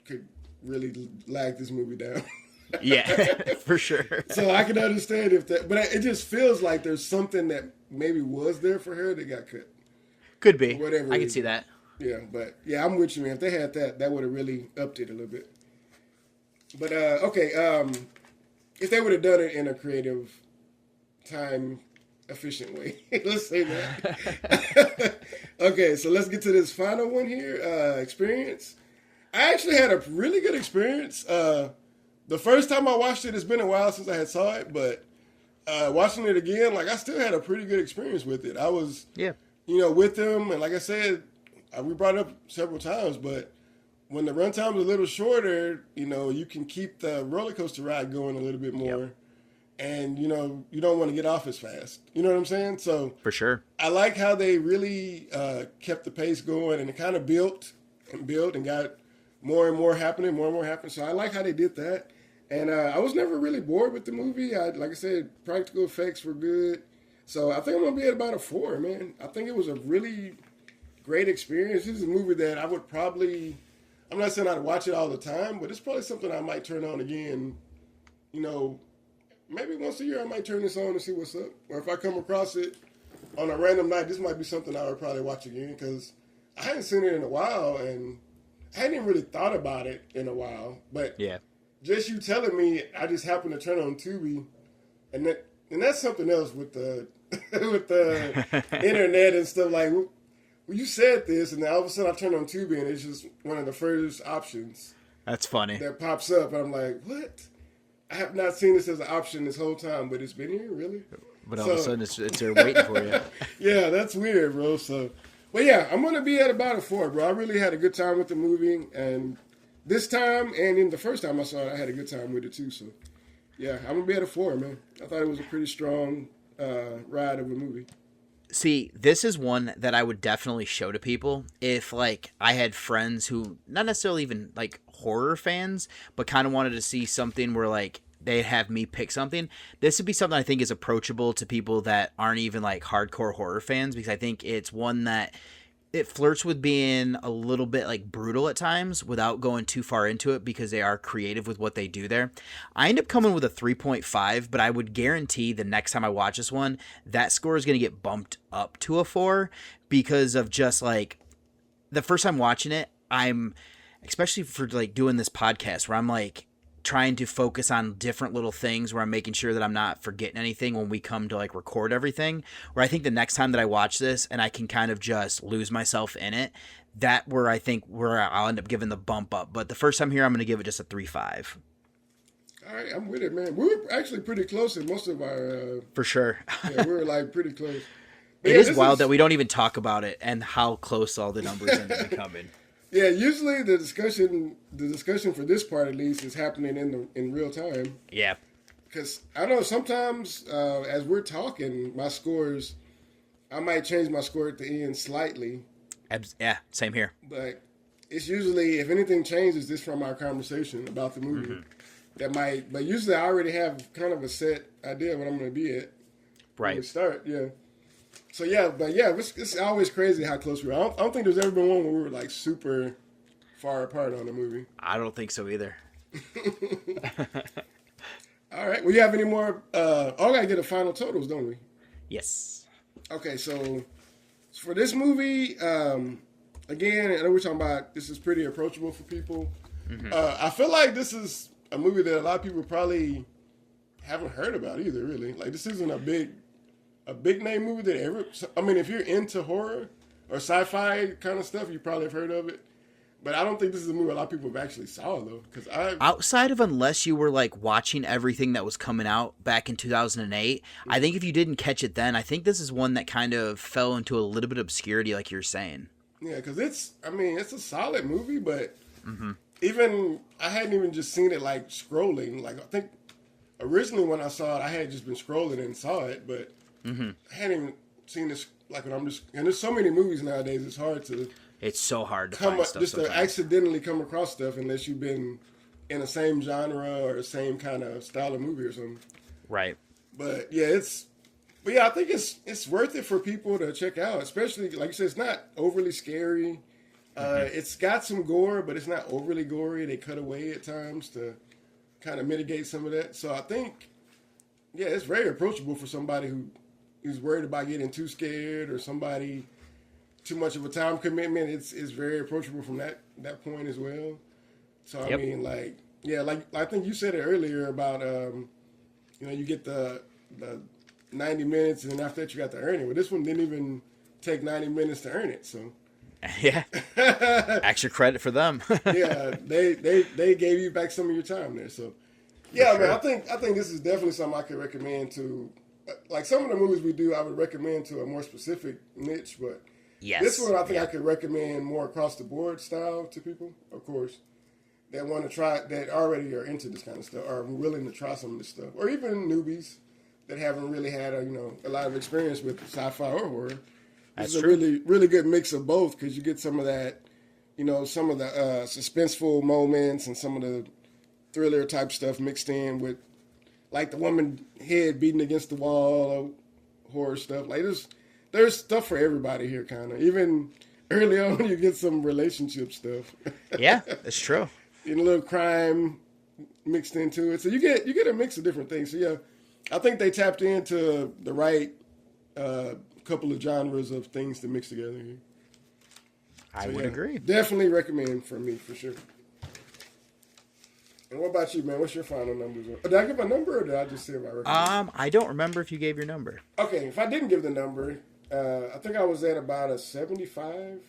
could really lag this movie down. Yeah, for sure. So I can understand if that, but it just feels like there's something that maybe was there for her that got cut. Could be. Whatever. I can see that. Yeah, but yeah, I'm with you, man. If they had that would have really upped it a little bit. But okay, if they would have done it in a creative, time efficient way, let's say that. Okay, so let's get to this final one here. Experience. I actually had a really good experience. The first time I watched it, it's been a while since I had saw it, but watching it again, like I still had a pretty good experience with it. I was, with them, and like I said, we brought it up several times, but when the runtime is a little shorter, you can keep the roller coaster ride going a little bit more, and you don't want to get off as fast. You know what I'm saying? So for sure, I like how they really kept the pace going, and it kind of built and got more and more happening. So I like how they did that. And I was never really bored with the movie. Like I said, practical effects were good. So I think I'm going to be at about a 4, man. I think it was a really great experience. This is a movie that I would probably, I'm not saying I'd watch it all the time, but it's probably something I might turn on again. Maybe once a year I might turn this on and see what's up. Or if I come across it on a random night, this might be something I would probably watch again because I hadn't seen it in a while and I hadn't even really thought about it in a while. But just you telling me, I just happened to turn on Tubi, and that's something else with the with the internet and stuff. Like, well, you said this, and then all of a sudden I turn on Tubi, and it's just one of the first options. That's funny. That pops up, and I'm like, what? I have not seen this as an option this whole time, but it's been here, really? But all of a sudden it's there waiting for you. Yeah, that's weird, bro. So, but yeah, I'm going to be at about a 4, bro. I really had a good time with the movie, and this time, and in the first time I saw it, I had a good time with it too. So, yeah, I'm going to be at a 4, man. I thought it was a pretty strong ride of a movie. See, this is one that I would definitely show to people if, like, I had friends who, not necessarily even, like, horror fans, but kind of wanted to see something where, like, they'd have me pick something. This would be something I think is approachable to people that aren't even, like, hardcore horror fans, because I think it's one that it flirts with being a little bit, like, brutal at times without going too far into it because they are creative with what they do there. I end up coming with a 3.5, but I would guarantee the next time I watch this one, that score is going to get bumped up to a 4 because of just, like, the first time watching it, I'm, especially for, like, doing this podcast where I'm, like, trying to focus on different little things where I'm making sure that I'm not forgetting anything when we come to, like, record everything, where I think the next time that I watch this and I can kind of just lose myself in it, that where I think where I'll end up giving the bump up. But the first time here, I'm going to give it just a 3.5. All right, I'm with it, man. We were actually pretty close in most of our... For sure. Yeah, we were, like, pretty close. But it is wild that we don't even talk about it and how close all the numbers end up becoming. Yeah, usually the discussion for this part at least is happening in real time. Yeah. Because I know sometimes as we're talking, my scores, I might change my score at the end slightly. Yeah, same here. But it's usually, if anything changes, this from our conversation about the movie. that might. But usually, I already have kind of a set idea of what I'm going to be at when we start. Yeah. So it's always crazy how close we are. I don't think there's ever been one where we were like super far apart on a movie. I don't think so either. All right. Well, you have any more? We gotta get a final totals, don't we? Yes. Okay, so for this movie, again, I know we're talking about this is pretty approachable for people. Mm-hmm. I feel like this is a movie that a lot of people probably haven't heard about either. Really, like this isn't a big name movie that ever. I mean, if you're into horror or sci-fi kind of stuff, you probably have heard of it. But I don't think this is a movie a lot of people have actually saw, though. Outside of unless you were, like, watching everything that was coming out back in 2008, I think if you didn't catch it then, I think this is one that kind of fell into a little bit of obscurity, like you're saying. Yeah, because it's a solid movie, but even, I hadn't even just seen it, like, scrolling. Like, I think originally when I saw it, I had just been scrolling and saw it, but I hadn't even seen this, like, when I'm just, and there's so many movies nowadays, it's hard to... It's so hard to find stuff just sometimes. to accidentally come across stuff unless you've been in the same genre or the same kind of style of movie or something. Right. But I think it's worth it for people to check out, especially like you said, it's not overly scary. It's got some gore, but it's not overly gory. They cut away at times to kind of mitigate some of that. So I think, it's very approachable for somebody who's worried about getting too scared or somebody. Too much of a time commitment. It's very approachable from that point as well. So I mean, like I think you said it earlier about you get the 90 minutes and then after that you got to earn it. Well, this one didn't even take 90 minutes to earn it. So yeah, extra credit for them. Yeah, they gave you back some of your time there. So yeah, man, I think this is definitely something I could recommend to. Like some of the movies we do, I would recommend to a more specific niche, but. Yes. This one I think I could recommend more across the board style to people, of course, that want to try, that already are into this kind of stuff, are willing to try some of this stuff, or even newbies that haven't really had a lot of experience with sci-fi or horror. This is a really, really good mix of both because you get some of that, some of the suspenseful moments and some of the thriller type stuff mixed in with, like the woman head beating against the wall, horror stuff. Like there's stuff for everybody here, kind of. Even early on, you get some relationship stuff. Yeah, that's true. And a little crime mixed into it, so you get a mix of different things. So yeah, I think they tapped into the right couple of genres of things to mix together here. I would agree. Definitely recommend for me for sure. And what about you, man? What's your final numbers? Did I give a number or did I just say my recommendation? I don't remember if you gave your number. Okay, if I didn't give the number. I think I was at about a 75.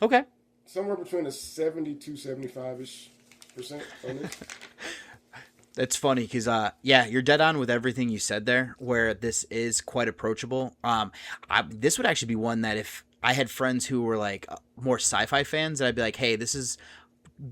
Okay. Somewhere between a 72, 75-ish % on this. That's funny because, you're dead on with everything you said there, where this is quite approachable. This would actually be one that if I had friends who were like more sci-fi fans, that I'd be like, hey, this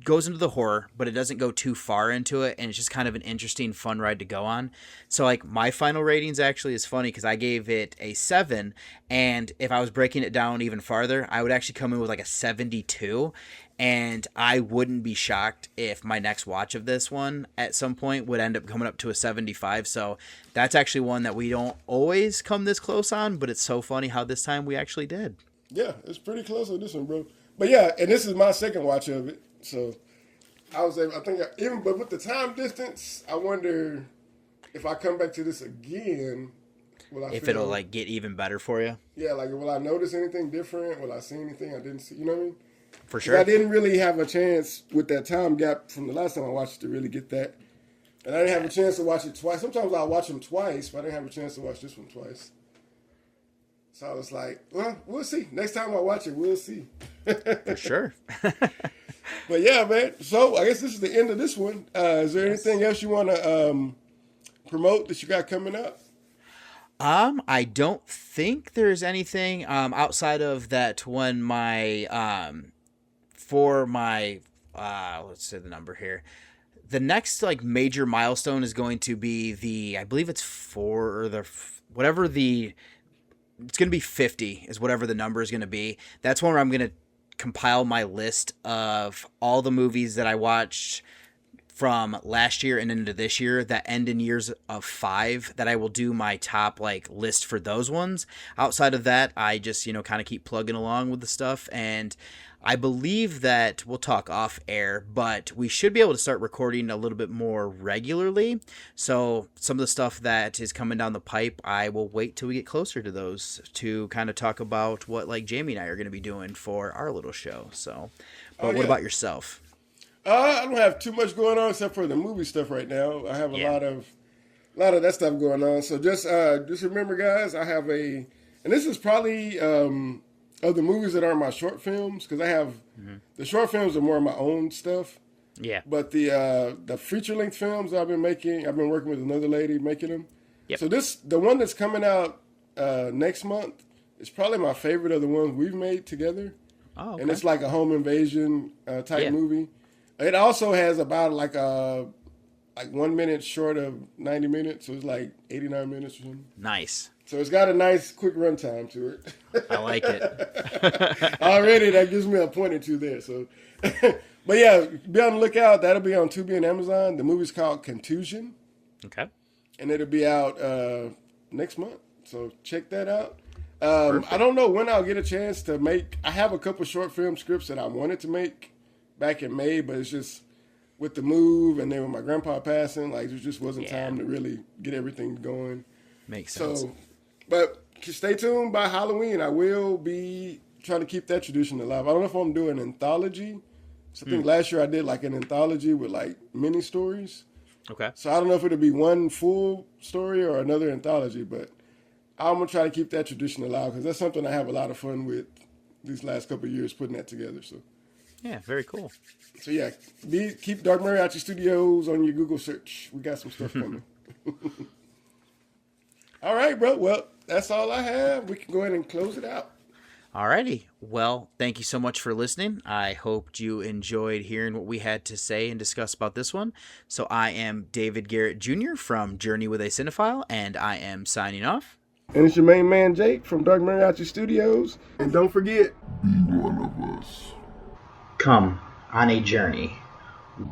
goes into the horror, but it doesn't go too far into it, and it's just kind of an interesting, fun ride to go on. So, like, my final ratings actually is funny because I gave it a 7, and if I was breaking it down even farther, I would actually come in with like a 72, and I wouldn't be shocked if my next watch of this one at some point would end up coming up to a 75. So that's actually one that we don't always come this close on, but it's so funny how this time we actually did. Yeah, it's pretty close on this one, bro. But yeah, and this is my second watch of it. So I was able, but with the time distance, I wonder if I come back to this again, if it'll like get even better for you. Yeah, like will I notice anything different? Will I see anything I didn't see? You know what I mean? For sure. I didn't really have a chance with that time gap from the last time I watched it to really get that. And I didn't have a chance to watch it twice. Sometimes I'll watch them twice, but I didn't have a chance to watch this one twice. So I was like, well, we'll see. Next time I watch it, we'll see. For sure. But yeah, man. So I guess this is the end of this one. Is there anything else you want to promote that you got coming up? I don't think there's anything outside of that when my for my let's say the number here. The next like major milestone is going to be I believe it's 4 or it's going to be 50 is whatever the number is going to be. That's when I'm going to compile my list of all the movies that I watched from last year and into this year that end in years of 5 that I will do my top like list for those ones. Outside of that, I just, kind of keep plugging along with the stuff, and I believe that we'll talk off air, but we should be able to start recording a little bit more regularly. So some of the stuff that is coming down the pipe, I will wait till we get closer to those to kind of talk about what like Jamie and I are going to be doing for our little show. So, but what about yourself? I don't have too much going on except for the movie stuff right now. I have a lot of that stuff going on. So just remember, guys, I have and this is probably of the movies that aren't my short films, because I have the short films are more of my own stuff. Yeah. But the feature length films I've been making, I've been working with another lady making them. Yep. So the one that's coming out next month is probably my favorite of the ones we've made together. Oh, okay. And it's like a home invasion type movie. It also has about like 1 minute short of 90 minutes, so it's like 89 minutes or something. Nice. So it's got a nice quick runtime to it. I like it. Already, that gives me a point or two there. So, but yeah, be on the lookout. That'll be on Tubi and Amazon. The movie's called Contusion. Okay. And it'll be out next month. So check that out. I don't know when I'll get a chance to make. I have a couple short film scripts that I wanted to make back in May, but it's just with the move and then with my grandpa passing, like there just wasn't time to really get everything going. Makes sense. So, but stay tuned. By Halloween, I will be trying to keep that tradition alive. I don't know if I'm doing an anthology. So I think last year I did like an anthology with like mini stories. Okay. So I don't know if it'll be one full story or another anthology, but I'm going to try to keep that tradition alive because that's something I have a lot of fun with these last couple of years putting that together. So. Yeah, very cool. So yeah, keep Dark Mariachi Studios on your Google search. We got some stuff coming. All right, bro. Well, that's all I have. We can go ahead and close it out. Alrighty. Well, thank you so much for listening. I hoped you enjoyed hearing what we had to say and discuss about this one. So I am David Garrett Jr. from Journey with a Cinephile, and I am signing off. And it's your main man, Jake, from Dark Mariachi Studios. And don't forget, be one of us. Come on a journey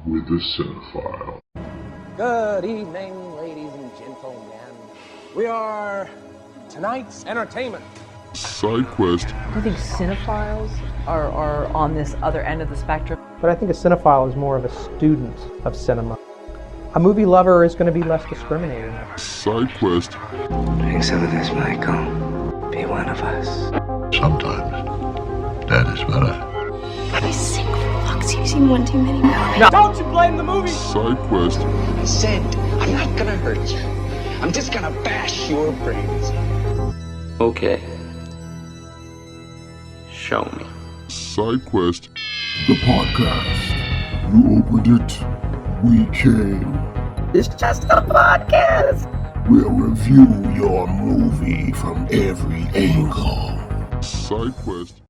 with a cinephile. Good evening, ladies and gentlemen. We are tonight's entertainment. Side quest. I think cinephiles are on this other end of the spectrum. But I think a cinephile is more of a student of cinema. A movie lover is going to be less discriminating. Side quest. Drink some of this, Michael. Be one of us. Sometimes that is better. I sick for fuck's you've seen one too many movies. No. Don't you blame the movie! Side quest. I said, I'm not gonna hurt you. I'm just gonna bash your brains. Okay. Show me. Side quest. The podcast. You opened it. We came. It's just a podcast. We'll review your movie from every angle. Side quest.